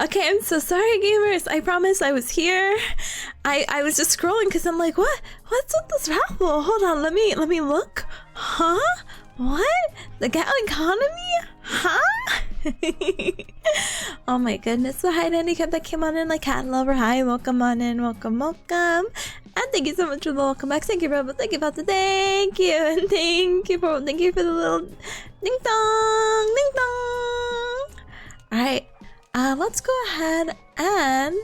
Okay, I'm so sorry, gamers. I promise I was here. I was just scrolling because I'm like, what's with this raffle? Hold on, let me look. Huh? What? The Gal economy? Huh? Oh my goodness. So hi to anyone that came on in, like Cat Lover. Hi, welcome on in, welcome. And thank you so much for the welcome back. Thank you, Robo. Thank you, Pata. Thank you. And thank you for the little ding dong, ding dong. Alright. Let's go ahead and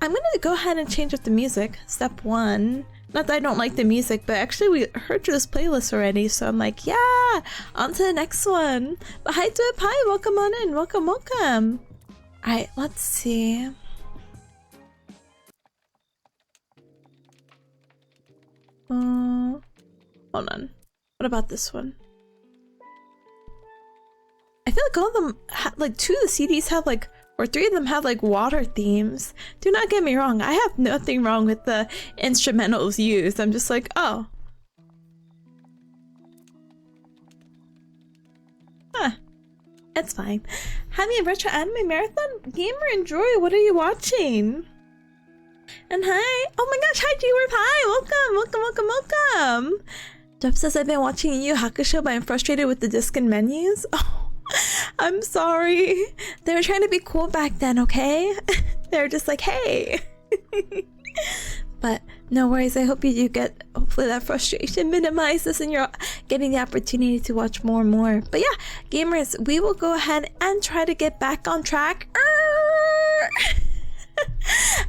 I'm gonna go ahead and change up the music. Step 1. Not that I don't like the music, but actually we heard through this playlist already, so I'm like, yeah, on to the next one. But hi to it, hi, welcome on in, welcome. Alright, let's see. Hold on. What about this one? I feel like all of them, like 2 of the CDs have like, or 3 of them have like water themes. Do not get me wrong, I have nothing wrong with the instrumentals used. I'm just like, oh. Huh. It's fine. Having a retro anime marathon? Gamer enjoy, what are you watching? And hi, oh my gosh, hi G-Warp, hi, welcome. Jeff says I've been watching Yu Hakusho, but I'm frustrated with the disc and menus. Oh. I'm sorry. They were trying to be cool back then, okay? They were just like, hey. But no worries. I hope you do get, hopefully that frustration minimizes and you're getting the opportunity to watch more and more. But yeah, gamers, we will go ahead and try to get back on track.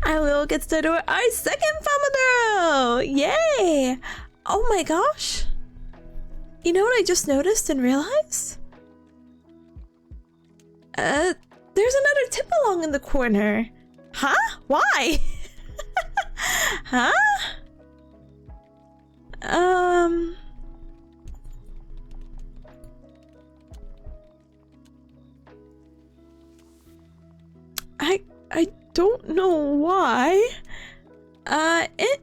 And we will get started with our second Pomodoro. Yay. Oh my gosh. You know what I just noticed and realized? There's another tip along in the corner. Huh? Why? Huh? I don't know why.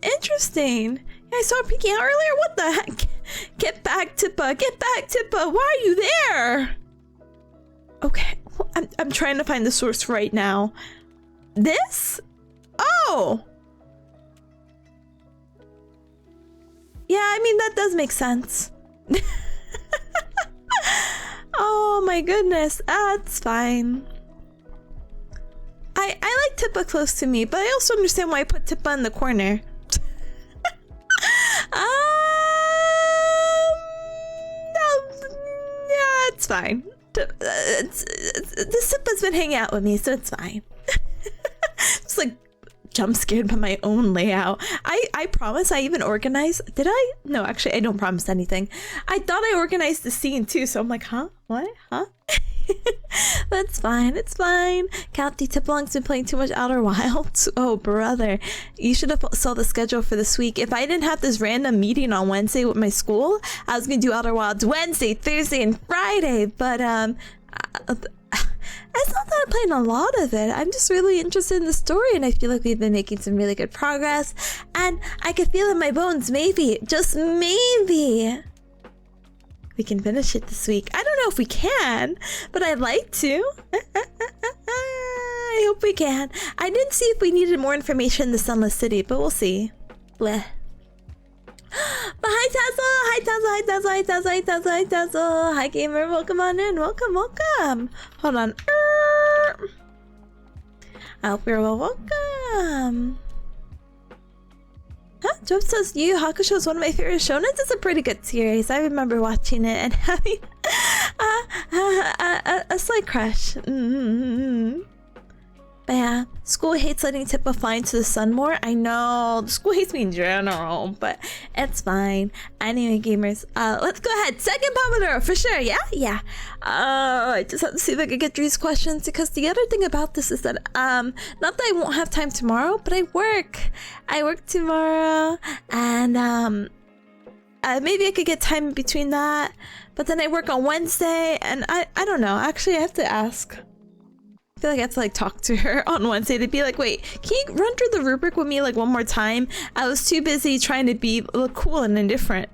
Interesting. Yeah, I saw it peeking out earlier. What the heck? Get back, Tippa. Get back, Tippa. Why are you there? Okay, well, I'm trying to find the source right now. This? Oh! Yeah, I mean, that does make sense. Oh my goodness, that's fine. I like Tippa close to me, but I also understand why I put Tippa in the corner. Yeah, it's fine. The Tippa's been hanging out with me, so it's fine. Just like jump scared by my own layout. I promise I even organized. Did I? No, actually, I don't promise anything. I thought I organized the scene too, so I'm like, huh? What? Huh? That's fine. It's fine. Captain Tiplong's been playing too much Outer Wilds. Oh, brother. You should have saw the schedule for this week. If I didn't have this random meeting on Wednesday with my school, I was going to do Outer Wilds Wednesday, Thursday, and Friday. But, it's not that I'm playing a lot of it. I'm just really interested in the story, and I feel like we've been making some really good progress. And I can feel in my bones, maybe, just maybe, we can finish it this week. I don't know if we can, but I'd like to. I hope we can. I didn't see if we needed more information in the Sunless City, but we'll see. Bleh. But hi Tazzle! Hi Tazzle! Hi Tazzle! Hi Tazzle! Hi Tazzle! Hi Tazzle! Hi gamer! Welcome on in! Welcome! Hold on. I hope you're well. Welcome! Huh? Job says Yu Yu Hakusho is one of my favorite shonens. It's a pretty good series. I remember watching it and having a slight crush. But yeah, school hates letting Tippa fly into the sun more. I know, the school hates me in general, but it's fine. Anyway, gamers, let's go ahead. Second Pomodoro, for sure, yeah? Yeah. I just have to see if I can get through these questions, because the other thing about this is that, not that I won't have time tomorrow, but I work. I work tomorrow, and, maybe I could get time in between that, but then I work on Wednesday, and I don't know. Actually, I have to ask. I feel like I have to like talk to her on Wednesday to be like, wait, can you run through the rubric with me like one more time? I was too busy trying to look cool and indifferent.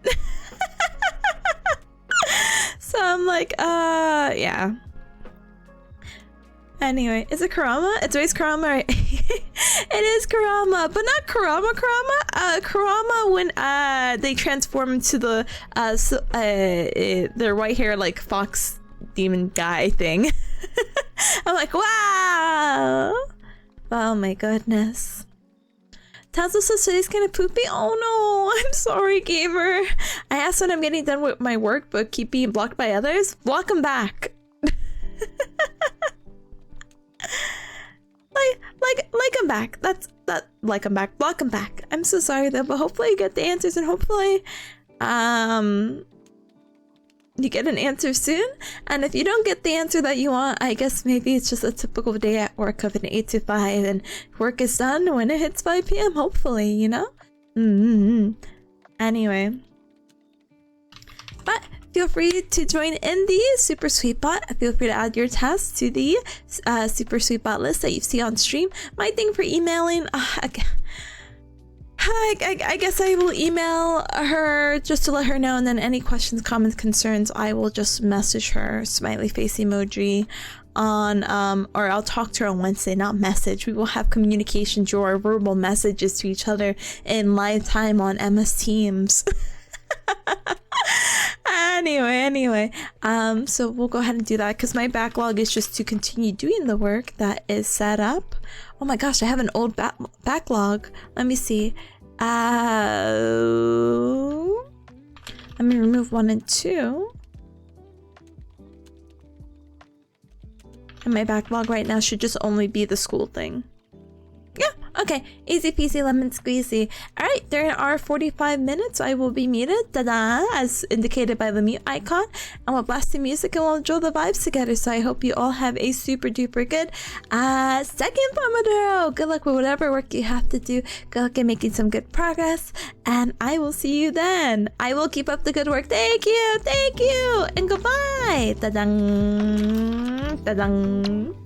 So I'm like, yeah. Anyway, is it Kurama? It's always Kurama, right? It is Kurama, but not Kurama. Kurama when they transform into the their white hair like fox demon guy thing. I'm like, wow. Oh my goodness. Tazo says today's kind of poopy. Oh no, I'm sorry, gamer. I asked when I'm getting done with my work, but keep being blocked by others. Block them back. like them back. Like them back. Block them back. I'm so sorry though, but hopefully you get the answers and hopefully, you get an answer soon. And if you don't get the answer that you want, I guess maybe it's just a typical day at work of an 8 to 5 and work is done when it hits 5 p.m. hopefully, you know? Anyway. But feel free to join in the Super Sweet Bot. Feel free to add your tasks to the Super Sweet Bot list that you see on stream. My thing for emailing, I guess I will email her just to let her know, and then any questions, comments, concerns, I will just message her, smiley face emoji on, or I'll talk to her on Wednesday, not message. We will have communication through our verbal messages to each other in live time on MS Teams. Anyway, so we'll go ahead and do that because my backlog is just to continue doing the work that is set up. Oh my gosh, I have an old backlog. Let me see. Let me remove 1 and 2. And my backlog right now should just only be the school thing. Yeah, okay. Easy peasy lemon squeezy. Alright, during our 45 minutes, I will be muted, da-da, as indicated by the mute icon. And we'll blast the music and we'll enjoy the vibes together. So I hope you all have a super duper good second Pomodoro. Good luck with whatever work you have to do. Good luck in making some good progress. And I will see you then. I will keep up the good work. Thank you, and goodbye. Da-dang, da-dang.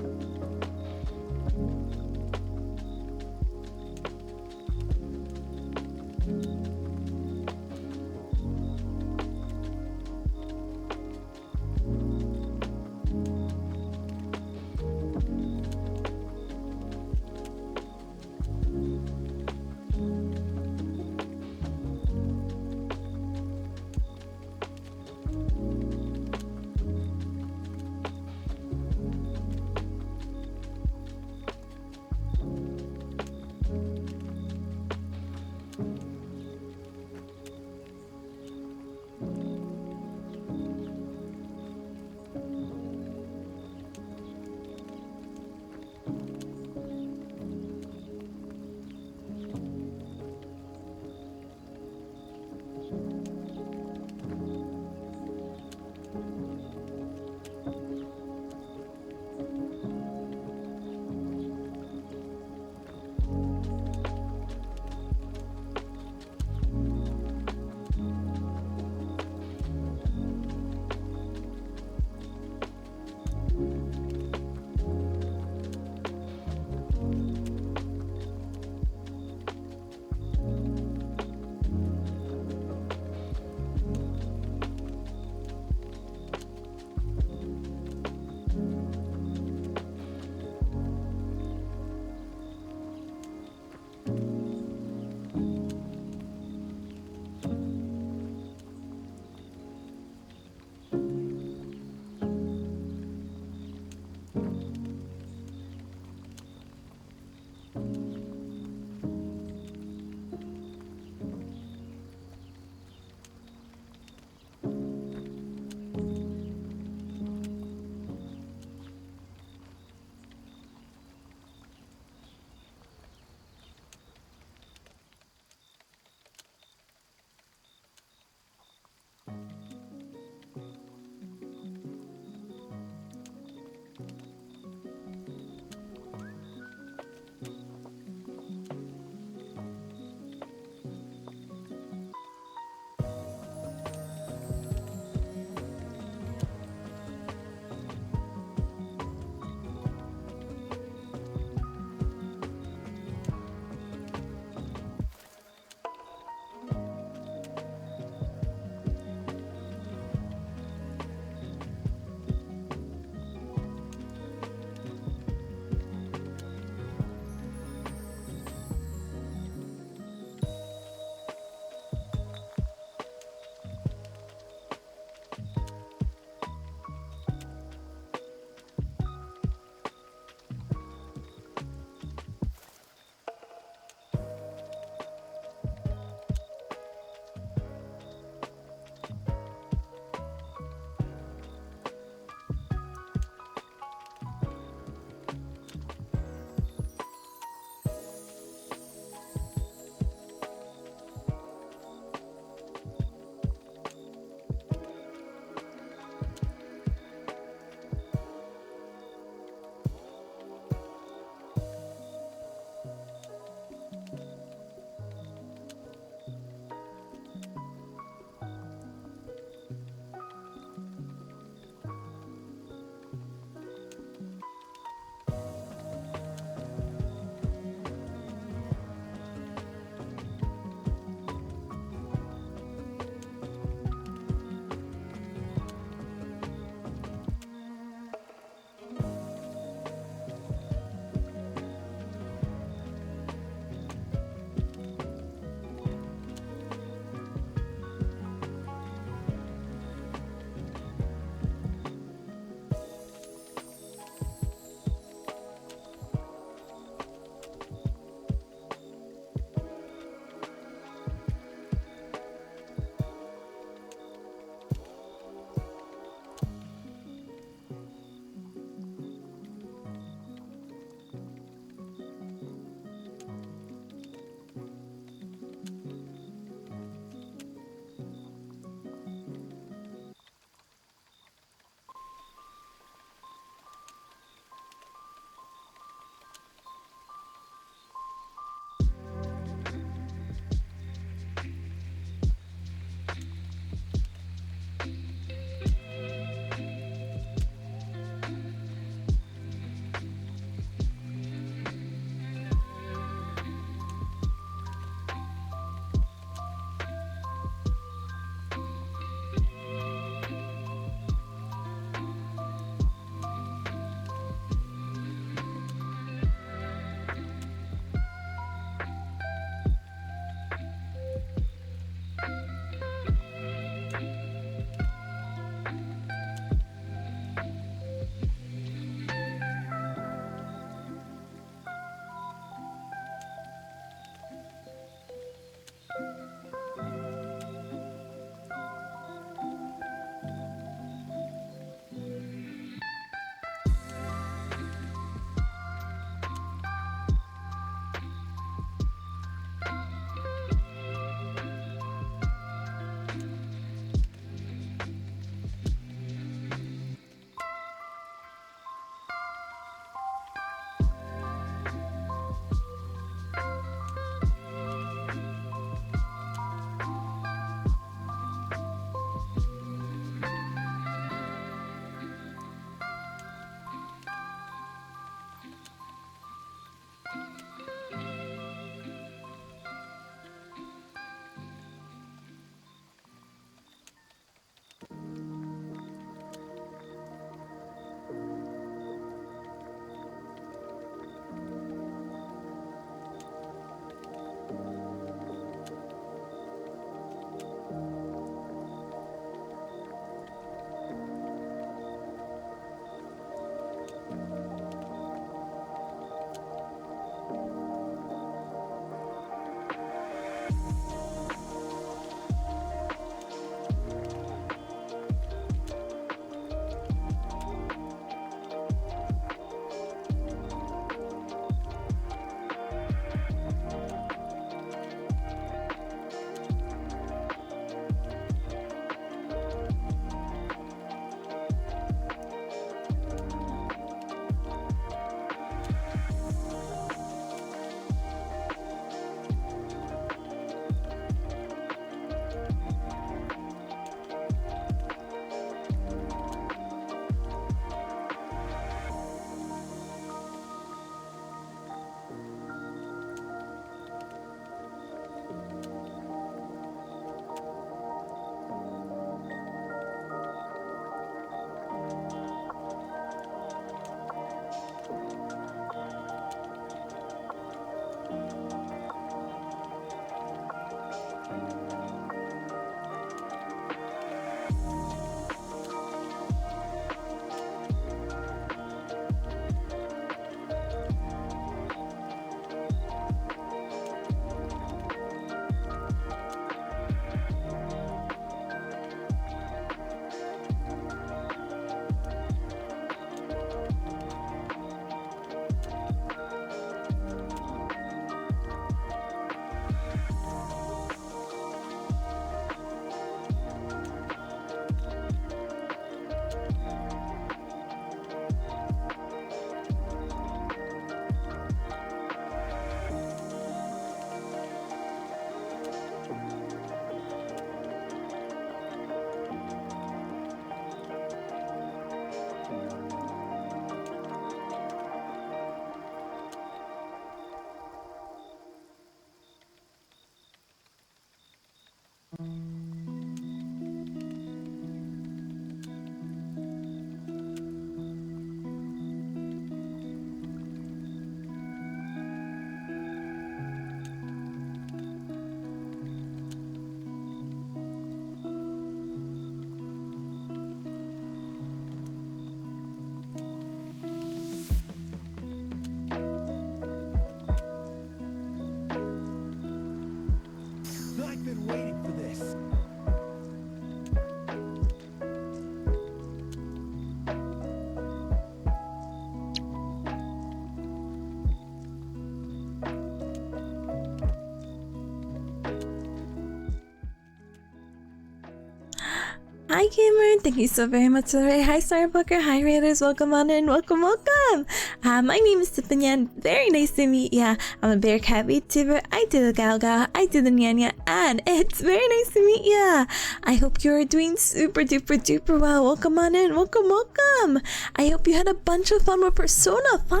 Hi gamer, thank you so very much for the raid. Hi Starbooker, hi Raiders, welcome on in, welcome. My name is Tipanya, very nice to meet ya. I'm a bearcat VTuber, I do the ughh, I do the nyanya, and it's very nice to meet ya. I hope you're doing super duper duper well. Welcome on in, welcome. I hope you had a bunch of fun with Persona 5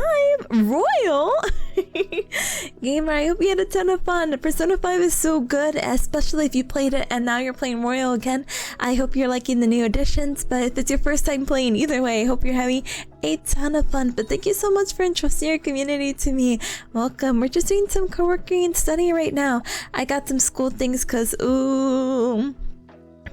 Royal. Gamer, I hope you had a ton of fun. Persona 5 is so good, especially if you played it and now you're playing Royal again. I hope you're liking the new additions, but if it's your first time playing, either way, I hope you're having a ton of fun. But thank you so much for entrusting your community to me. Welcome. We're just doing some co-working and studying right now. I got some school things because, ooh,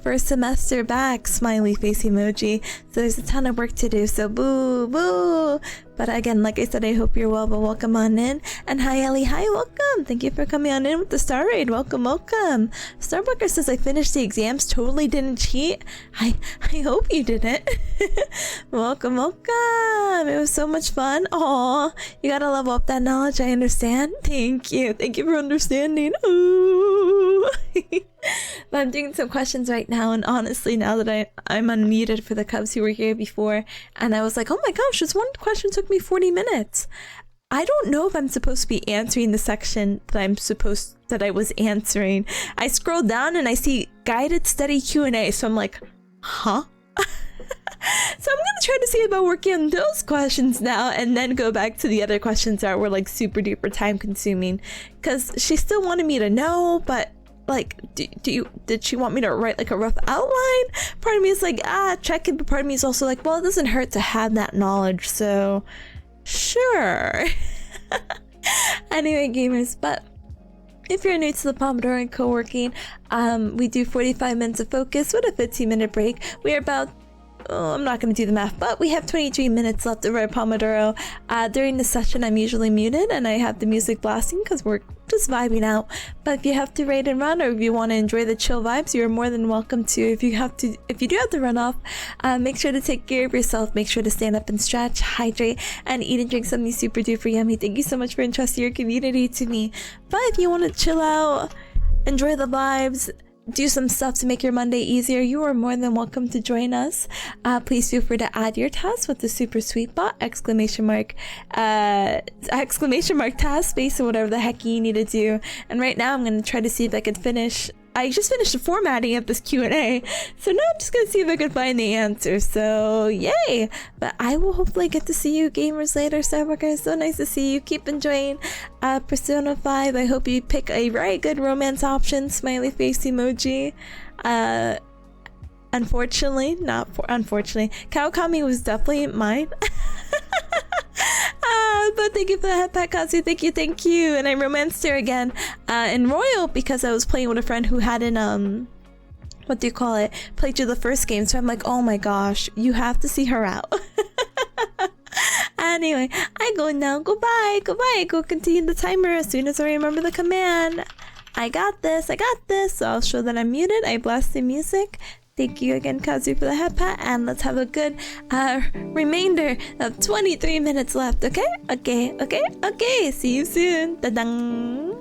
first semester back, smiley face emoji. So there's a ton of work to do, so boo boo. But again, like I said, I hope you're well, but welcome on in. And hi Ellie, hi, welcome. Thank you for coming on in with the star raid. Welcome. Starbooker says I finished the exams, totally didn't cheat. I hope you didn't. welcome. It was so much fun. Aw, you gotta level up that knowledge, I understand. Thank you for understanding. Ooh. But I'm doing some questions right now, and honestly, now that I'm unmuted for the Cubs who were here before, and I was like, oh my gosh, this one question took me 40 minutes. I don't know if I'm supposed to be answering the section that I was answering. I scroll down and I see guided study Q&A, so I'm like, huh? So I'm gonna try to see about working on those questions now, and then go back to the other questions that were like super duper time consuming, because she still wanted me to know, but like, did she want me to write like a rough outline? Part of me is like, check it, but part of me is also like, well, it doesn't hurt to have that knowledge, so sure. Anyway, gamers, but if you're new to the Pomodoro and co-working, we do 45 minutes of focus with a 15-minute break. We are about, I'm not going to do the math, but we have 23 minutes left of our Pomodoro. During the session, I'm usually muted and I have the music blasting because we're just vibing out. But if you have to raid and run, or if you want to enjoy the chill vibes, you're more than welcome to. If you do have to run off, make sure to take care of yourself. Make sure to stand up and stretch, hydrate, and eat and drink something super duper yummy. Thank you so much for entrusting your community to me. But if you want to chill out, enjoy the vibes, do some stuff to make your Monday easier, you are more than welcome to join us. Please feel free to add your task with the super sweet bot, exclamation mark task space, or whatever the heck you need to do. And right now I'm going to try to see if I can finish. I just finished the formatting of this Q&A, so now I'm just gonna see if I can find the answer. So yay! But I will hopefully get to see you gamers later. Starbooker, so nice to see you. Keep enjoying Persona 5. I hope you pick a very good romance option. Smiley face emoji. Unfortunately, Kawakami was definitely mine. But thank you for the head pat, Kazu. Thank you. And I romanced her again in Royal because I was playing with a friend who hadn't played through the first game. So I'm like, oh my gosh, you have to see her out. Anyway, I go now. Goodbye. Go continue the timer as soon as I remember the command. I got this. So I'll show that I'm muted. I blast the music. Thank you again, Kazu, for the head pat, and let's have a good remainder of 23 minutes left, okay? Okay. See you soon. Da-dang.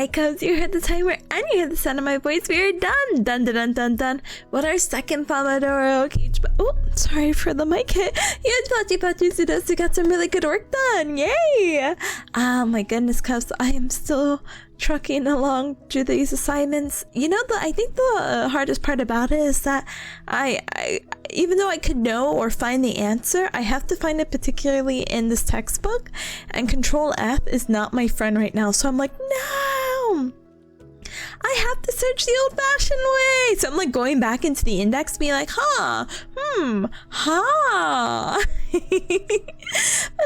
Alright, cubs, you heard the timer and you heard the sound of my voice. We are done. Done, done, done, done, done. With our second Pomodoro. Oh, sorry for the mic hit. Huge Pachi Pachi Sudos. We got some really good work done. Yay! Oh my goodness, cubs. I am still trucking along through these assignments. You know, I think the hardest part about it is that I even though I could know or find the answer, I have to find it particularly in this textbook, and Control F is not my friend right now. So I'm like, no, I have to search the old-fashioned way. So I'm like going back into the index, being like, But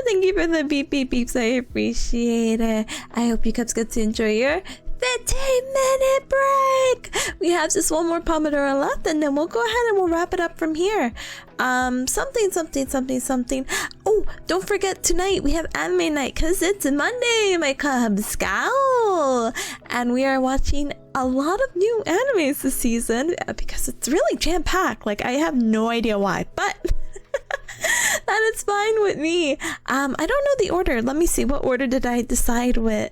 thank you for the beep beep beeps. I appreciate it. I hope you cubs get to enjoy your 15-minute break. We have just one more Pomodoro left, and then we'll go ahead and we'll wrap it up from here. Something. Oh, don't forget, tonight we have anime night because it's Monday, my cubs. Scowl! And we are watching a lot of new animes this season because it's really jam-packed. Like, I have no idea why, but that is fine with me. I don't know the order. Let me see. What order did I decide with?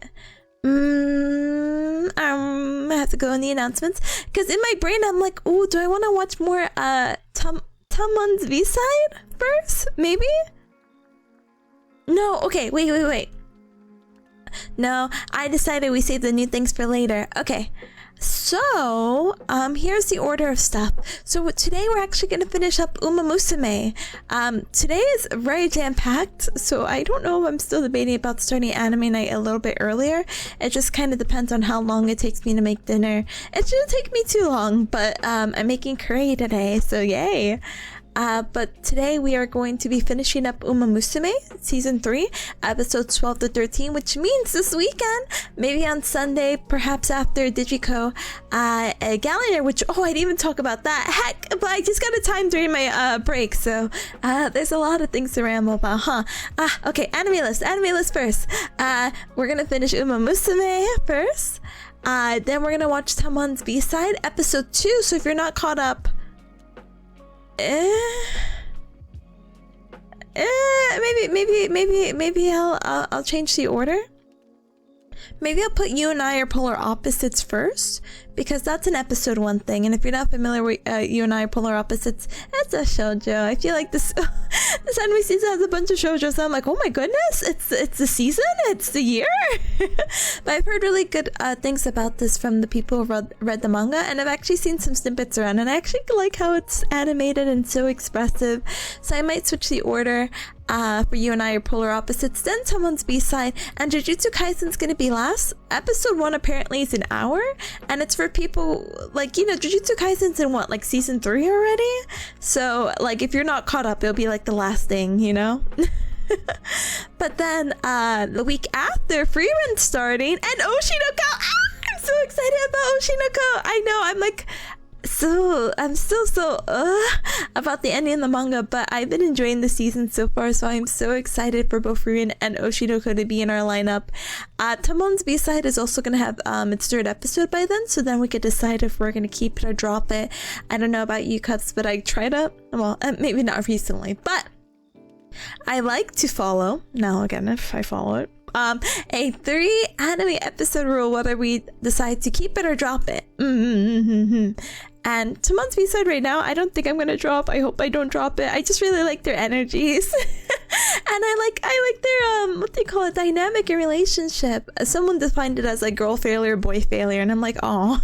I have to go in the announcements because in my brain I'm like, oh, do I want to watch more Tamon's V-side first? Maybe? No, okay, wait. No, I decided we save the new things for later. Okay. So, here's the order of stuff. So today we're actually going to finish up Uma Musume. Today is very jam-packed, so I don't know if I'm still debating about starting anime night a little bit earlier. It just kind of depends on how long it takes me to make dinner. It shouldn't take me too long, but I'm making curry today, so yay. But today we are going to be finishing up Uma Musume season 3 episodes 12 to 13, which means this weekend, maybe on Sunday, perhaps after Digico, Gallier, which, I didn't even talk about that, heck, but I just got a time during my break, so there's a lot of things to ramble about, okay, anime list first. We're gonna finish Uma Musume first, then we're gonna watch Tamon's B-side episode 2, so if you're not caught up, maybe I'll change the order. Maybe I'll put You and I Are Polar Opposites first, because that's an episode 1 thing, and if you're not familiar with You and I Are Polar Opposites, it's a shoujo. I feel like this this anime season has a bunch of shoujo, so I'm like, oh my goodness, it's the season, it's the year. But I've heard really good things about this from the people who read the manga, and I've actually seen some snippets around, and I actually like how it's animated and so expressive, so I might switch the order. For You and I Are Polar Opposites, then Someone's B-side, and Jujutsu Kaisen's gonna be last. Episode 1 apparently is an hour, and it's for people, like, you know, Jujutsu Kaisen's in what, like season 3 already? So, like, if you're not caught up, it'll be like the last thing, you know? But then, the week after, Freerun's starting, and Oshinoko! I'm so excited about Oshinoko! I know, I'm still so about the ending of the manga, but I've been enjoying the season so far, so I'm so excited for both Frieren and Oshinoko to be in our lineup. Tamon's B-side is also gonna have its 3rd episode by then, so then we could decide if we're gonna keep it or drop it. I don't know about you cubs, but I tried to, well, maybe not recently, but I like to follow, now again if I follow it, a 3 anime episode rule, whether we decide to keep it or drop it. And Tamon's B-side right now, I don't think I'm gonna drop. I hope I don't drop it. I just really like their energies. And I like their what do you call it, dynamic relationship. Someone defined it as like girl failure, boy failure, and I'm like, oh.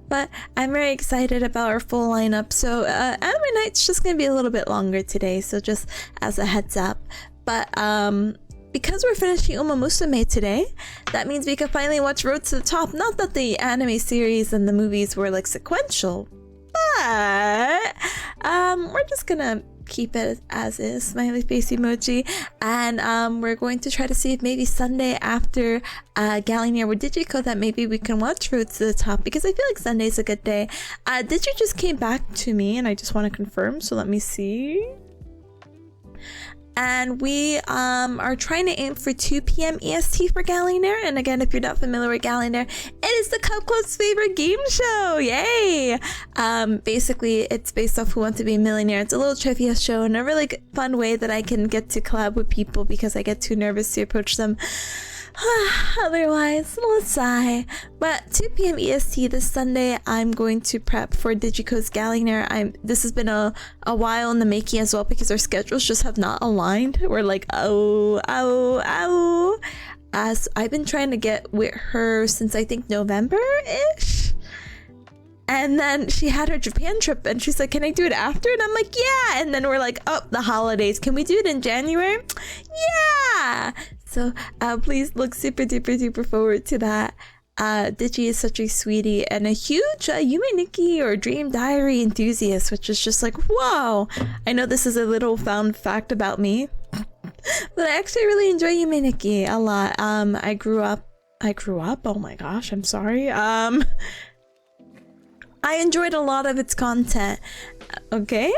But I'm very excited about our full lineup. So anime night's just gonna be a little bit longer today, so just as a heads up. But because we're finishing Uma Musume today, that means we can finally watch Road to the Top. Not that the anime series and the movies were like sequential, but we're just gonna keep it as is, smiley face emoji, and we're going to try to see if maybe Sunday after Gallier with Digico that maybe we can watch Road to the Top, because I feel like Sunday's a good day. Digi just came back to me and I just want to confirm, so let me see. And we are trying to aim for 2 p.m. EST for Gallier. And again, if you're not familiar with Gallier, it is the Cub Club's favorite game show. Yay! Basically, it's based off Who Wants to Be a Millionaire. It's a little trivia show and a really fun way that I can get to collab with people because I get too nervous to approach them Otherwise, let's sigh. But 2 p.m. EST this Sunday, I'm going to prep for Digico's Galliner. This has been a while in the making as well because our schedules just have not aligned. We're like, oh. So I've been trying to get with her since I think November-ish. And then she had her Japan trip and she's like, can I do it after? And I'm like, yeah. And then we're like, oh, the holidays. Can we do it in January? Yeah. So please look super duper duper forward to that. Digi is such a sweetie and a huge Yume Nikki or Dream Diary enthusiast, which is just like, whoa. I know this is a little found fact about me, but I actually really enjoy Yume Nikki a lot. I grew up. Oh my gosh, I'm sorry. I enjoyed a lot of its content. Okay.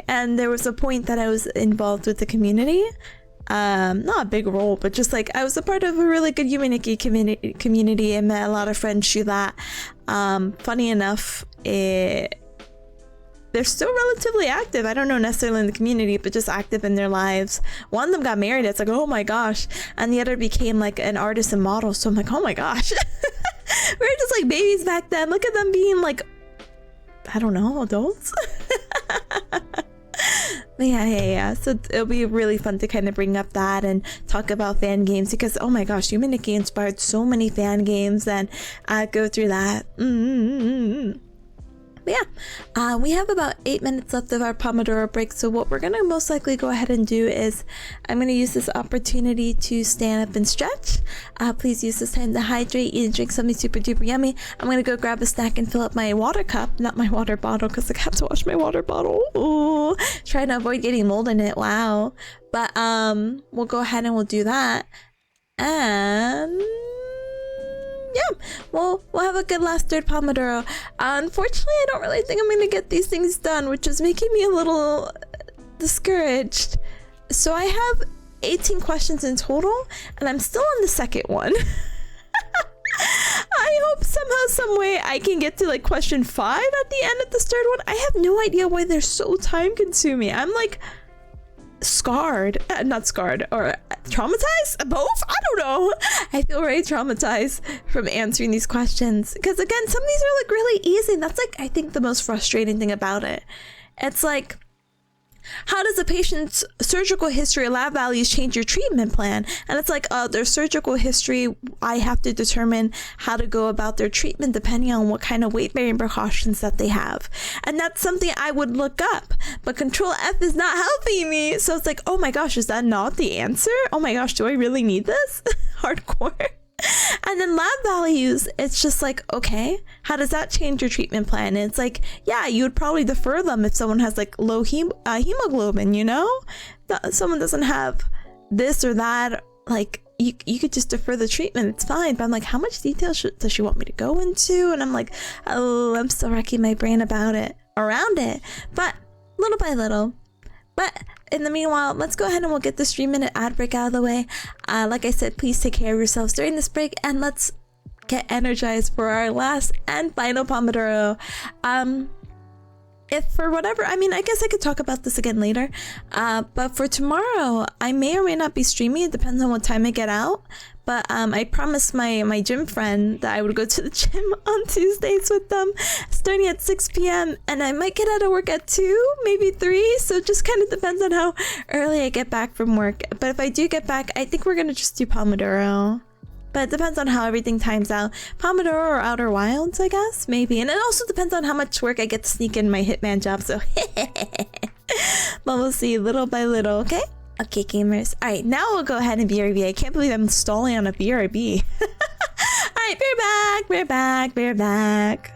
And there was a point that I was involved with the community. Not a big role, but just like I was a part of a really good Yume Nikki community and met a lot of friends through that. Funny enough, they're still relatively active. I don't know necessarily in the community, but just active in their lives. One of them got married. It's like, oh my gosh. And the other became like an artist and model. So I'm like, oh my gosh. We were just like babies back then. Look at them being like, I don't know, adults. But yeah. So it'll be really fun to kind of bring up that and talk about fan games because, oh my gosh, Yume Nikki inspired so many fan games and go through that. But yeah, we have about 8 minutes left of our Pomodoro break. So what we're going to most likely go ahead and do is I'm going to use this opportunity to stand up and stretch. Please use this time to hydrate, eat and drink something super duper yummy. I'm going to go grab a snack and fill up my water cup, not my water bottle because I have to wash my water bottle. Ooh, trying to avoid getting mold in it. Wow. But we'll go ahead and we'll do that. And yeah, we'll have a good last third Pomodoro. Unfortunately, I don't really think I'm going to get these things done, which is making me a little discouraged. So I have 18 questions in total, and I'm still on the second one. I hope somehow, some way I can get to like question 5 at the end of this third one. I have no idea why they're so time consuming. I'm like not scarred or traumatized, both. I don't know. I feel very traumatized from answering these questions because again, some of these are like really easy. That's like I think the most frustrating thing about it. It's like, how does a patient's surgical history or lab values change your treatment plan? And it's like, their surgical history, I have to determine how to go about their treatment depending on what kind of weight-bearing precautions that they have. And that's something I would look up, but Control F is not helping me. So it's like, oh my gosh, is that not the answer? Oh my gosh, do I really need this? Hardcore. And then lab values, it's just like, okay, how does that change your treatment plan? And it's like, yeah, you would probably defer them if someone has like low hemoglobin, you know? Someone doesn't have this or that, like you could just defer the treatment, it's fine. But I'm like, how much detail does she want me to go into? And I'm like, oh, I'm still racking my brain around it, but little by little. But in the meanwhile, let's go ahead and we'll get this 3-minute ad break out of the way. Like I said, please take care of yourselves during this break and let's get energized for our last and final Pomodoro. If for whatever, I mean, I guess I could talk about this again later. But for tomorrow, I may or may not be streaming. It depends on what time I get out. But I promised my gym friend that I would go to the gym on Tuesdays with them starting at 6 p.m. And I might get out of work at 2, maybe 3. So it just kind of depends on how early I get back from work. But if I do get back, I think we're going to just do Pomodoro. But it depends on how everything times out. Pomodoro or Outer Wilds, I guess, maybe. And it also depends on how much work I get to sneak in my Hitman job. So but we'll see little by little, okay? Okay, gamers. All right, now we'll go ahead and BRB. I can't believe I'm stalling on a BRB. All right, we're back.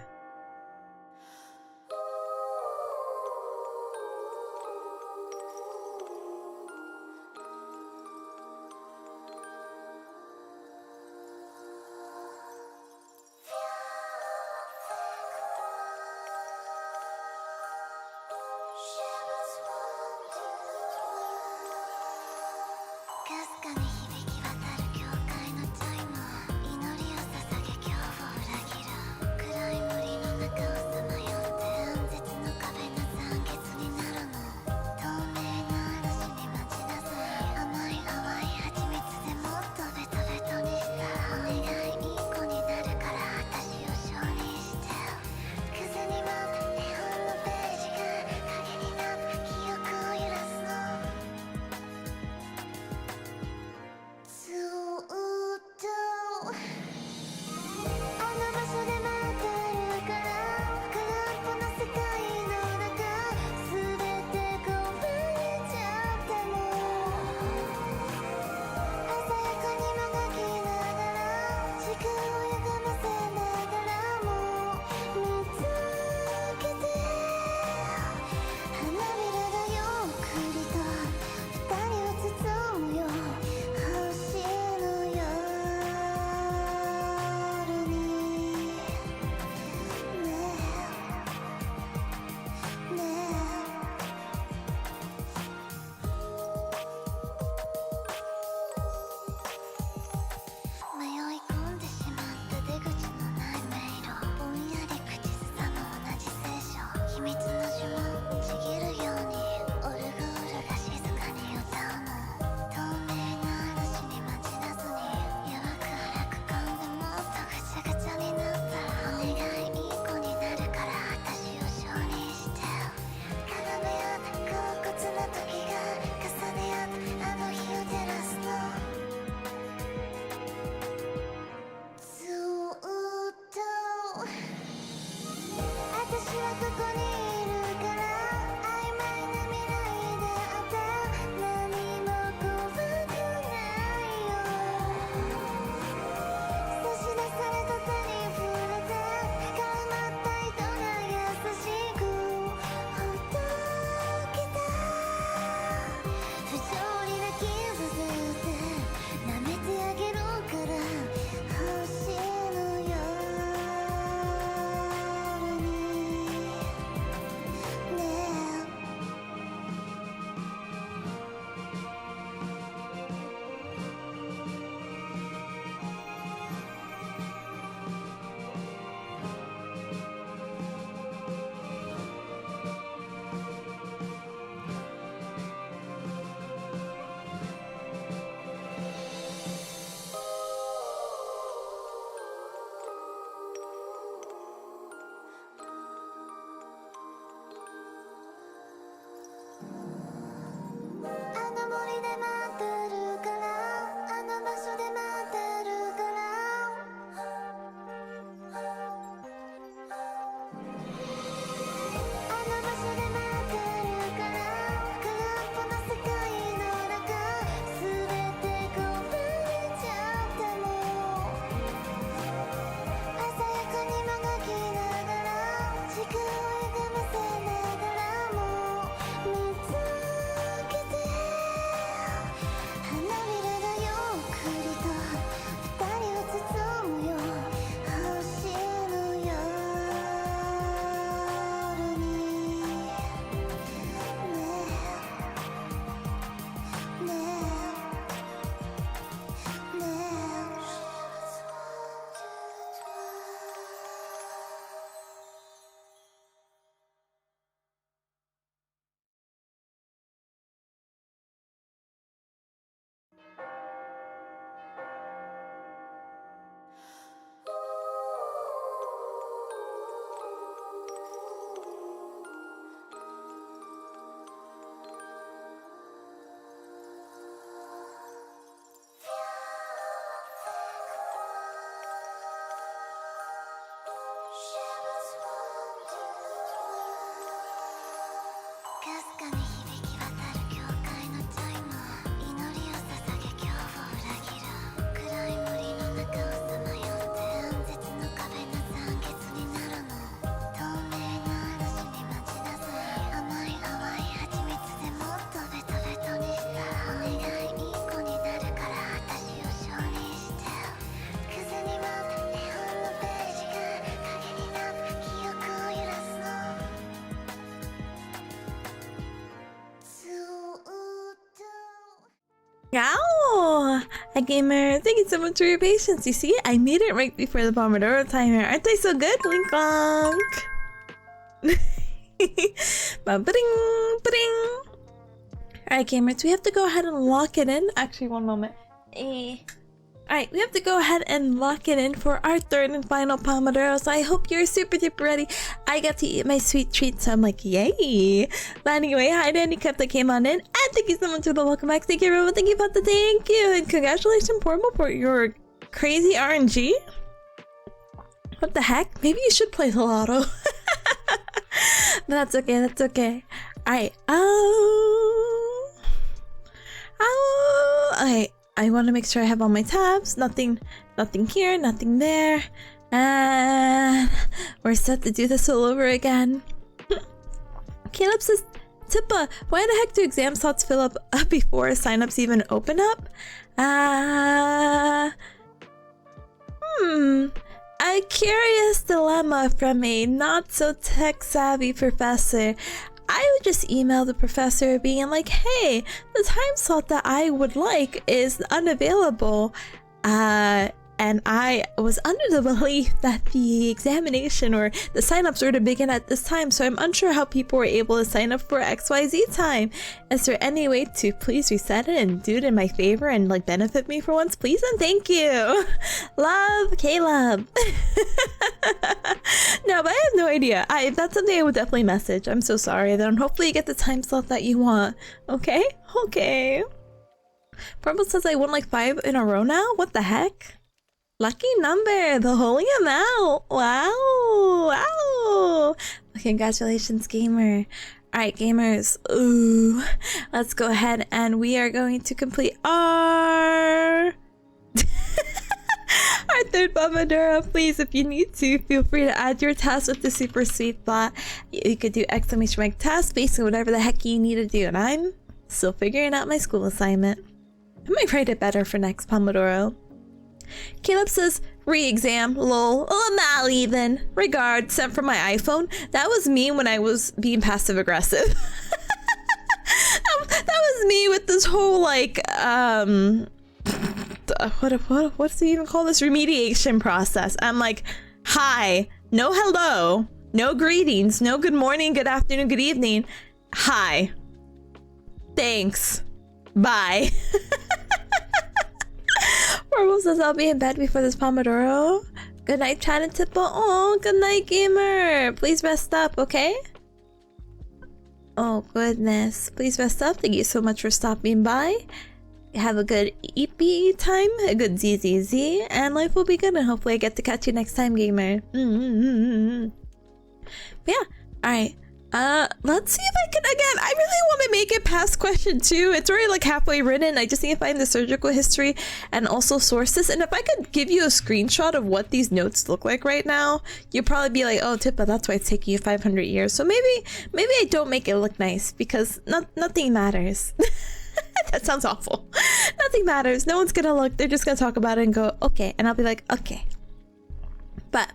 Ow! Hi gamer, thank you so much for your patience. You see, I made it right before the Pomodoro timer. Aren't I so good? Link bonk! Ba-ba-ding, ba-ding. Alright gamers, we have to go ahead and lock it in. Actually, one moment. Alright, we have to go ahead and lock it in for our third and final Pomodoro, so I hope you're super duper ready. I got to eat my sweet treat, so I'm like, yay! But anyway, hi to any cup that came on in, and thank you so much for the welcome back. Thank you everyone, thank you for the thank you, and congratulations Portable for your crazy RNG. What the heck? Maybe you should play the lotto. But that's okay, that's okay. Alright, alright. I want to make sure I have all my tabs. Nothing here, nothing there. And we're set to do this all over again. Caleb says, Tippa, why the heck do exam slots fill up before signups even open up? A curious dilemma from a not so tech savvy professor. I would just email the professor being like, hey, the time slot that I would like is unavailable. And I was under the belief that the examination or the signups were to begin at this time, so I'm unsure how people were able to sign up for XYZ time. Is there any way to please reset it and do it in my favor and like benefit me for once, please and thank you. Love, Caleb. No, but I have no idea. That's something I would definitely message. I'm so sorry. Then hopefully you get the time slot that you want. Okay? Okay. Purple says I won like 5 in a row now? What the heck? Lucky number, the holy amount. Wow, wow. Okay, Congratulations, gamer. Alright, gamers. Ooh. Let's go ahead and we are going to complete our... our third Pomodoro. Please, if you need to, feel free to add your task with the super sweet bot. You could do exclamation mark task based on whatever the heck you need to do. And I'm still figuring out my school assignment. I might write it better for next Pomodoro. Caleb says, re-exam, lol, mal even. Regards, sent from my iPhone. That was me when I was being passive aggressive. that was me with this whole like, what's he even call this? Remediation process. I'm like, hi, no hello, no greetings, no good morning, good afternoon, good evening. Hi. Thanks. Bye. Orwell says I'll be in bed before this Pomodoro. Good night, Chad and Tipple. Oh, good night, gamer. Please rest up, okay? Oh, goodness. Please rest up. Thank you so much for stopping by. Have a good EP time, a good ZZZ, and life will be good, and hopefully I get to catch you next time, gamer. Yeah, alright. Let's see if I can, again, I really want to make it past question 2. It's already like halfway written. I just need to find the surgical history and also sources. And if I could give you a screenshot of what these notes look like right now, you'd probably be like, oh, Tippa, that's why it's taking you 500 years. So maybe I don't make it look nice because nothing matters. That sounds awful. Nothing matters. No one's gonna look. They're just gonna talk about it and go, okay. And I'll be like, okay. But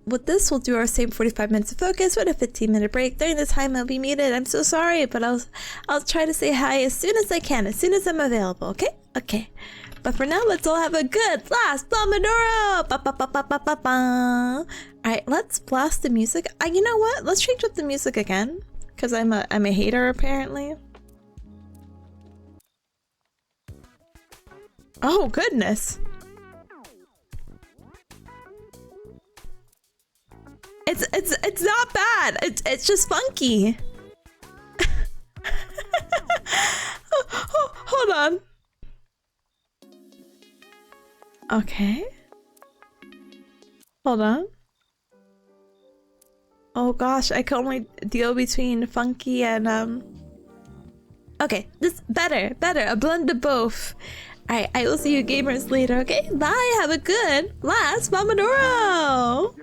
with this, we'll do our same 45 minutes of focus with a 15-minute break. During this time, I'll be muted. I'm so sorry, but I'll try to say hi as soon as I can, as soon as I'm available. Okay? Okay. But for now, let's all have a good last Pomodoro. Ba, ba, ba, ba, ba, ba, ba. All right, let's blast the music. You know what? Let's change up the music again, because I'm a hater apparently. Oh goodness. It's not bad. It's just funky. Hold on. Okay. Hold on. Oh gosh, I can only deal between funky and okay, this better. A blend of both. Alright, I will see you gamers later, okay? Bye, have a good last Pomodoro!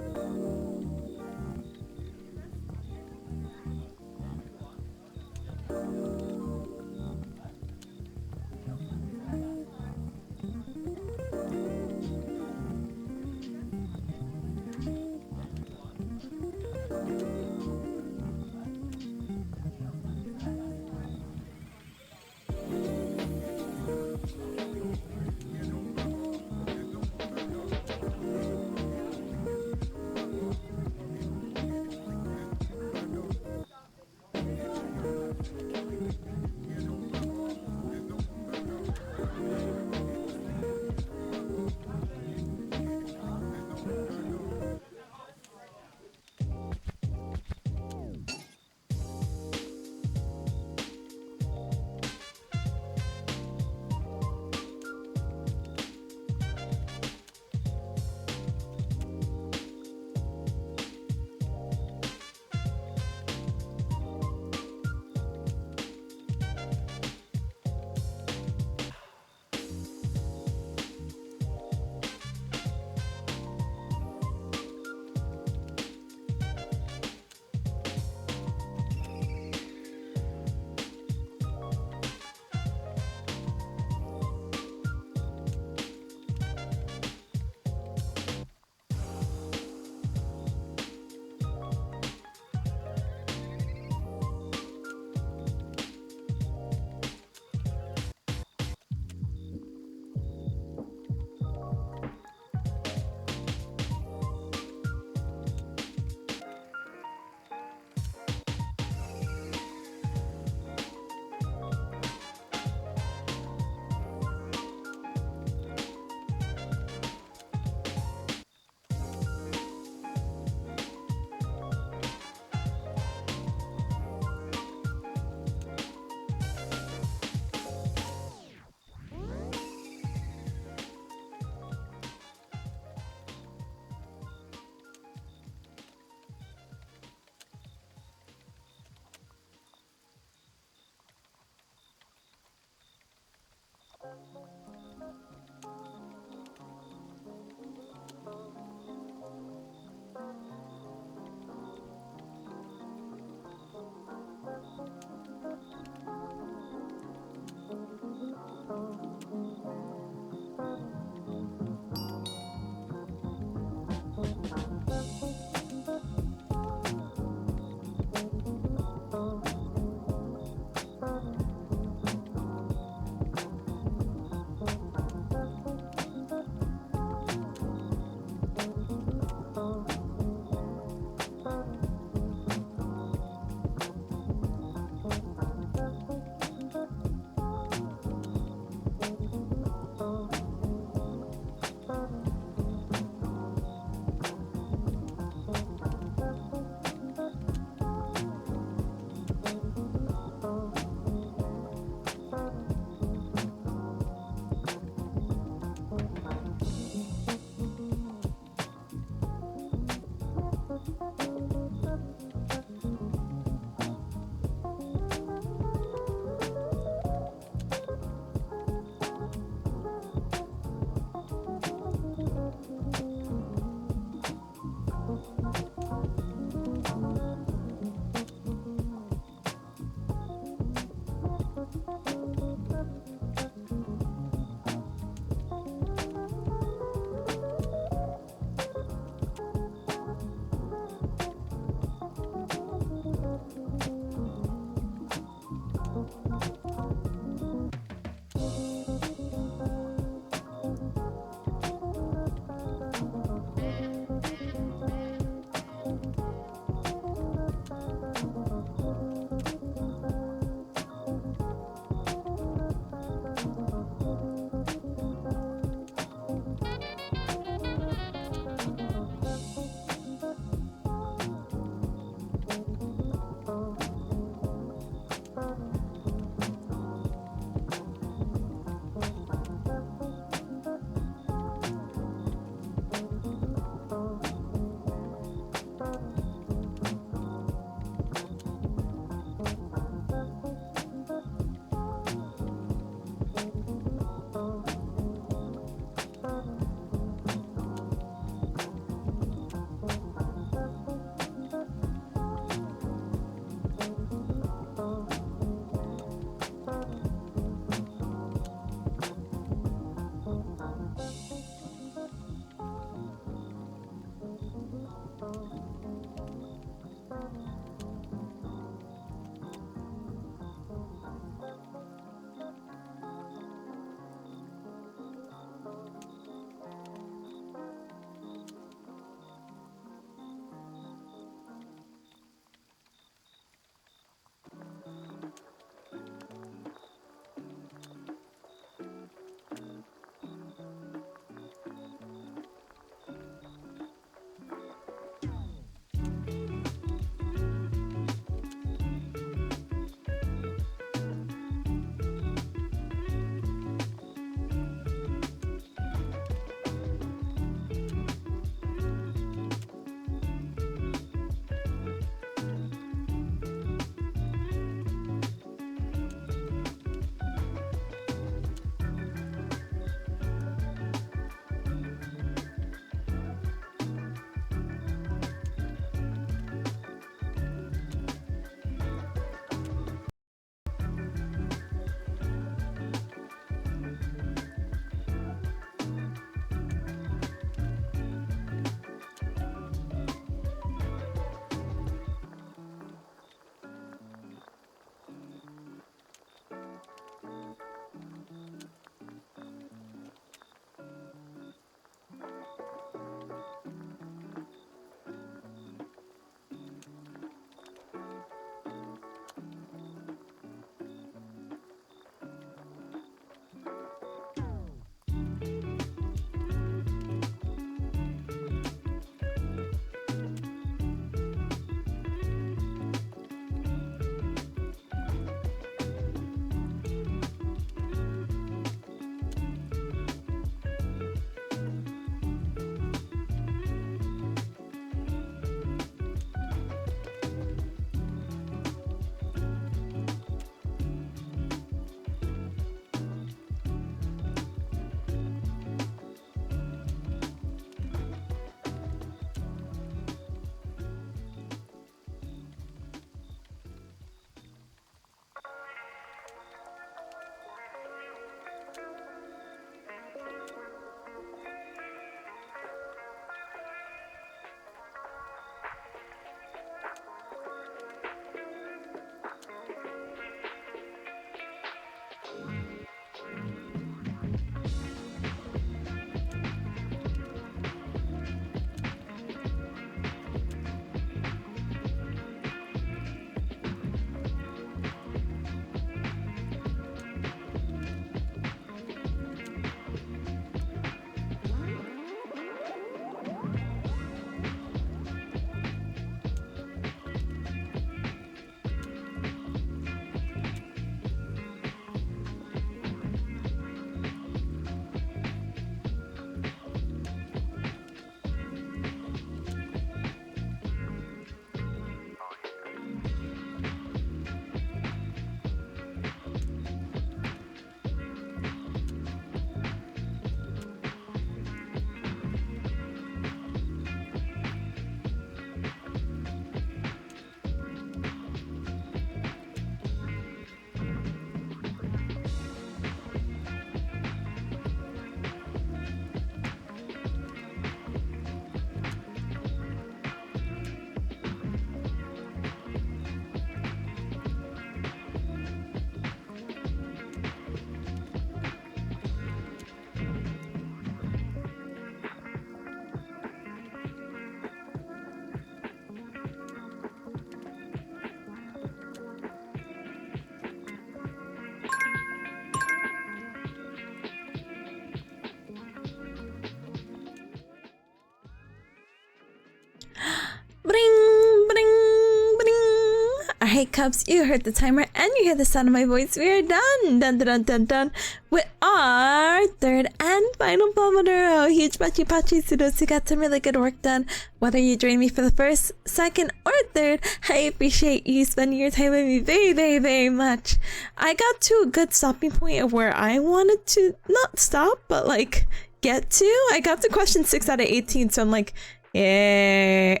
cups, you heard the timer, and you hear the sound of my voice. We are done! Dun dun dun dun dun! With our third and final Pomodoro! Huge pachi to those who got some really good work done. Whether you joined me for the first, second, or third, I appreciate you spending your time with me very, very, very much. I got to a good stopping point of where I wanted to not stop, but like get to. I got to question 6 out of 18, so I'm like, yay.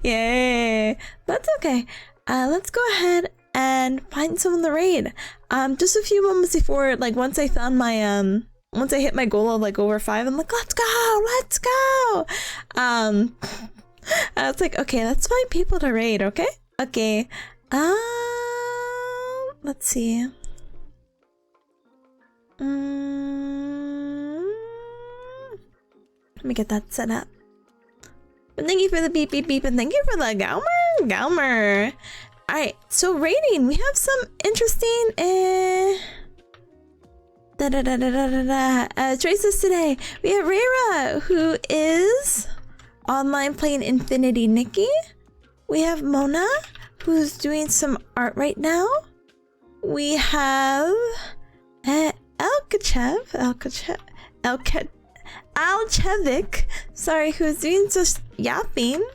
Yay. That's okay. Let's go ahead and find someone to raid. Just a few moments before, like once I found my once I hit my goal of like over 5, I'm like, let's go, let's go. I was like, okay, let's find people to raid, okay? Okay. Let's see. Let me get that set up. But thank you for the beep beep beep, and thank you for the Gaumer. Alright, so rating, we have some interesting choices today. We have Rera, who is online playing Infinity Nikki. We have Mona, who's doing some art right now. We have Alchevic, sorry, who's doing just yapping.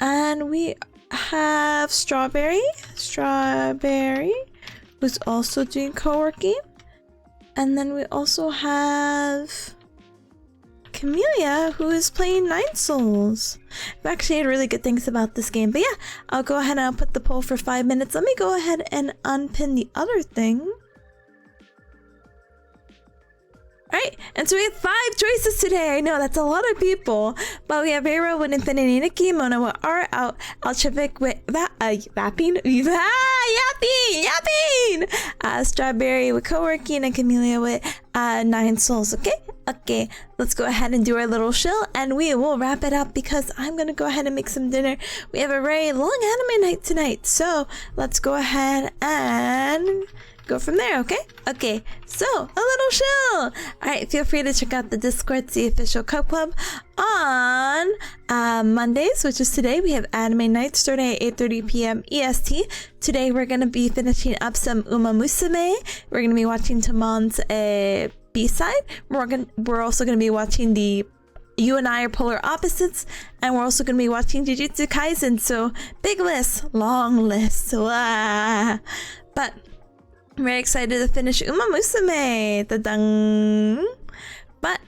And we have Strawberry, who's also doing co-working. And then we also have Camellia, who is playing Nine Souls. I've actually heard really good things about this game. But yeah, I'll go ahead and I'll put the poll for 5 minutes. Let me go ahead and unpin the other thing. Alright, and so we have 5 choices today. I know that's a lot of people, but we have Vera with Infinity Nikki, Mona with art, Alchevic with yapping, Strawberry with co-working, and Camellia with Nine Souls. Okay, let's go ahead and do our little shill, and we will wrap it up because I'm gonna go ahead and make some dinner. We have a very long anime night tonight, so let's go ahead and go from there, okay? So, a little chill! Alright, feel free to check out the Discord, the official Cup Club. On Mondays, which is today, we have anime night starting at 8:30 p.m. EST. Today, we're going to be finishing up some Uma Musume. We're going to be watching Tamon's B-side. We're also going to be watching the You and I Are Polar Opposites, and we're also going to be watching Jujutsu Kaisen. So, big list, long list. But I'm very excited to finish Uma Musume. Da-dang. But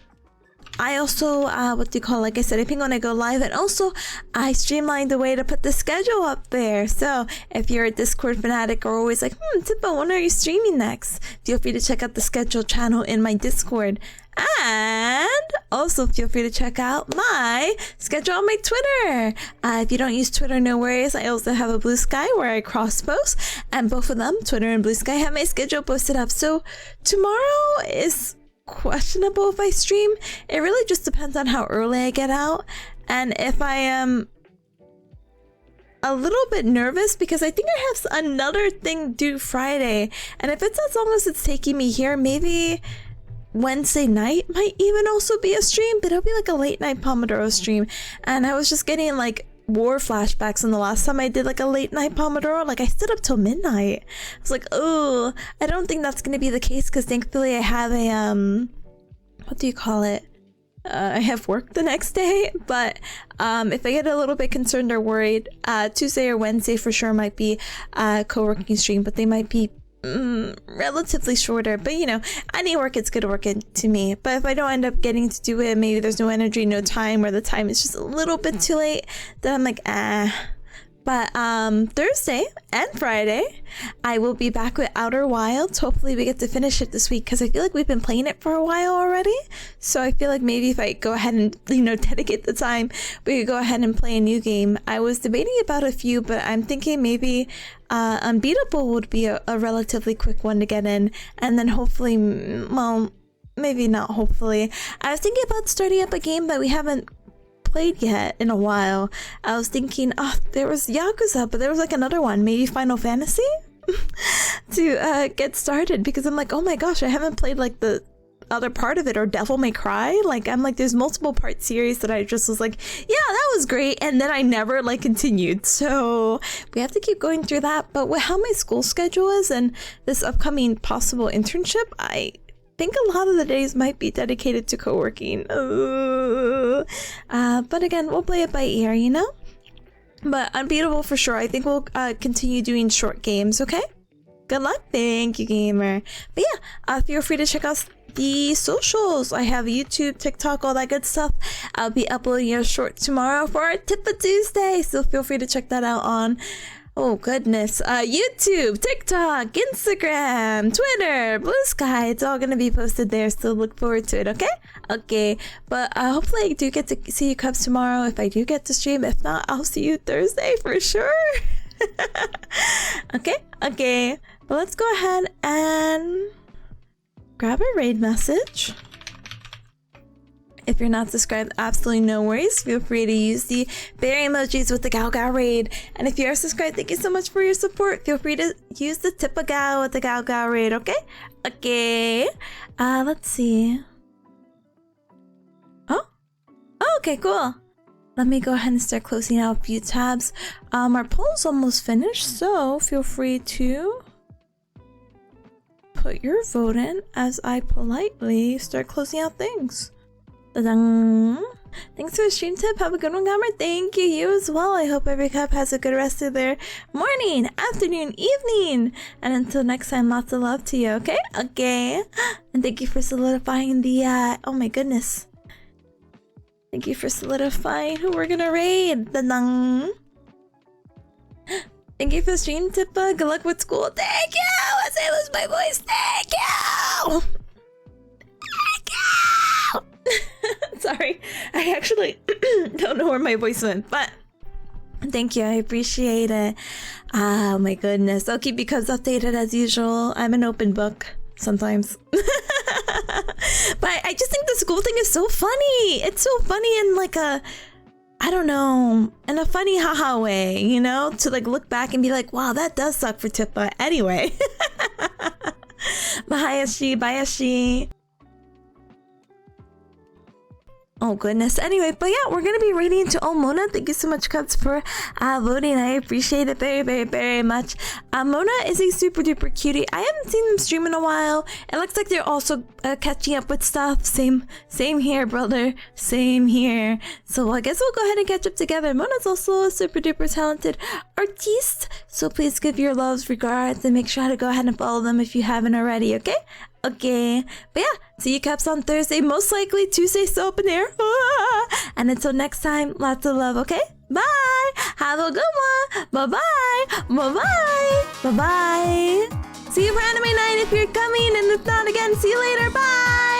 I also, like I said, I think when I go live, and also I streamlined the way to put the schedule up there. So if you're a Discord fanatic or always like, Tippa, when are you streaming next? Feel free to check out the schedule channel in my Discord. And also feel free to check out my schedule on my Twitter. If you don't use Twitter, no worries. I also have a Blue Sky where I cross post, and both of them, Twitter and Blue Sky, have my schedule posted up. So tomorrow is questionable if I stream. It really just depends on how early I get out, and if I am a little bit nervous because I think I have another thing due Friday, and if it's as long as it's taking me here, maybe Wednesday night might even also be a stream, but it'll be like a late night Pomodoro stream. And I was just getting like war flashbacks on the last time I did like a late night Pomodoro. Like I stood up till midnight. I was like, oh, I don't think that's gonna be the case because thankfully I have a what do you call it? I have work the next day, but if I get a little bit concerned or worried, Tuesday or Wednesday for sure might be a co-working stream, but they might be relatively shorter. But you know, any work, it's good work to me. But if I don't end up getting to do it, maybe there's no energy, no time, or the time is just a little bit too late, then I'm like, But Thursday and Friday, I will be back with Outer Wilds. Hopefully we get to finish it this week because I feel like we've been playing it for a while already. So I feel like maybe if I go ahead and, you know, dedicate the time, we could go ahead and play a new game. I was debating about a few, but I'm thinking maybe Unbeatable would be a relatively quick one to get in. And then hopefully, well, maybe not hopefully. I was thinking about starting up a game that we haven't played yet in a while. I was thinking, there was Yakuza, but there was like another one, maybe Final Fantasy to get started, because I'm like, oh my gosh, I haven't played like the other part of it, or Devil May Cry. Like, I'm like, there's multiple part series that I just was like, yeah, that was great, and then I never like continued. So we have to keep going through that. But with how my school schedule is and this upcoming possible internship, I think a lot of the days might be dedicated to co-working. But again, we'll play it by ear, you know? But Unbeatable for sure. I think we'll continue doing short games, okay? Good luck. Thank you, gamer. But yeah, feel free to check out the socials. I have YouTube, TikTok, all that good stuff. I'll be uploading a short tomorrow for our Tip of Tuesday, so feel free to check that out on, oh goodness, YouTube, TikTok, Instagram, Twitter, Blue Sky. It's all gonna be posted there, so look forward to it, okay? Okay, but hopefully I do get to see you Cubs tomorrow if I do get to stream. If not, I'll see you Thursday for sure. Okay, but let's go ahead and grab a raid message. If you're not subscribed, absolutely no worries. Feel free to use the bear emojis with the Gao raid. And if you are subscribed, thank you so much for your support. Feel free to use the Tipanya with the Gao raid, okay? Okay. Let's see. Oh, okay, cool. Let me go ahead and start closing out a few tabs. Our poll's almost finished, so feel free to put your vote in as I politely start closing out things. Ta-dang. Thanks for the stream tip. Have a good one, Gamer. Thank you. You as well. I hope every cup has a good rest of their morning, afternoon, evening. And until next time, lots of love to you, okay? Okay. And thank you for solidifying the, oh my goodness. Thank you for solidifying who we're gonna raid. Ta-dang. Thank you for the stream tip. Good luck with school. Thank you. As I lose my voice. Thank you. Sorry, I actually don't know where my voice went, but thank you, I appreciate it. Oh my goodness, I'll keep you guys updated as usual. I'm an open book sometimes. But I just think the school thing is so funny. It's so funny in like a, I don't know, in a funny haha way, you know, to like look back and be like, wow, that does suck for Tippa. Anyway. Bayashi. Oh goodness. Anyway, but yeah, we're gonna be raiding into Mona. Thank you so much, Cubs, for voting. I appreciate it very, very, very much. Mona is a super duper cutie. I haven't seen them stream in a while. It looks like they're also catching up with stuff. Same here, brother. Same here. So I guess we'll go ahead and catch up together. Mona's also a super duper talented artiste. So please give your loves, regards, and make sure to go ahead and follow them if you haven't already, okay? Okay, but yeah, see you Caps on Thursday, most likely Tuesday still up in there. And until next time, lots of love, okay? Bye! Have a good one! Bye-bye! Bye-bye! Bye-bye! See you for anime night if you're coming, and if not, again, see you later, bye!